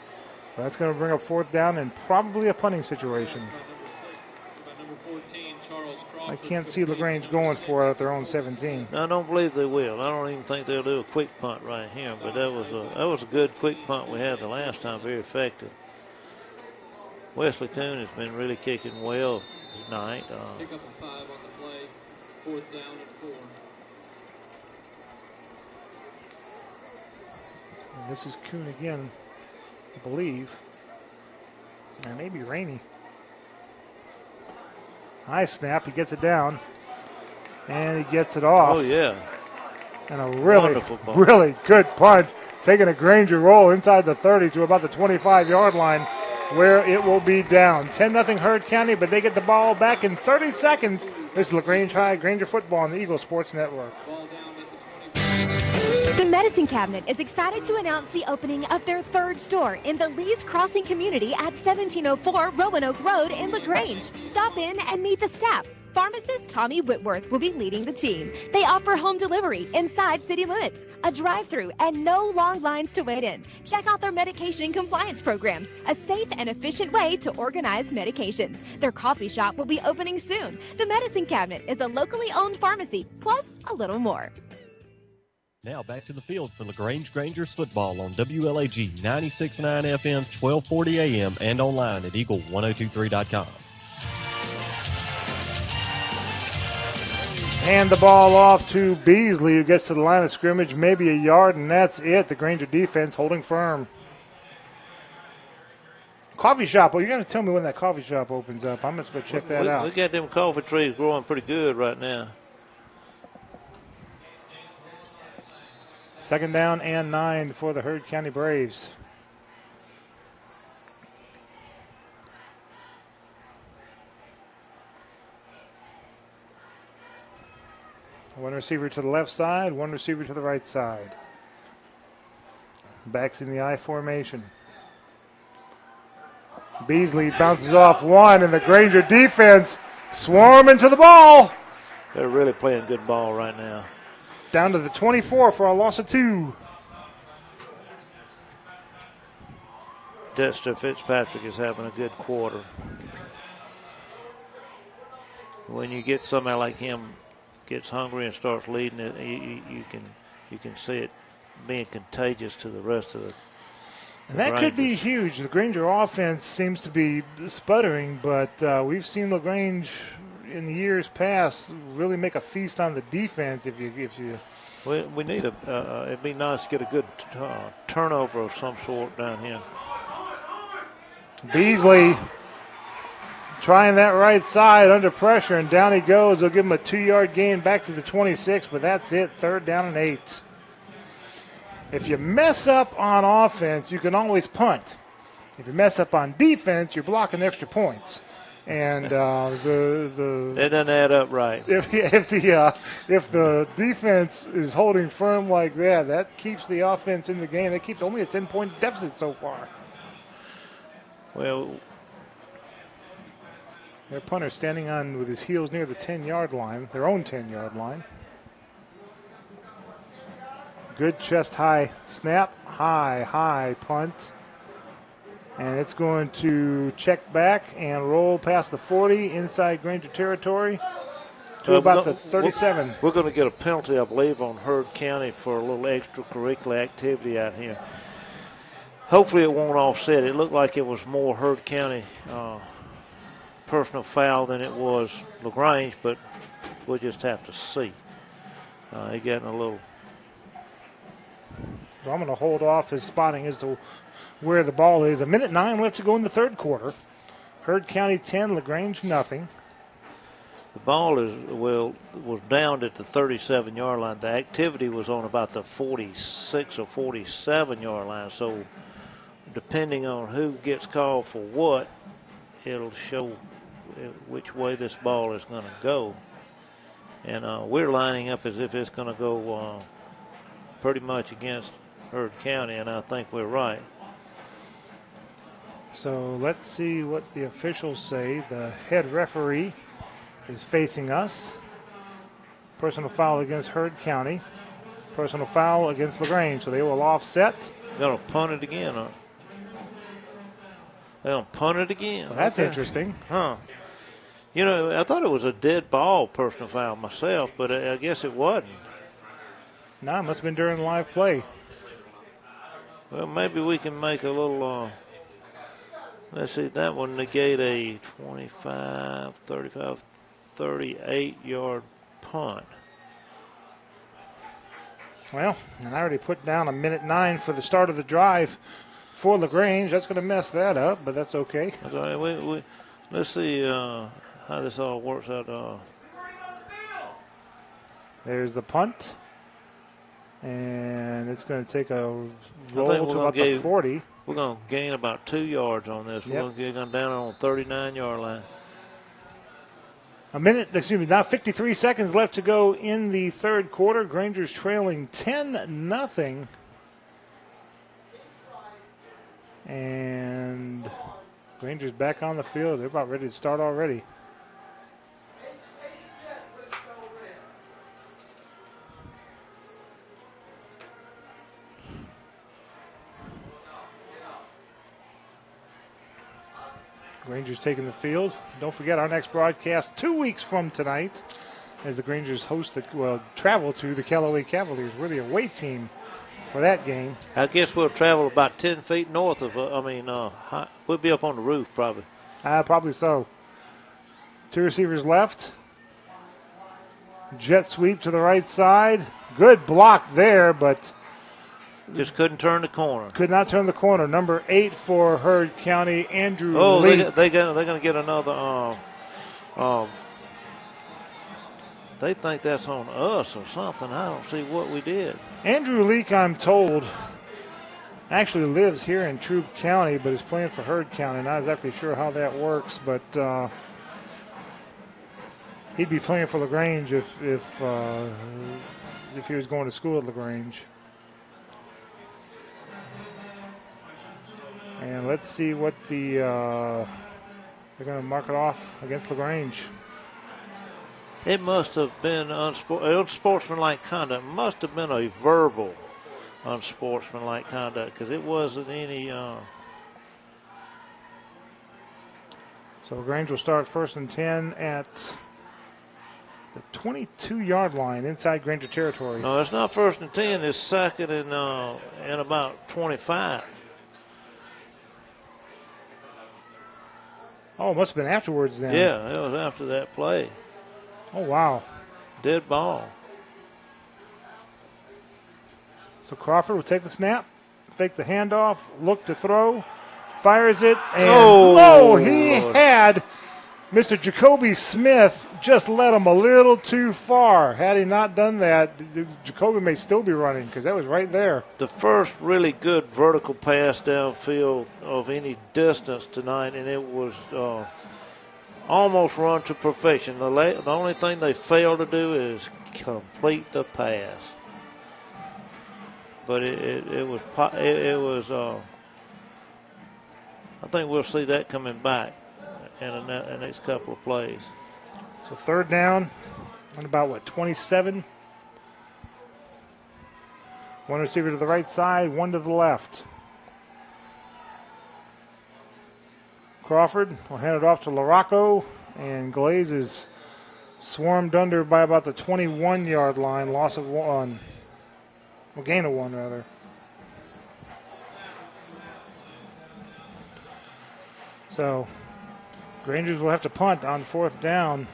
Well, that's going to bring up 4th down and probably a punting situation. I can't see LaGrange going for it at their own 17. I don't believe they will. I don't even think they'll do a quick punt right here, but that was a good quick punt we had the last time, very effective. Wesley Kuhn has been really kicking well tonight. Pick up a 5 on the play, 4th down and 4. And this is Kuhn again, I believe. And maybe Rainey. High snap, he gets it down. And he gets it off. Oh, yeah. And a really good punt. Taking a Granger roll inside the 30 to about the 25-yard line, where it will be down. 10-0 Heard County, but they get the ball back in 30 seconds. This is LaGrange High, Granger football on the Eagle Sports Network. The Medicine Cabinet is excited to announce the opening of their 3rd store in the Lee's Crossing community at 1704 Roanoke Road in LaGrange. Stop in and meet the staff. Pharmacist Tommy Whitworth will be leading the team. They offer home delivery inside city limits, a drive-through, and no long lines to wait in. Check out their medication compliance programs, a safe and efficient way to organize medications. Their coffee shop will be opening soon. The Medicine Cabinet is a locally owned pharmacy, plus a little more. Now back to the field for LaGrange Grangers football on WLAG 96.9 FM, 1240 AM, and online at Eagle1023.com. Hand the ball off to Beasley, who gets to the line of scrimmage, maybe a yard, and that's it. The Granger defense holding firm. Coffee shop. Well, you're going to tell me when that coffee shop opens up. I'm just going to check that out. We got them coffee trees growing pretty good right now. Second down and 9 for the Heard County Braves. One receiver to the left side, one receiver to the right side. Backs in the I formation. Beasley bounces off one, and the Granger defense swarming to the ball. They're really playing good ball right now. Down to the 24 for a loss of 2. Dexter Fitzpatrick is having a good quarter. When you get somebody like him gets hungry and starts leading it, you can see it being contagious to the rest of the. And that could be huge. The Granger offense seems to be sputtering, but we've seen LaGrange in the years past really make a feast on the defense. If you. We need it'd be nice to get a good turnover of some sort down here. Beasley trying that right side under pressure, and down he goes. They'll give him a 2-yard gain back to the 26, but that's it. 3rd down and 8. If you mess up on offense, you can always punt. If you mess up on defense, you're blocking extra points. And it doesn't add up right. If the defense is holding firm like that, that keeps the offense in the game. It keeps only a 10-point deficit so far. Well, their punter standing on with his heels near the 10-yard line, their own 10-yard line. Good chest high snap, high punt. And it's going to check back and roll past the 40 inside Granger territory to about the 37. We're going to get a penalty, I believe, on Heard County for a little extracurricular activity out here. Hopefully it won't offset. It looked like it was more Heard County personal foul than it was LaGrange, but we'll just have to see. He getting a little. So I'm going to hold off his spotting as to where the ball is. 1:09 left to go in the 3rd quarter. Heard County 10, LaGrange nothing. The ball was down at the 37-yard line. The activity was on about the 46 or 47-yard line. So depending on who gets called for what, it'll show which way this ball is going to go. And we're lining up as if it's going to go pretty much against Heard County, and I think we're right. So let's see what the officials say. The head referee is facing us. Personal foul against Heard County. Personal foul against LaGrange. So they will offset. They're going to punt it again, huh? They're going to punt it again. Well, that's interesting. Huh. You know, I thought it was a dead ball personal foul myself, but I guess it wasn't. No, it must have been during live play. Well, maybe we can make a little, let's see, that would negate a 25, 35, 38-yard punt. Well, and I already put down 1:09 for the start of the drive for LaGrange. That's going to mess that up, but that's okay. That's all right. Let's see how this all works out. There's the punt. And it's going to take a roll to about the 40. We're going to gain about 2 yards on this. We're going to get down on the 39-yard line. Now 53 seconds left to go in the 3rd quarter. Granger's trailing 10-0. And Granger's back on the field. They're about ready to start already. Granger's taking the field. Don't forget our next broadcast 2 weeks from tonight as the Grangers travel to the Callaway Cavaliers. We're the away team for that game. I guess we'll travel about 10 feet north of, we'll be up on the roof probably. Probably so. 2 receivers left. Jet sweep to the right side. Good block there, but just couldn't turn the corner. Could not turn the corner. Number 8 for Heard County, Andrew Lee. Oh, they're going to get another They think that's on us or something. I don't see what we did. Andrew Leak, I'm told, actually lives here in Troup County, but is playing for Heard County. Not exactly sure how that works, but he'd be playing for LaGrange if he was going to school at LaGrange. And let's see what they're going to mark it off against LaGrange. It must have been unsportsmanlike conduct. It must have been a verbal unsportsmanlike conduct because it wasn't any. So LaGrange will start 1st and 10 at the 22-yard line inside Granger territory. No, it's not 1st and 10. It's 2nd and about 25. Oh, it must have been afterwards then. Yeah, it was after that play. Oh, wow. Dead ball. So Crawford will take the snap, fake the handoff, look to throw, fires it, and he had Mr. Jacoby Smith just led him a little too far. Had he not done that, Jacoby may still be running because that was right there. The first really good vertical pass downfield of any distance tonight, and it was almost run to perfection. The only thing they failed to do is complete the pass. But it was I think we'll see that coming back in the next couple of plays. So 3rd down on about, 27? One receiver to the right side, one to the left. Crawford will hand it off to LaRocco, and Glaze is swarmed under by about the 21-yard line, loss of 1. Well, gain of 1, rather. So Grangers will have to punt on 4th down.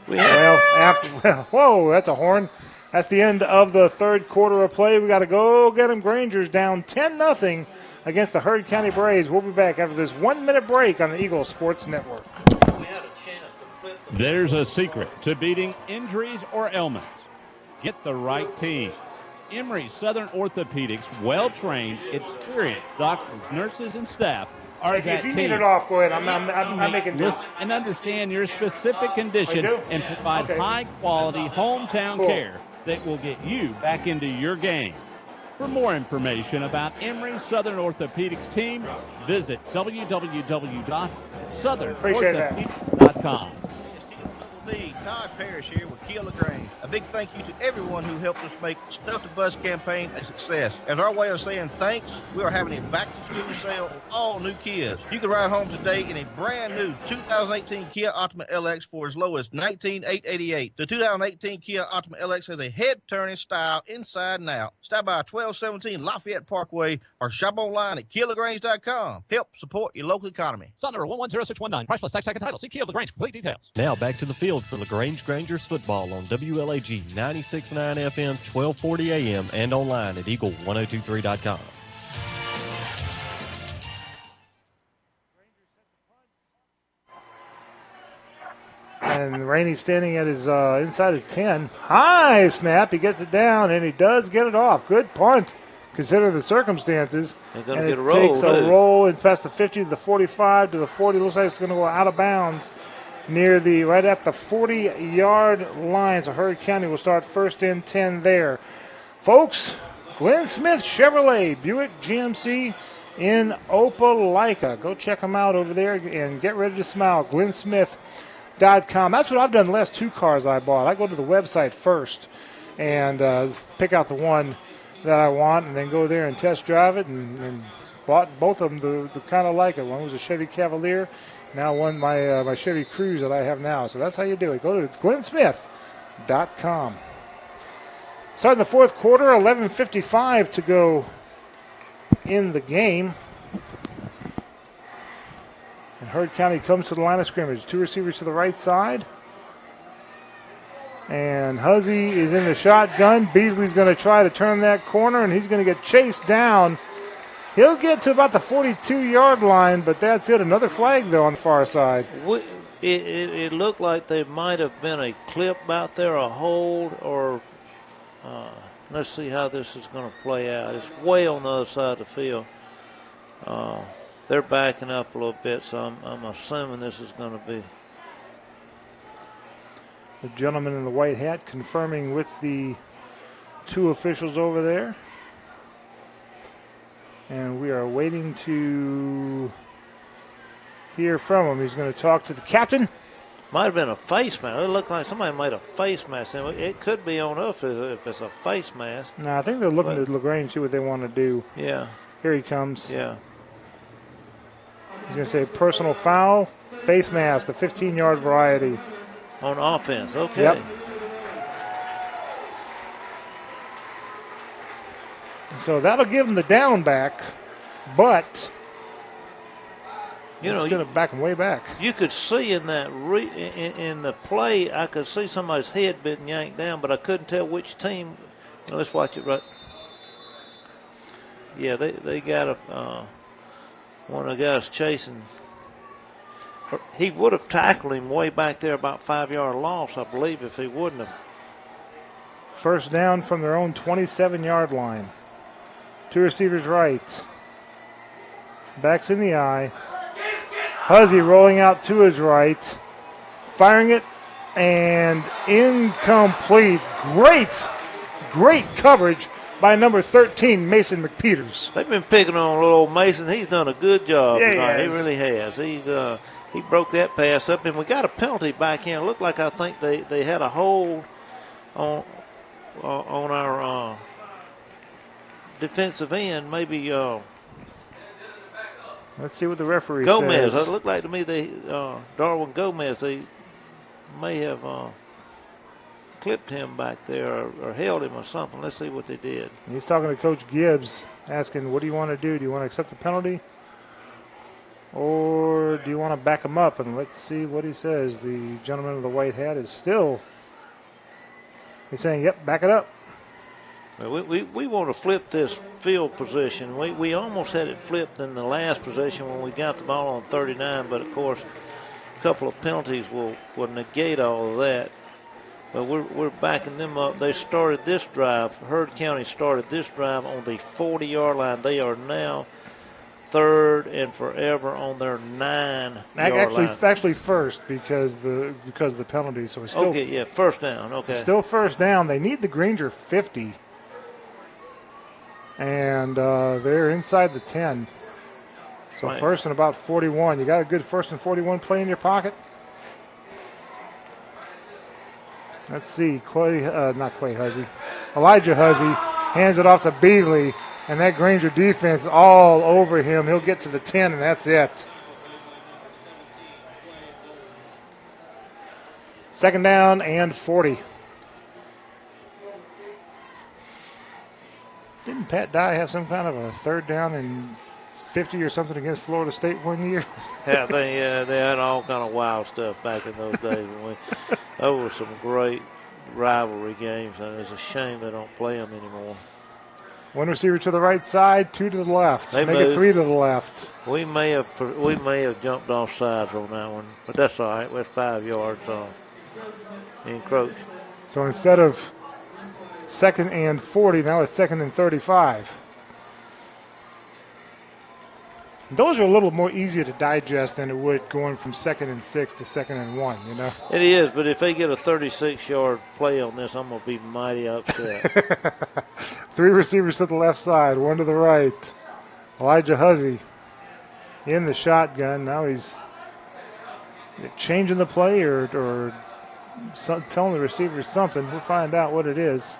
Whoa, that's a horn. That's the end of the 3rd quarter of play. We got to go get them. Grangers down 10-0 against the Heard County Braves. We'll be back after this 1-minute break on the Eagle Sports Network. There's a secret to beating injuries or ailments. Get the right team. Emory Southern Orthopedics, well-trained, experienced doctors, nurses, and staff are that If you team. need it off, go ahead. I'm making this. And understand your specific condition and provide high-quality hometown care that will get you back into your game. For more information about Emory Southern Orthopedics team, visit www.southern.orthopedics.com. Todd Parrish here with Kia LaGrange. A big thank you to everyone who helped us make the Stuff the Bus campaign a success. As our way of saying thanks, we are having a back-to-school sale on all new Kias. You can ride home today in a brand new 2018 Kia Optima LX for as low as $19,888. The 2018 Kia Optima LX has a head-turning style inside and out. Stop by 1217 Lafayette Parkway or shop online at KiaLaGrange.com. Help support your local economy. Stop number 110619. Price plus tax second title. See Kia LaGrange. Complete details. Now back to the field for LaGrange Grangers football on WLAG 96.9 FM, 1240 AM, and online at Eagle1023.com. And Rainey standing at his inside his 10. High snap. He gets it down, and he does get it off. Good punt, considering the circumstances. And it takes a roll and past the 50 to the 45 to the 40. Looks like it's going to go out of bounds right at the 40-yard line. So Heard County will start 1st and 10 there. Folks, Glenn Smith Chevrolet Buick GMC in Opelika. Go check them out over there and get ready to smile. GlennSmith.com. That's what I've done the last 2 cars I bought. I go to the website first and pick out the one that I want and then go there and test drive it and bought both of them the kind of like it. One was a Chevy Cavalier. Now my Chevy Cruze that I have now. So that's how you do it. Go to GlennSmith.com. Starting the 4th quarter, 11:55 to go in the game. And Heard County comes to the line of scrimmage. 2 receivers to the right side. And Huzzy is in the shotgun. Beasley's going to try to turn that corner, and he's going to get chased down. He'll get to about the 42-yard line, but that's it. Another flag, though, on the far side. It looked like there might have been a clip out there, a hold, or let's see how this is going to play out. It's way on the other side of the field. They're backing up a little bit, so I'm assuming this is going to be. The gentleman in the white hat confirming with the two officials over there. And we are waiting to hear from him. He's going to talk to the captain. Might have been a face mask. It looked like somebody made a face mask. It could be on us if it's a face mask. No, I think they're looking at LaGrange, see what they want to do. Yeah. Here he comes. Yeah. He's going to say personal foul, face mask, the 15-yard variety. On offense, okay. Yep. So that'll give him the down back, but it's going to back him way back. You could see in that in the play, I could see somebody's head being yanked down, but I couldn't tell which team. Well, let's watch it right. Yeah, they got one of the guys chasing. He would have tackled him way back there, about 5-yard loss, I believe, if he wouldn't have. First down from their own 27-yard line. Two receivers right. Backs in the eye. Huzzy rolling out to his right. Firing it, and incomplete. Great coverage by number 13, Mason McPeters. They've been picking on little old Mason. He's done a good job tonight. He really has. He broke that pass up, and we got a penalty back in. It looked like I think they had a hold on our defensive end. Maybe let's see what the referee Gomez. says. It looked like to me Darwin Gomez. They may have clipped him back there or held him or something. Let's see what they did. He's talking to Coach Gibbs, asking, what do you want to do? Do you want to accept the penalty? Or do you want to back him up? And let's see what he says. The gentleman in the white hat is still, he's saying, yep, back it up. We want to flip this field position. We almost had it flipped in the last possession when we got the ball on 39, but, of course, a couple of penalties will negate all of that. But we're backing them up. They started this drive. Heard County started this drive on the 40-yard line. They are now third and forever on their 9-yard line. Actually first because of the penalty. So it's still first down. Okay, still first down. They need the Granger 50, and they're inside the 10. So first and about 41. You got a good first and 41 play in your pocket. Let's see, Elijah Huzzy hands it off to Beasley, and that Granger defense all over him. He'll get to the 10, and that's it. Second down and 40. Didn't Pat Dye have some kind of a third down and 50 or something against Florida State one year? Yeah, they had all kind of wild stuff back in those days. Those were some great rivalry games, and it's a shame they don't play them anymore. One receiver to the right side, two to the left. Make it three to the left. We may have jumped off sides on that one, but that's all right. That's 5 yards encroach. So instead of second and 40, now it's second and 35. Those are a little more easier to digest than it would going from 2nd and 6 to 2nd and 1, you know? It is, but if they get a 36-yard play on this, I'm going to be mighty upset. Three receivers to the left side, one to the right. Elijah Huzzy in the shotgun. Now he's changing the play or telling the receivers something. We'll find out what it is.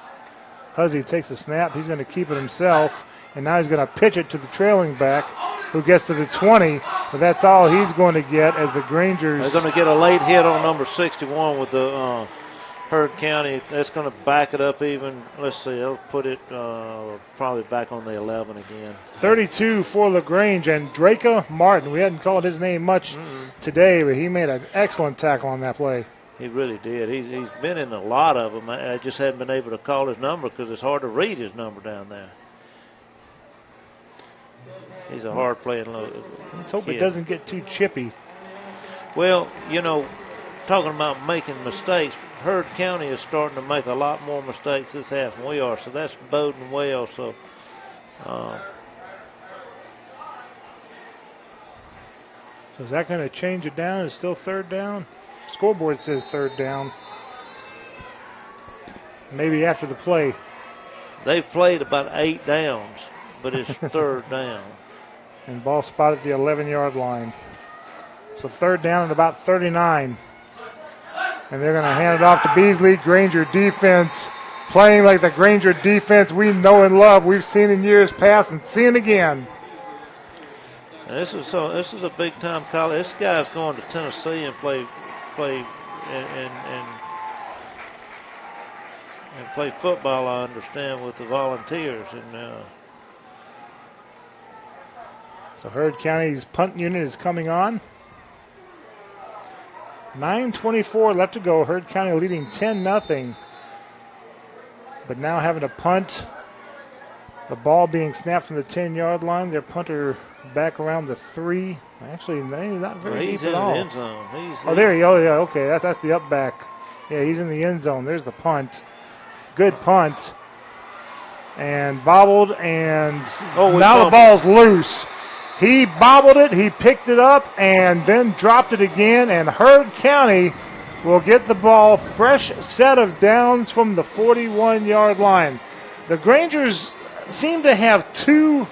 Huzzy takes a snap. He's going to keep it himself, and now he's going to pitch it to the trailing back, who gets to the 20, but that's all he's going to get as the Grangers. They're going to get a late hit on number 61 with the Heard County. That's going to back it up even. Let's see, they'll put it probably back on the 11 again. 32 for LaGrange, and Draco Martin. We hadn't called his name much today, but he made an excellent tackle on that play. He really did. He's been in a lot of them. I just hadn't been able to call his number because it's hard to read his number down there. He's a hard playing kid. Let's hope it doesn't get too chippy. Well, talking about making mistakes, Heard County is starting to make a lot more mistakes this half than we are, so that's boding well. So, so is that going to change it down? It's still third down? Scoreboard says third down. Maybe after the play. They've played about 8 downs, but it's third down. And ball spotted at the 11-yard line. So third down at about 39. And they're going to hand it off to Beasley. Granger defense playing like the Granger defense we know and love. We've seen in years past and seen again. And this is a big time college. This guy's going to Tennessee and play football, I understand, with the Volunteers. And so Heard County's punt unit is coming on. 9:24 left to go. Heard County leading 10-0. But now having to punt. The ball being snapped from the 10-yard line. Their punter back around the 3. Actually, not very deep at all. He's in the end zone. There he goes. Yeah, okay. That's the up back. Yeah, he's in the end zone. There's the punt. Good punt. And bobbled, and now the ball's loose. He bobbled it, he picked it up, and then dropped it again, and Heard County will get the ball, fresh set of downs from the 41-yard line. The Grangers seem to have 2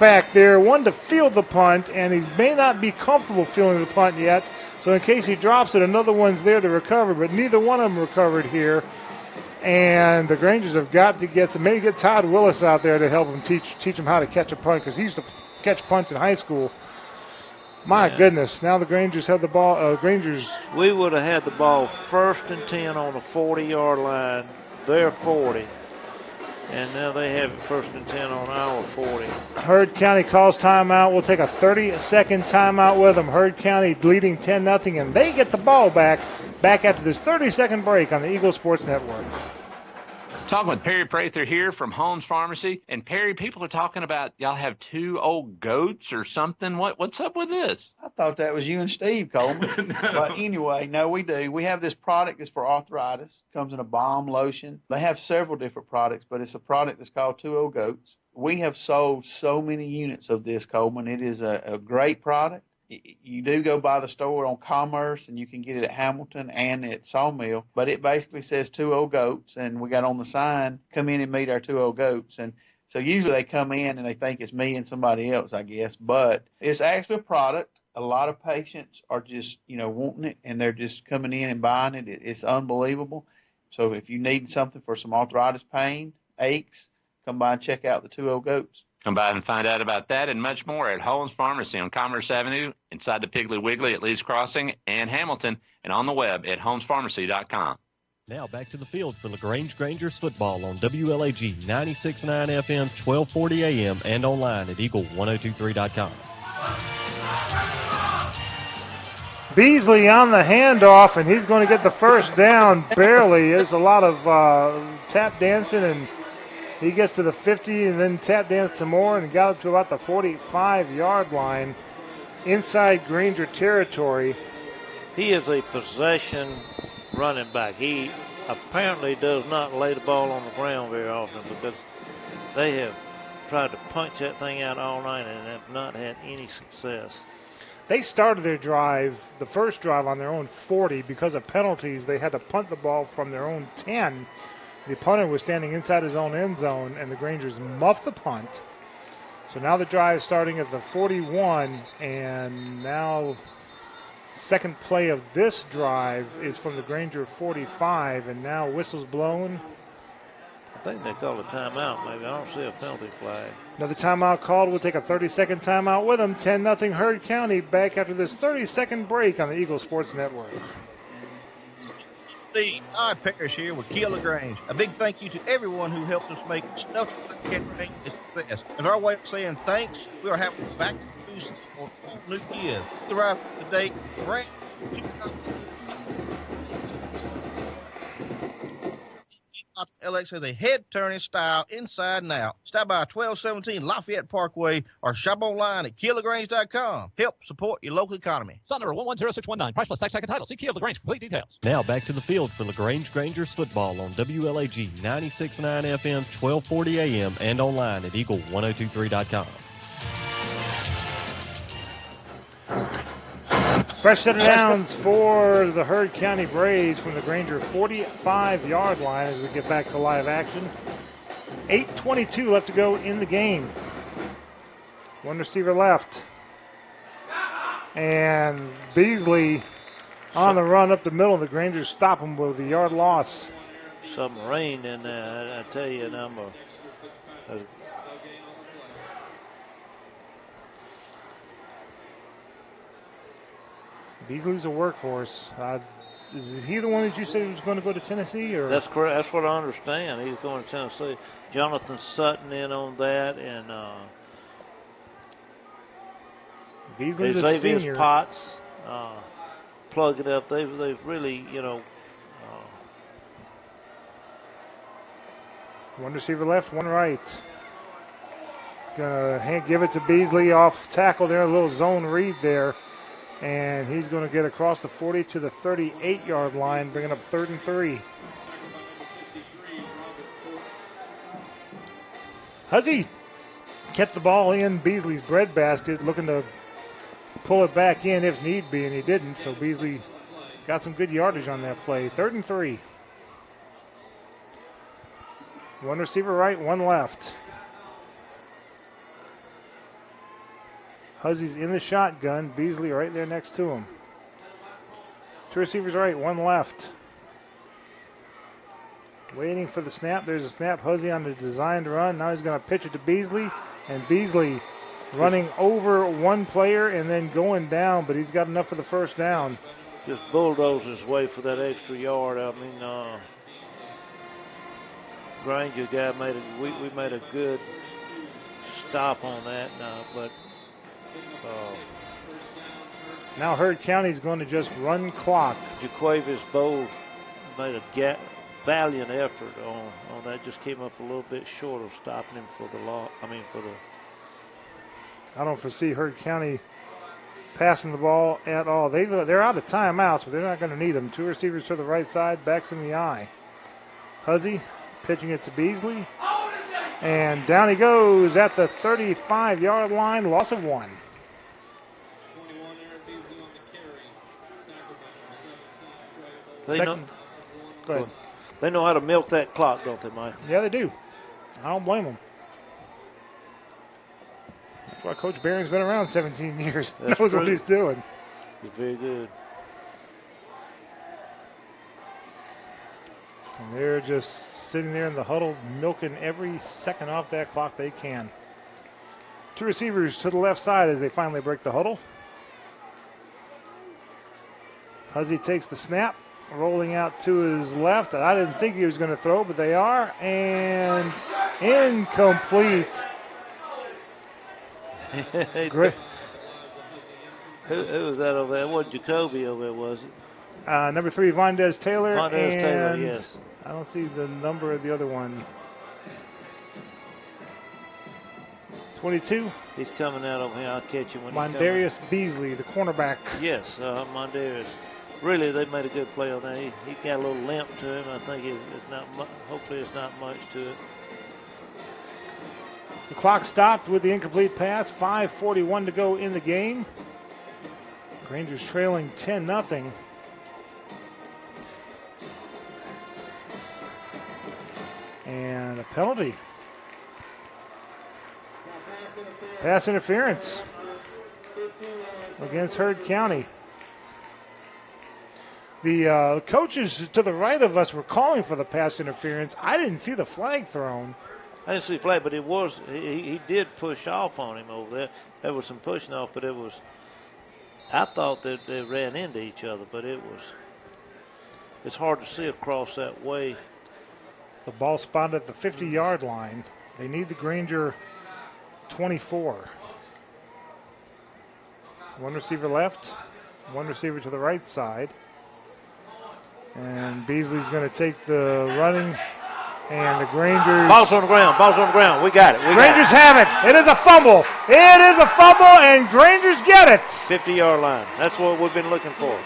back there, one to field the punt, and he may not be comfortable fielding the punt yet, so in case he drops it, another one's there to recover, but neither one of them recovered here. And the Grangers have got to get Todd Willis out there to help him teach him how to catch a punt, because he used to catch punts in high school. My goodness, now the Grangers have the ball. We would have had the ball 1st and 10 on the 40-yard line, their 40. And now they have it 1st and 10 on our 40. Heard County calls timeout. We'll take a 30-second timeout with them. Heard County leading 10-0, and they get the ball back after this 30-second break on the Eagle Sports Network. Talking with Perry Prather here from Holmes Pharmacy. And Perry, people are talking about y'all have 2 old goats or something. What's up with this? I thought that was you and Steve, Coleman. No. But anyway, no, we do. We have this product that's for arthritis. Comes in a balm lotion. They have several different products, but it's a product that's called 2 Old Goats. We have sold so many units of this, Coleman. It is a great product. You do go by the store on Commerce, and you can get it at Hamilton and at Sawmill. But it basically says 2 Old Goats, and we got on the sign, come in and meet our 2 Old Goats. And so usually they come in and they think it's me and somebody else, I guess. But it's actually a product. A lot of patients are just, wanting it, and they're just coming in and buying it. It's unbelievable. So if you need something for some arthritis pain, aches, come by and check out the 2 Old Goats. Come by and find out about that and much more at Holmes Pharmacy on Commerce Avenue, inside the Piggly Wiggly at Lee's Crossing and Hamilton, and on the web at holmespharmacy.com. Now back to the field for LaGrange Grangers football on WLAG 96.9 FM, 1240 AM, and online at eagle1023.com. Beasley on the handoff, and he's going to get the first down barely. There's a lot of tap dancing, and he gets to the 50 and then tap danced some more and got up to about the 45-yard line inside Granger territory. He is a possession running back. He apparently does not lay the ball on the ground very often because they have tried to punch that thing out all night and have not had any success. They started their drive, the first drive, on their own 40. Because of penalties, they had to punt the ball from their own 10. The punter was standing inside his own end zone, and the Grangers muffed the punt. So now the drive is starting at the 41, and now second play of this drive is from the Granger 45, and now whistle's blown. I think they called a timeout, maybe. I don't see a penalty flag. Another timeout called. We'll take a 30-second timeout with them. 10-0 Heard County back after this 30-second break on the Eagle Sports Network. Todd Parrish here with Kia LaGrange. A big thank you to everyone who helped us make Stuff campaign a success. As our way of saying thanks, we are having back to school on all new kids. Throughout the day, brand LX has a head-turning style inside and out. Stop by 1217 Lafayette Parkway or shop online at KiaLaGrange.com. Help support your local economy. Stop number 110619. Price plus tax second title. See Kia of LaGrange for complete details. Now back to the field for LaGrange Grangers football on WLAG 96.9 FM, 1240 AM, and online at Eagle1023.com. Fresh set of downs for the Heard County Braves from the Granger 45-yard line as we get back to live action. 8:22 left to go in the game. One receiver left. And Beasley on the run up the middle. The Grangers stop him with a yard loss. Some rain in there, I tell you, number. Beasley's a workhorse. Is he the one that you said was going to go to Tennessee? Or? That's correct. That's what I understand. He's going to Tennessee. Jonathan Sutton in on that, and Beasley's a senior. Potts plug it up. They've really, One receiver left, one right. Gonna give it to Beasley off tackle there, a little zone read there. And he's going to get across the 40 to the 38-yard line, bringing up 3rd and 3. Huzzy kept the ball in Beasley's breadbasket, looking to pull it back in if need be, and he didn't. So Beasley got some good yardage on that play. 3rd and 3. One receiver right, one left. Huzzy's in the shotgun. Beasley right there next to him. Two receivers right, one left. Waiting for the snap. There's a snap. Huzzy on the designed run. Now he's going to pitch it to Beasley. And Beasley running over one player and then going down, but he's got enough for the first down. Just bulldozed his way for that extra yard. I mean, Granger guy we made a good stop on that now, but now Heard County's going to just run clock. Jaquavius Bowles made a valiant effort on that. Just came up a little bit short of stopping him for the law. I don't foresee Heard County passing the ball at all. They're out of timeouts, but they're not going to need them. Two receivers to the right side, backs in the eye. Huzzy pitching it to Beasley. And down he goes at the 35-yard line, loss of one. They know how to milk that clock, don't they, Mike? Yeah, they do. I don't blame them. That's why Coach Barron's been around 17 years. Knows what he's doing. He's very good. And they're just sitting there in the huddle, milking every second off that clock they can. Two receivers to the left side as they finally break the huddle. Huzzy takes the snap. Rolling out to his left. I didn't think he was going to throw, but they are. And incomplete. Great. Who was that over there? What Jacoby over there, was it? Number 3, Vondez Taylor. Taylor, yes. I don't see the number of the other one. 22. He's coming out over here. I'll catch him when he comes. Mondarius Beasley, the cornerback. Yes, Mondarius. Really, they made a good play on that. He got a little limp to him. I think it's not. Hopefully, it's not much to it. The clock stopped with the incomplete pass. 5:41 to go in the game. Granger's trailing 10-0. And a penalty. Pass interference against Heard County. The coaches to the right of us were calling for the pass interference. I didn't see the flag thrown. I didn't see the flag, but it was he did push off on him over there. There was some pushing off, but it was. I thought that they ran into each other, but it's hard to see across that way. The ball spotted at the 50-yard line. They need the Granger 24. One receiver left, one receiver to the right side. And Beasley's going to take the running And the Grangers. Ball's on the ground. Ball's on the ground. We got it. Grangers have it. It is a fumble. It is a fumble, and Grangers get it. 50-yard line. That's what we've been looking for.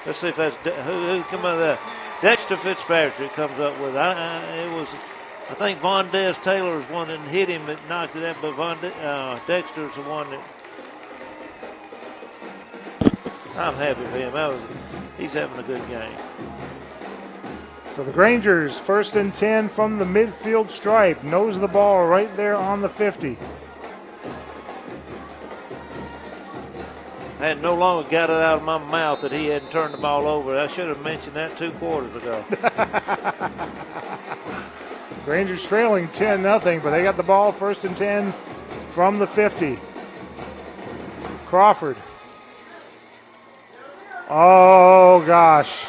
Let's see if that's who come out of that. Dexter Fitzpatrick comes up with. I think Vondez Taylor is one that hit him that knocked it out, but Dexter's the one that. I'm happy for him. He's having a good game. So the Grangers, 1st and 10 from the midfield stripe. Nose of the ball right there on the 50. I had no longer got it out of my mouth that he hadn't turned the ball over. I should have mentioned that 2 quarters ago. Grangers trailing 10-0, but they got the ball 1st and 10 from the 50. Crawford. Oh, gosh.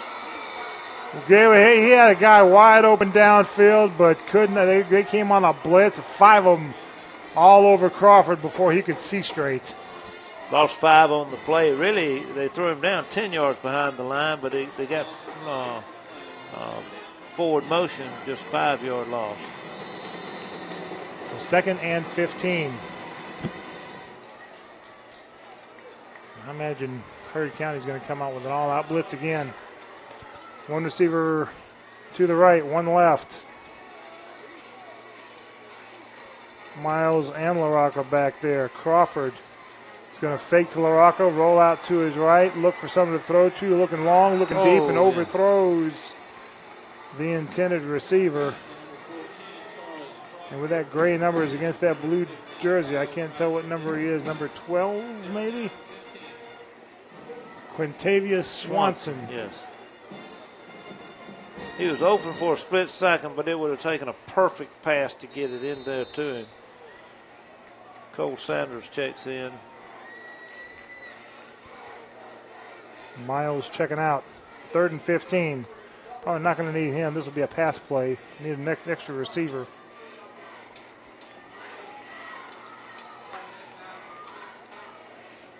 He had a guy wide open downfield, but couldn't. They came on a blitz, 5 of them all over Crawford before he could see straight. Lost 5 on the play. Really, they threw him down 10 yards behind the line, but they got forward motion, just 5-yard loss. So 2nd and 15. I imagine Hurd County's going to come out with an all-out blitz again. 1 receiver to the right, 1 left. Miles and LaRocca back there. Crawford is going to fake to LaRocca, roll out to his right, look for someone to throw to, looking long, looking deep, and overthrows the intended receiver. And with that gray numbers against that blue jersey, I can't tell what number he is. Number 12, maybe? Quintavious Swanson. Yes. He was open for a split second, but it would have taken a perfect pass to get it in there to him. Cole Sanders checks in. Miles checking out. 3rd and 15. Probably not going to need him. This will be a pass play. Need an extra receiver.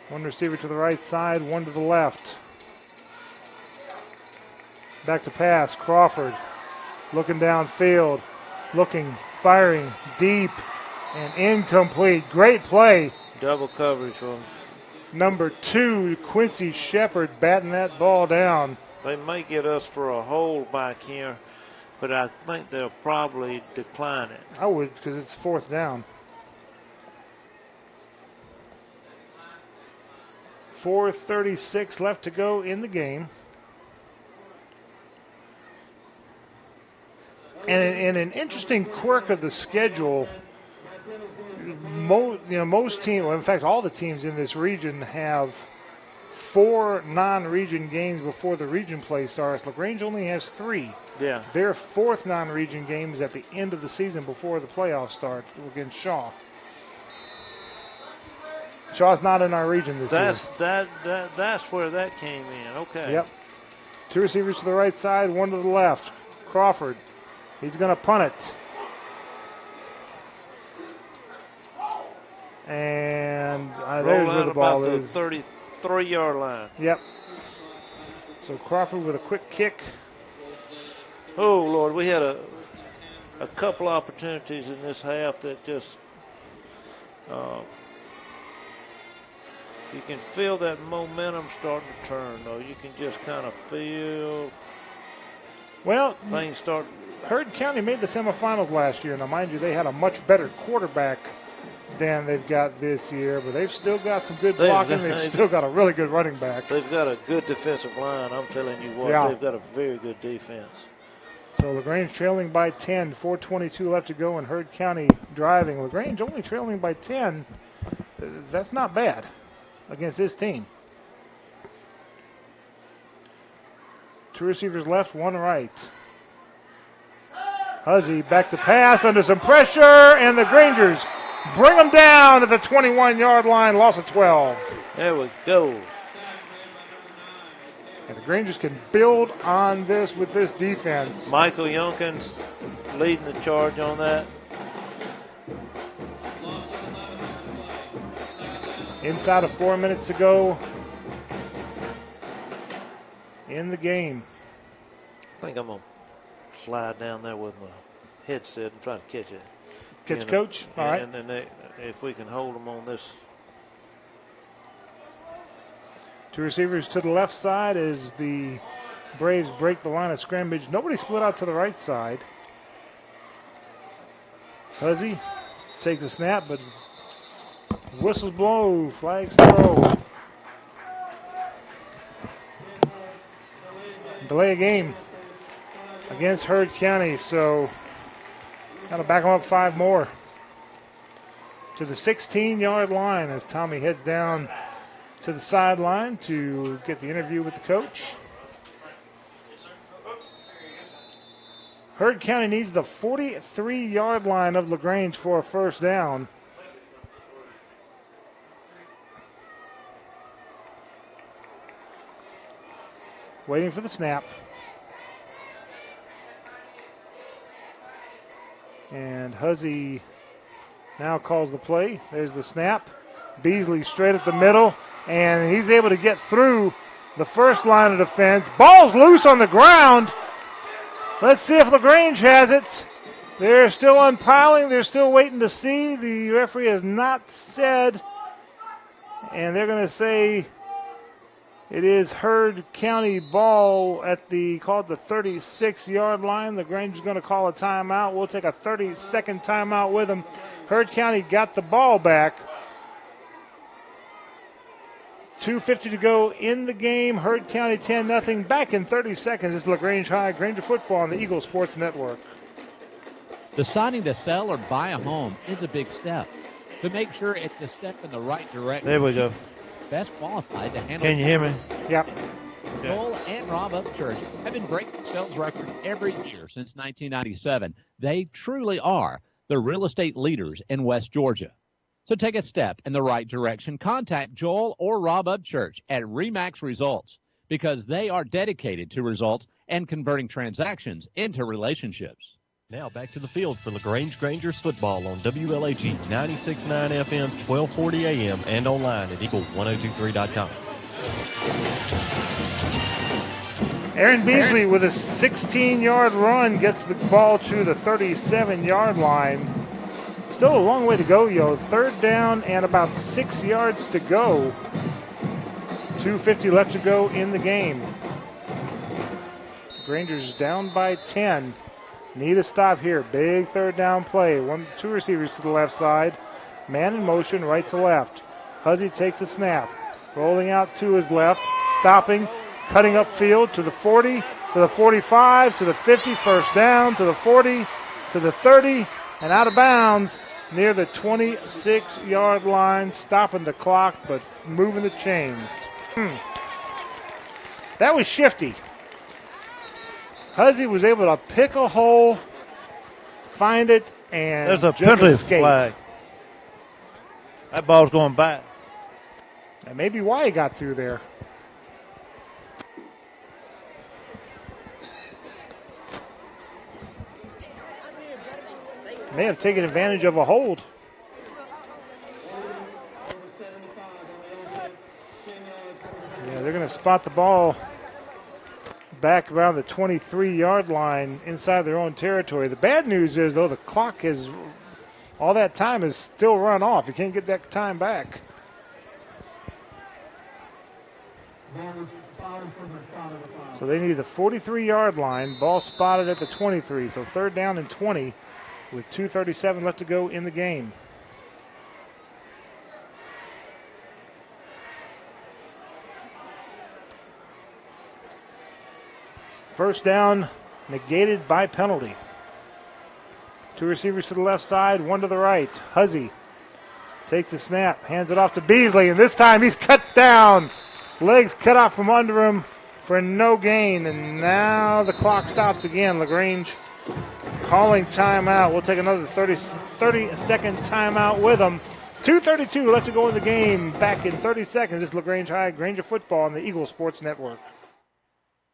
One receiver to the right side, 1 to the left. Back to pass, Crawford looking downfield, looking, firing, deep, and incomplete. Great play. Double coverage from number 2, Quincy Shepard, batting that ball down. They may get us for a hold back here, but I think they'll probably decline it. I would, because it's 4th down. 4:36 left to go in the game. And an interesting quirk of the schedule, most teams, well, in fact, all the teams in this region have 4 non-region games before the region play starts. LaGrange only has 3. Yeah. Their 4th non-region game is at the end of the season before the playoffs start against Shaw. Shaw's not in our region this year. That's where that came in. Okay. Yep. 2 receivers to the right side, 1 to the left. Crawford. He's going to punt it. And there's where the ball is. 33-yard line. Yep. So Crawford with a quick kick. Oh, Lord, we had a couple opportunities in this half that just you can feel that momentum starting to turn, though. You can just kind of feel things start. Hurd County made the semifinals last year. Now, mind you, they had a much better quarterback than they've got this year, but they've still got some good blocking. They've still got a really good running back. They've got a good defensive line. I'm telling you what, yeah. They've got a very good defense. So LaGrange trailing by 10, 4:22 left to go, and Hurd County driving. LaGrange only trailing by 10. That's not bad against this team. 2 receivers left, 1 right. Huzzy back to pass under some pressure, and the Grangers bring them down at the 21-yard line, loss of 12. There we go. And the Grangers can build on this with this defense. Michael Youngkins leading the charge on that. Inside of 4 minutes to go in the game. I think I'm going to fly down there with my headset and try to catch it. Catch coach? All right. And then if we can hold them on this. 2 receivers to the left side as the Braves break the line of scrimmage. Nobody split out to the right side. Huzzy takes a snap, but whistles blow, flags throw. Delay a game against Heard County, so got to back them up 5 more. To the 16-yard line as Tommy heads down to the sideline to get the interview with the coach. Heard County needs the 43-yard line of LaGrange for a first down. Waiting for the snap. And Huzzy now calls the play. There's the snap. Beasley straight at the middle, and he's able to get through the first line of defense. Ball's loose on the ground. Let's see if LaGrange has it. They're still unpiling. They're still waiting to see. The referee has not said, and they're going to say it is Heard County ball at the 36-yard line. LaGrange is going to call a timeout. We'll take a 30-second timeout with them. Heard County got the ball back. 2:50 to go in the game. Heard County 10-0. Back in 30 seconds. It's LaGrange High, Granger football on the Eagle Sports Network. Deciding to sell or buy a home is a big step. To make sure it's a step in the right direction. There we go. Best qualified to handle. Can you hear me? Yep. Joel and Rob Upchurch have been breaking sales records every year since 1997. They truly are the real estate leaders in West Georgia. So take a step in the right direction. Contact Joel or Rob Upchurch at RE/MAX Results because they are dedicated to results and converting transactions into relationships. Now back to the field for LaGrange Grangers football on WLAG 96.9 FM, 1240 AM, and online at eagle1023.com. Aaron Beasley with a 16-yard run gets the ball to the 37-yard line. Still a long way to go, yo. 3rd down and about 6 yards to go. 2:50 left to go in the game. Granger's down by 10. Need a stop here. Big 3rd down play. 2 receivers to the left side. Man in motion, right to left. Huzzy takes a snap. Rolling out to his left. Stopping. Cutting upfield to the 40, to the 45, to the 50. First down, to the 40, to the 30. And out of bounds near the 26-yard line, stopping the clock but moving the chains. That was shifty. Huzzy was able to pick a hole, find it, and there's a just penalty escape. flag. That ball's going back. That may be why he got through there. May have taken advantage of a hold. Yeah, they're going to spot the ball back around the 23-yard line inside their own territory. The bad news is, though, the clock is, all that time is still run off. You can't get that time back. So they need the 43-yard line. Ball spotted at the 23. So 3rd down and 20 with 2:37 left to go in the game. First down negated by penalty. 2 receivers to the left side, 1 to the right. Huzzy takes the snap, hands it off to Beasley, and this time he's cut down. Legs cut off from under him for no gain, and now the clock stops again. LaGrange calling timeout. We'll take another 30-second timeout with them. 2:32 left to go in the game. Back in 30 seconds, it's LaGrange High, Granger football on the Eagle Sports Network.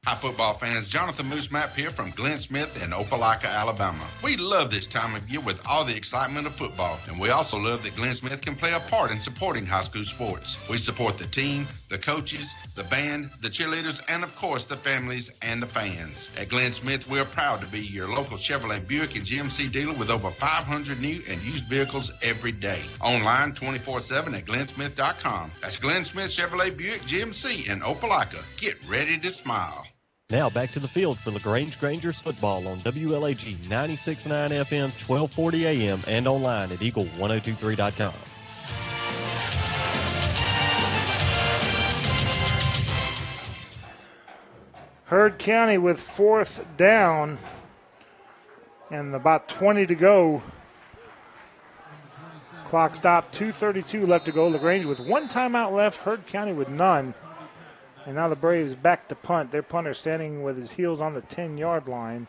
Hi, football fans. Jonathan Moose Mapp here from Glenn Smith in Opelika, Alabama. We love this time of year with all the excitement of football, and we also love that Glenn Smith can play a part in supporting high school sports. We support the team, the coaches, the band, the cheerleaders, and of course the families and the fans. At Glenn Smith, we're proud to be your local Chevrolet Buick and GMC dealer with over 500 new and used vehicles every day. Online 24/7 at glennsmith.com. That's Glenn Smith Chevrolet Buick GMC in Opelika. Get ready to smile. Now back to the field for LaGrange Grangers football on WLAG 96.9 FM, 1240 AM, and online at eagle1023.com. Heard County with 4th down and about 20 to go. Clock stopped, 2:32 left to go. LaGrange with 1 timeout left, Heard County with none. And now the Braves back to punt. Their punter standing with his heels on the 10-yard line.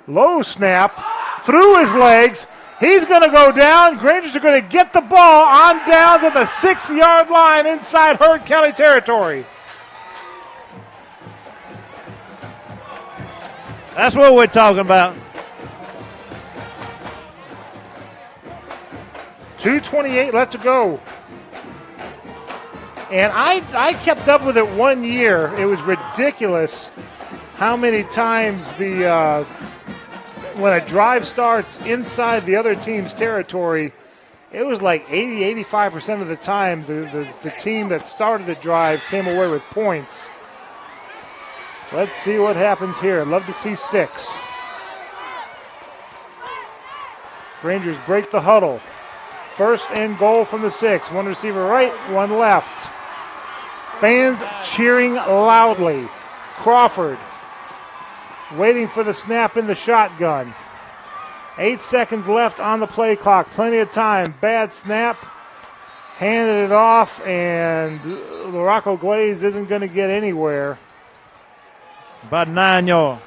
Low snap, through his legs. He's going to go down. Grangers are going to get the ball on downs at the 6-yard line inside Heard County territory. That's what we're talking about. 2:28 left to go. And I kept up with it 1 year. It was ridiculous how many times when a drive starts inside the other team's territory, it was like 85% of the time the team that started the drive came away with points. Let's see what happens here. I'd love to see 6. Rangers break the huddle. 1st and goal from the 6. 1 receiver right, 1 left. Fans cheering loudly. Crawford waiting for the snap in the shotgun. 8 seconds left on the play clock. Plenty of time. Bad snap. Handed it off, and Laraco Glaze isn't going to get anywhere. About 9 yards.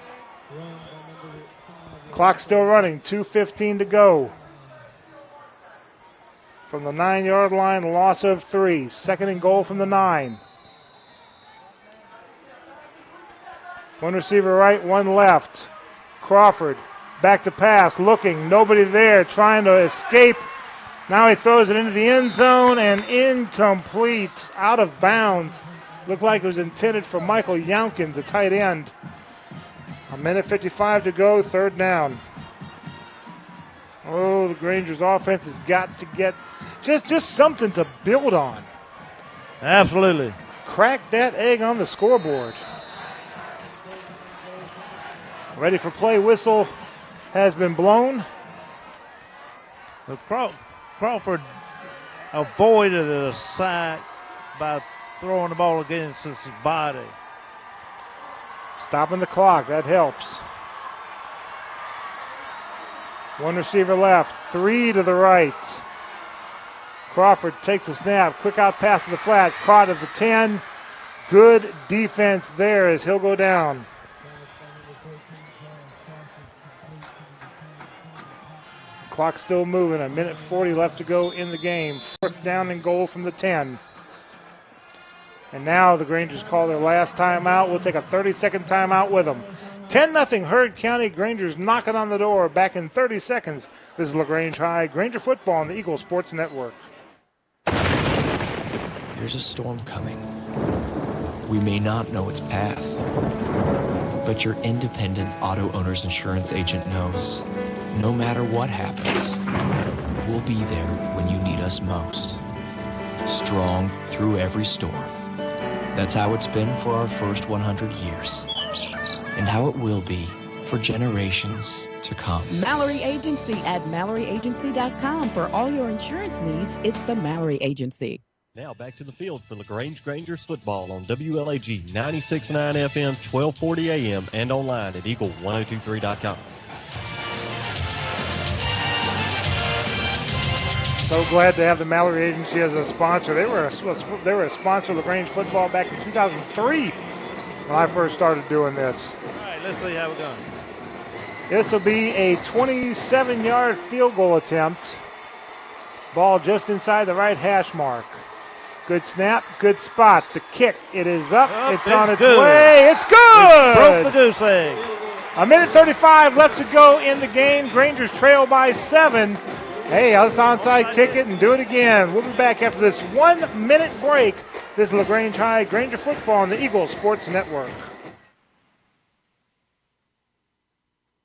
Clock still running. 2:15 to go. From the 9-yard line, loss of 3. 2nd and goal from the 9. 1 receiver right, 1 left. Crawford back to pass, looking, nobody there, trying to escape. Now he throws it into the end zone and incomplete, out of bounds. Looked like it was intended for Michael Younkins, a tight end. 1:55 to go, 3rd down. Oh, the Grangers offense has got to get just something to build on. Absolutely. Crack that egg on the scoreboard. Ready for play, whistle has been blown. Crawford avoided a sack by throwing the ball against his body. Stopping the clock, that helps. 1 receiver left, 3 to the right. Crawford takes a snap, quick out pass to the flat, caught at the 10. Good defense there as he'll go down. Clock still moving, 1:40 left to go in the game. 4th down and goal from the 10. And now the Grangers call their last timeout. We'll take a 30-second timeout with them. 10-0 Heard County. Grangers knocking on the door back in 30 seconds. This is LaGrange High. Granger football on the Eagle Sports Network. There's a storm coming. We may not know its path, but your independent auto owner's insurance agent knows. No matter what happens, we'll be there when you need us most. Strong through every storm. That's how it's been for our first 100 years. And how it will be for generations to come. Mallory Agency at MalloryAgency.com. For all your insurance needs, it's the Mallory Agency. Now back to the field for LaGrange Grangers football on WLAG 96.9 FM, 1240 AM, and online at eagle1023.com. So glad to have the Mallory Agency as a sponsor. They were a sponsor of LaGrange football back in 2003 when I first started doing this. All right, let's see how we're going. This will be a 27-yard field goal attempt. Ball just inside the right hash mark. Good snap, good spot. The kick, it is up. It's on its good. way. It's good. Broke the goose egg. A minute 35 left to go in the game. Grangers trail by 7. Hey, let's onside kick it and do it again. We'll be back after this 1 minute break. This is LaGrange High Granger football on the Eagle Sports Network.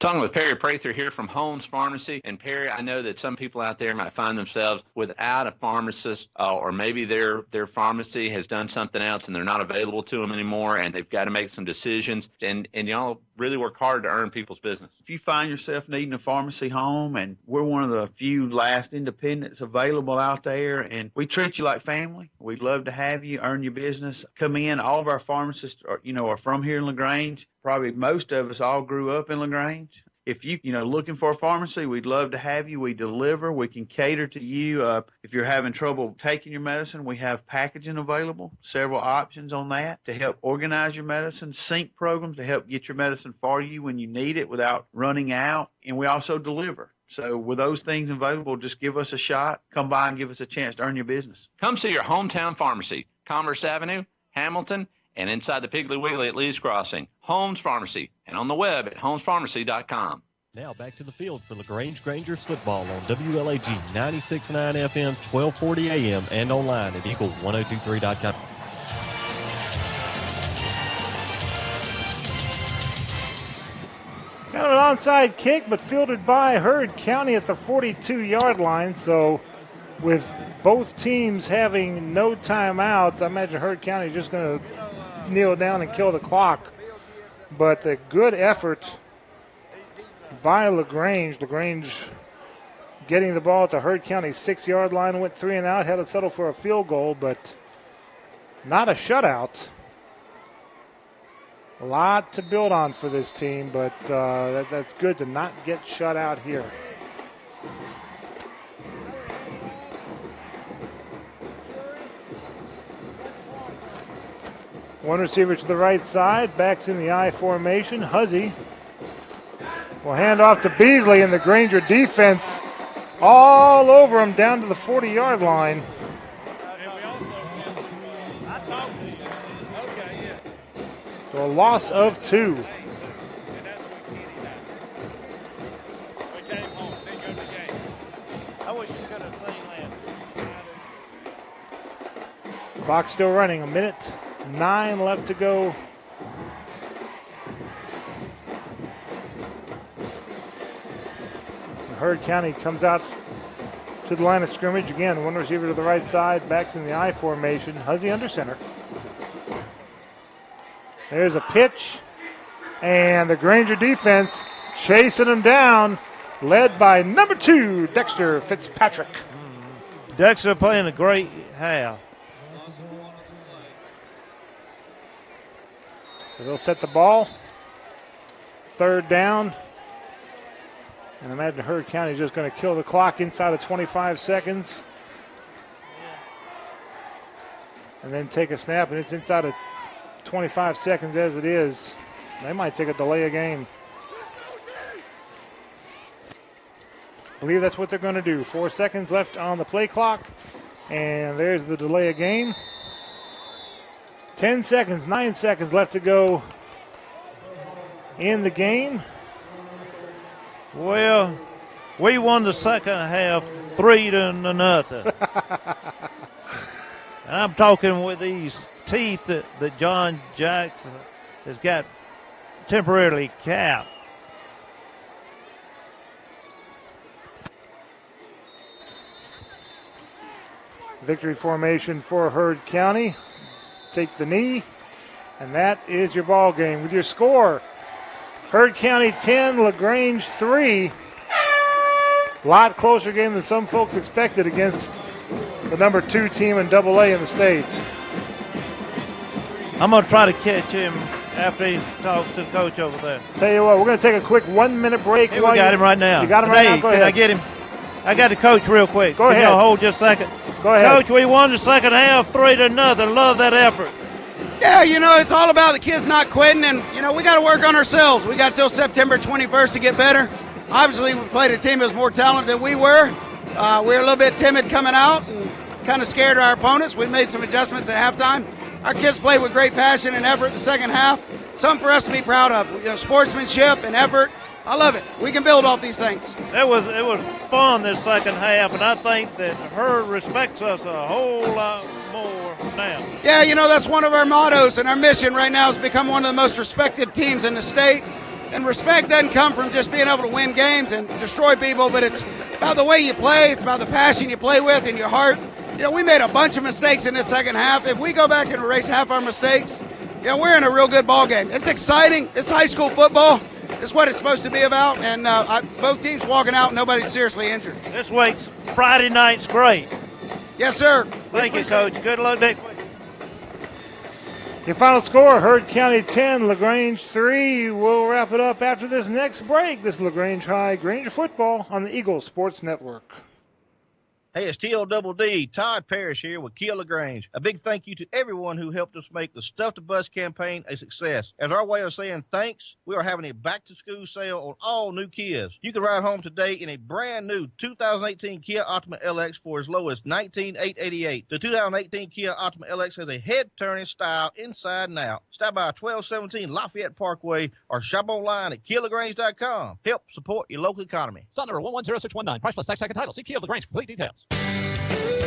Talking with Perry Prather here from Holmes Pharmacy. And Perry, I know that some people out there might find themselves without a pharmacist, or maybe their pharmacy has done something else and they're not available to them anymore, and they've got to make some decisions. And y'all really work hard to earn people's business. If you find yourself needing a pharmacy home, and we're one of the few last independents available out there, and we treat you like family. We'd love to have you, earn your business. Come in. All of our pharmacists are from here in LaGrange. Probably most of us all grew up in LaGrange. If you looking for a pharmacy, we'd love to have you. We deliver. We can cater to you. If you're having trouble taking your medicine, we have packaging available, several options on that to help organize your medicine, sync programs to help get your medicine for you when you need it without running out. And we also deliver. So with those things available, just give us a shot. Come by and give us a chance to earn your business. Come see your hometown pharmacy, Commerce Avenue, Hamilton, and inside the Piggly Wiggly at Lee's Crossing. Holmes Pharmacy, and on the web at holmespharmacy.com. Now back to the field for LaGrange Grangers football on WLAG 96.9 FM, 1240 AM, and online at eagle1023.com. Kind of an onside kick, but fielded by Heard County at the 42-yard line. So with both teams having no timeouts, I imagine Heard County is just going to kneel down and kill the clock. But the good effort by LaGrange. LaGrange getting the ball at the Heard County 6-yard line, went 3 and out, had to settle for a field goal, but not a shutout. A lot to build on for this team, but that's good to not get shut out here. One receiver to the right side, backs in the I formation. Huzzy will hand off to Beasley, and the Granger defense all over him down to the 40-yard line. So a loss of 2. Clock still running, 1 minute 9 left to go. Heard County comes out to the line of scrimmage. Again, one receiver to the right side, backs in the I formation. Huzzy under center. There's a pitch, and the Granger defense chasing him down, led by number 2, Dexter Fitzpatrick. Dexter playing a great half. So they'll set the ball. 3rd down. And I imagine Heard County is just going to kill the clock inside of 25 seconds. And then take a snap, and it's inside of 25 seconds as it is. They might take a delay of game. I believe that's what they're going to do. 4 seconds left on the play clock. And there's the delay of game. 10 seconds, 9 seconds left to go in the game. Well, we won the second half 3-0. And I'm talking with these teeth that John Jackson has got temporarily capped. Victory formation for Heard County. Take the knee, and that is your ball game. With your score, Heard County 10, LaGrange 3. A lot closer game than some folks expected against the number 2 team in AA in the state. I'm going to try to catch him after he talks to the coach over there. Tell you what, we're going to take a quick 1 minute break. Hey, we got him right now. You got him right now? Go ahead. Can I get him? I got the coach real quick. Go ahead. Can y'all hold just a second? Go ahead. Coach, we won the second half 3-0. Love that effort. Yeah, it's all about the kids not quitting, and, we got to work on ourselves. We got till September 21st to get better. Obviously, we played a team that was more talented than we were. We were a little bit timid coming out, and kind of scared our opponents. We made some adjustments at halftime. Our kids played with great passion and effort in the second half. Something for us to be proud of. Sportsmanship and effort. I love it. We can build off these things. It was fun this second half, and I think that Herd respects us a whole lot more now. Yeah, that's one of our mottos, and our mission right now is to become one of the most respected teams in the state. And respect doesn't come from just being able to win games and destroy people, but it's about the way you play. It's about the passion you play with and your heart. We made a bunch of mistakes in the second half. If we go back and erase half our mistakes, we're in a real good ball game. It's exciting. It's high school football. It's what it's supposed to be about, and both teams walking out, nobody's seriously injured. This week's Friday night's great. Yes, sir. Thank you, Coach. Good luck next week. Your final score, Herd County 10, LaGrange 3. We'll wrap it up after this next break. This is LaGrange High Granger football on the Eagle Sports Network. Hey, it's T-O-double-D, Todd Parrish here with Kia LaGrange. A big thank you to everyone who helped us make the Stuff the Bus campaign a success. As our way of saying thanks, we are having a back-to-school sale on all new Kias. You can ride home today in a brand-new 2018 Kia Optima LX for as low as $19,888. The 2018 Kia Optima LX has a head-turning style inside and out. Stop by 1217 Lafayette Parkway or shop online at KiaLaGrange.com. Help support your local economy. Stop number 110619. Price plus tax second title. See Kia LaGrange for complete details.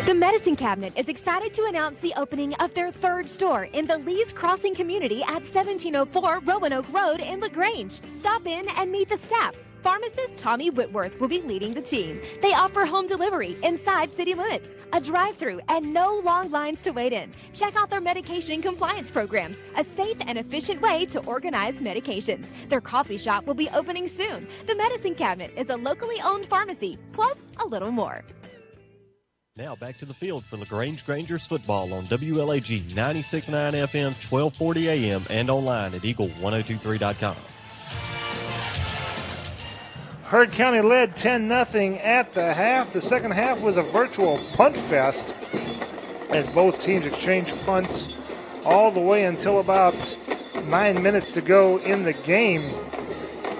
The Medicine Cabinet is excited to announce the opening of their third store in the Lee's Crossing community at 1704 Roanoke Road in LaGrange. Stop in and meet the staff. Pharmacist Tommy Whitworth will be leading the team. They offer home delivery inside city limits, a drive-through, and no long lines to wait in. Check out their medication compliance programs, a safe and efficient way to organize medications. Their coffee shop will be opening soon. The Medicine Cabinet is a locally owned pharmacy, plus a little more. Now back to the field for LaGrange Grangers football on WLAG 96.9 FM, 1240 AM, and online at Eagle1023.com. Herd County led 10-0 at the half. The second half was a virtual punt fest as both teams exchanged punts all the way until about 9 minutes to go in the game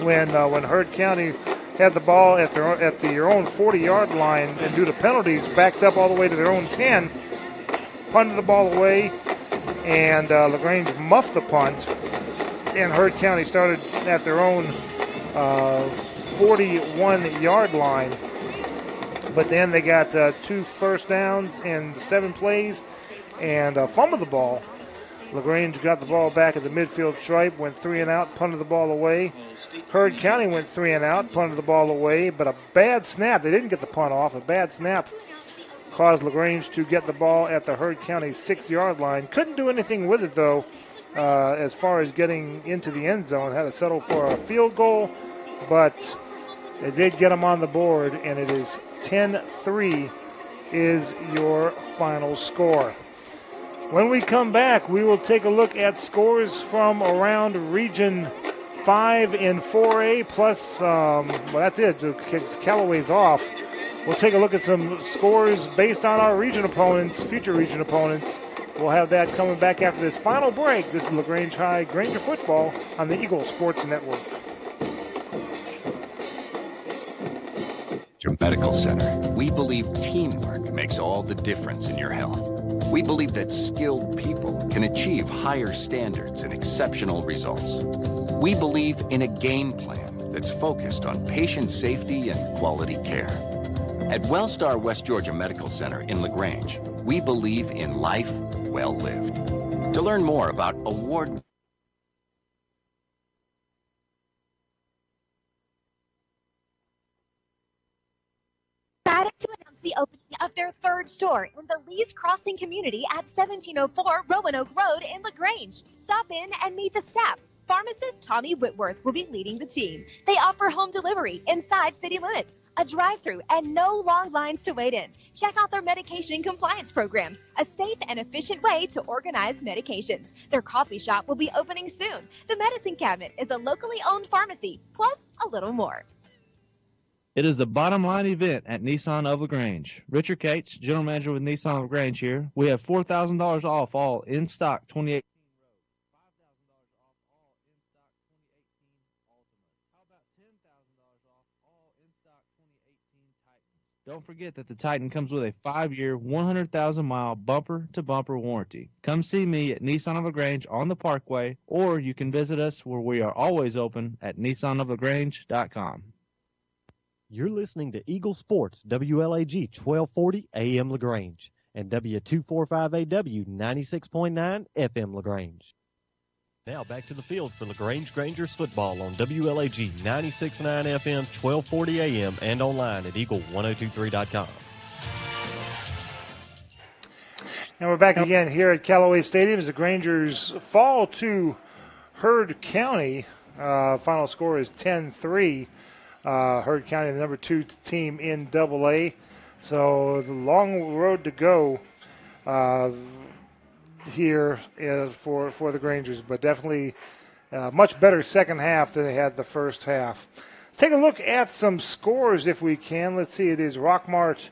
when Herd County had the ball at their own 40-yard line and due to penalties backed up all the way to their own 10, punted the ball away, and LaGrange muffed the punt, and Herd County started at their own 41-yard line. But then they got 2 first downs in 7 plays and fumbled the ball. LaGrange got the ball back at the midfield stripe, went 3 and out, punted the ball away. Herd County went 3 and out, punted the ball away, but a bad snap. They didn't get the punt off. A bad snap caused LaGrange to get the ball at the Herd County 6-yard line. Couldn't do anything with it, though, as far as getting into the end zone. Had to settle for a field goal, but it did get them on the board, and it is 10-3 is your final score. When we come back, we will take a look at scores from around Region 5 in 4A, plus, that's it. Callaway's off. We'll take a look at some scores based on our region opponents, future region opponents. We'll have that coming back after this final break. This is LaGrange High Granger football on the Eagle Sports Network. Medical Center. We believe teamwork makes all the difference in your health. We believe that skilled people can achieve higher standards and exceptional results. We believe in a game plan that's focused on patient safety and quality care. At Wellstar West Georgia Medical Center in LaGrange, we believe in life well lived. To learn more about award to announce the opening of their third store in the Lee's Crossing community at 1704 Roanoke Road in LaGrange. Stop in and meet the staff. Pharmacist Tommy Whitworth will be leading the team. They offer home delivery inside city limits, a drive-through, and no long lines to wait in. Check out their medication compliance programs, a safe and efficient way to organize medications. Their coffee shop will be opening soon. The Medicine Cabinet is a locally owned pharmacy, plus a little more. It is the bottom line event at Nissan of LaGrange. Richard Cates, General Manager with Nissan of LaGrange here. We have $4,000 off all in-stock 2018 Road, $5,000 off all in-stock 2018 Ultimas. How about $10,000 off all in-stock 2018 Titans? Don't forget that the Titan comes with a 5-year, 100,000-mile bumper-to-bumper warranty. Come see me at Nissan of LaGrange on the Parkway, or you can visit us where we are always open at nissanoflagrange.com. You're listening to Eagle Sports, WLAG 1240 AM LaGrange, and W245AW 96.9 FM LaGrange. Now back to the field for LaGrange Grangers football on WLAG 96.9 FM, 1240 AM, and online at Eagle1023.com. And we're back again here at Callaway Stadium as the Grangers fall to Heard County. Final score is 10-3. Heard County, the number 2 team in AA. So the long road to go here for the Grangers, but definitely much better second half than they had the first half. Let's take a look at some scores if we can. Let's see, it is Rockmart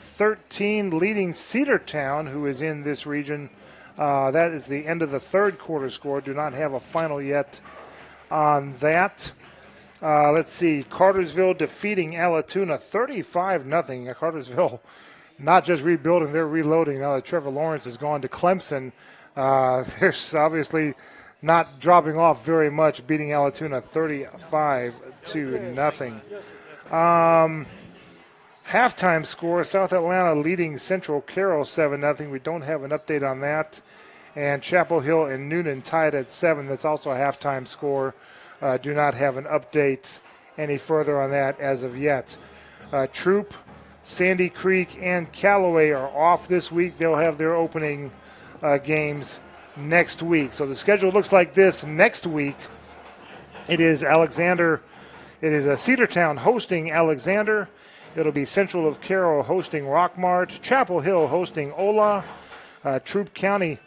13 leading Cedartown, who is in this region. That is the end of the third quarter score. Do not have a final yet on that. Let's see, Cartersville defeating Alatoona 35-0. Cartersville not just rebuilding, they're reloading now that Trevor Lawrence has gone to Clemson. They're obviously not dropping off very much, beating Alatoona 35-0. Halftime score, South Atlanta leading Central Carroll 7-0. We don't have an update on that. And Chapel Hill and Noonan tied at 7. That's also a halftime score. Do not have an update any further on that as of yet. Troop, Sandy Creek, and Callaway are off this week. They'll have their opening games next week. So the schedule looks like this. Next week, it is Cedartown hosting Alexander. It'll be Central of Carroll hosting Rockmart. Chapel Hill hosting Ola. Troop County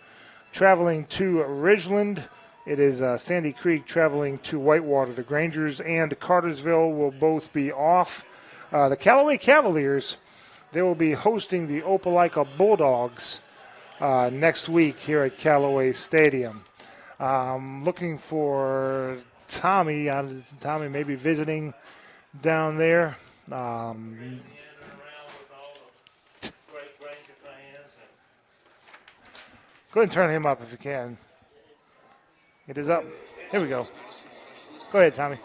traveling to Ridgeland. It is Sandy Creek traveling to Whitewater. The Grangers and Cartersville will both be off. The Callaway Cavaliers, they will be hosting the Opelika Bulldogs next week here at Callaway Stadium. Looking for Tommy. Tommy may be visiting down there. Go ahead and turn him up if you can. It is up. Here we go. Go ahead, Tommy.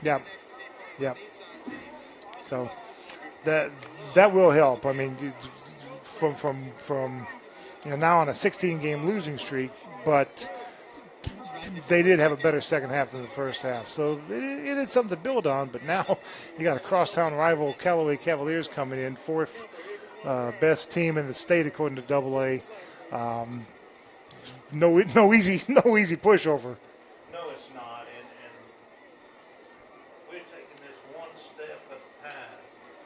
Yeah. So that will help. I mean, from now on a 16-game losing streak, but they did have a better second half than the first half. So it is something to build on. But now you got a crosstown rival, Callaway Cavaliers, coming in fourth best team in the state according to AA. No easy pushover. No, it's not. And we're taking this one step at a time.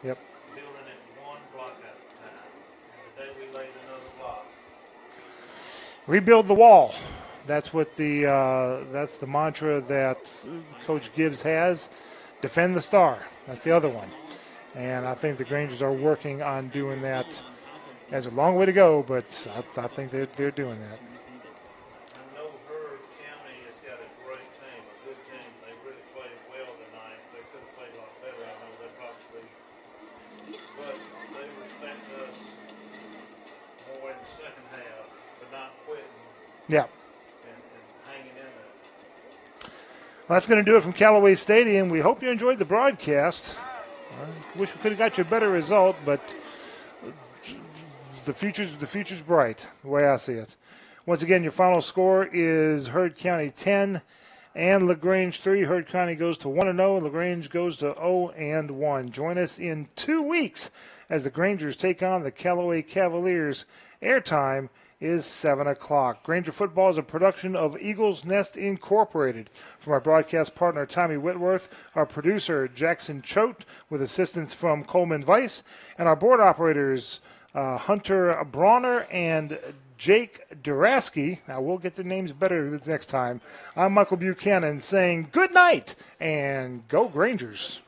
Yep. Building it one block at a time. And today we laid another block. Rebuild the wall. That's what that's the mantra that Coach Gibbs has. Defend the star. That's the other one. And I think the Grangers are working on doing that. There's a long way to go, but I think they're doing that. I know Heard County has got a great team, a good team. They really played well tonight. They could have played a lot better. I know they probably, but they respect us more in the second half for not quitting. Yeah. And hanging in there. Well, that's going to do it from Callaway Stadium. We hope you enjoyed the broadcast. I wish we could have got you a better result, but the future's bright, the way I see it. Once again, your final score is Heard County 10 and LaGrange 3. Heard County goes to 1-0, LaGrange goes to 0-1. Join us in 2 weeks as the Grangers take on the Callaway Cavaliers. Airtime is 7 o'clock. Granger Football is a production of Eagles Nest Incorporated. From our broadcast partner, Tommy Whitworth, our producer, Jackson Choate, with assistance from Coleman Weiss, and our board operators, Hunter Bronner and Jake Duraski. Now, we'll get their names better this next time. I'm Michael Buchanan saying good night and go Grangers.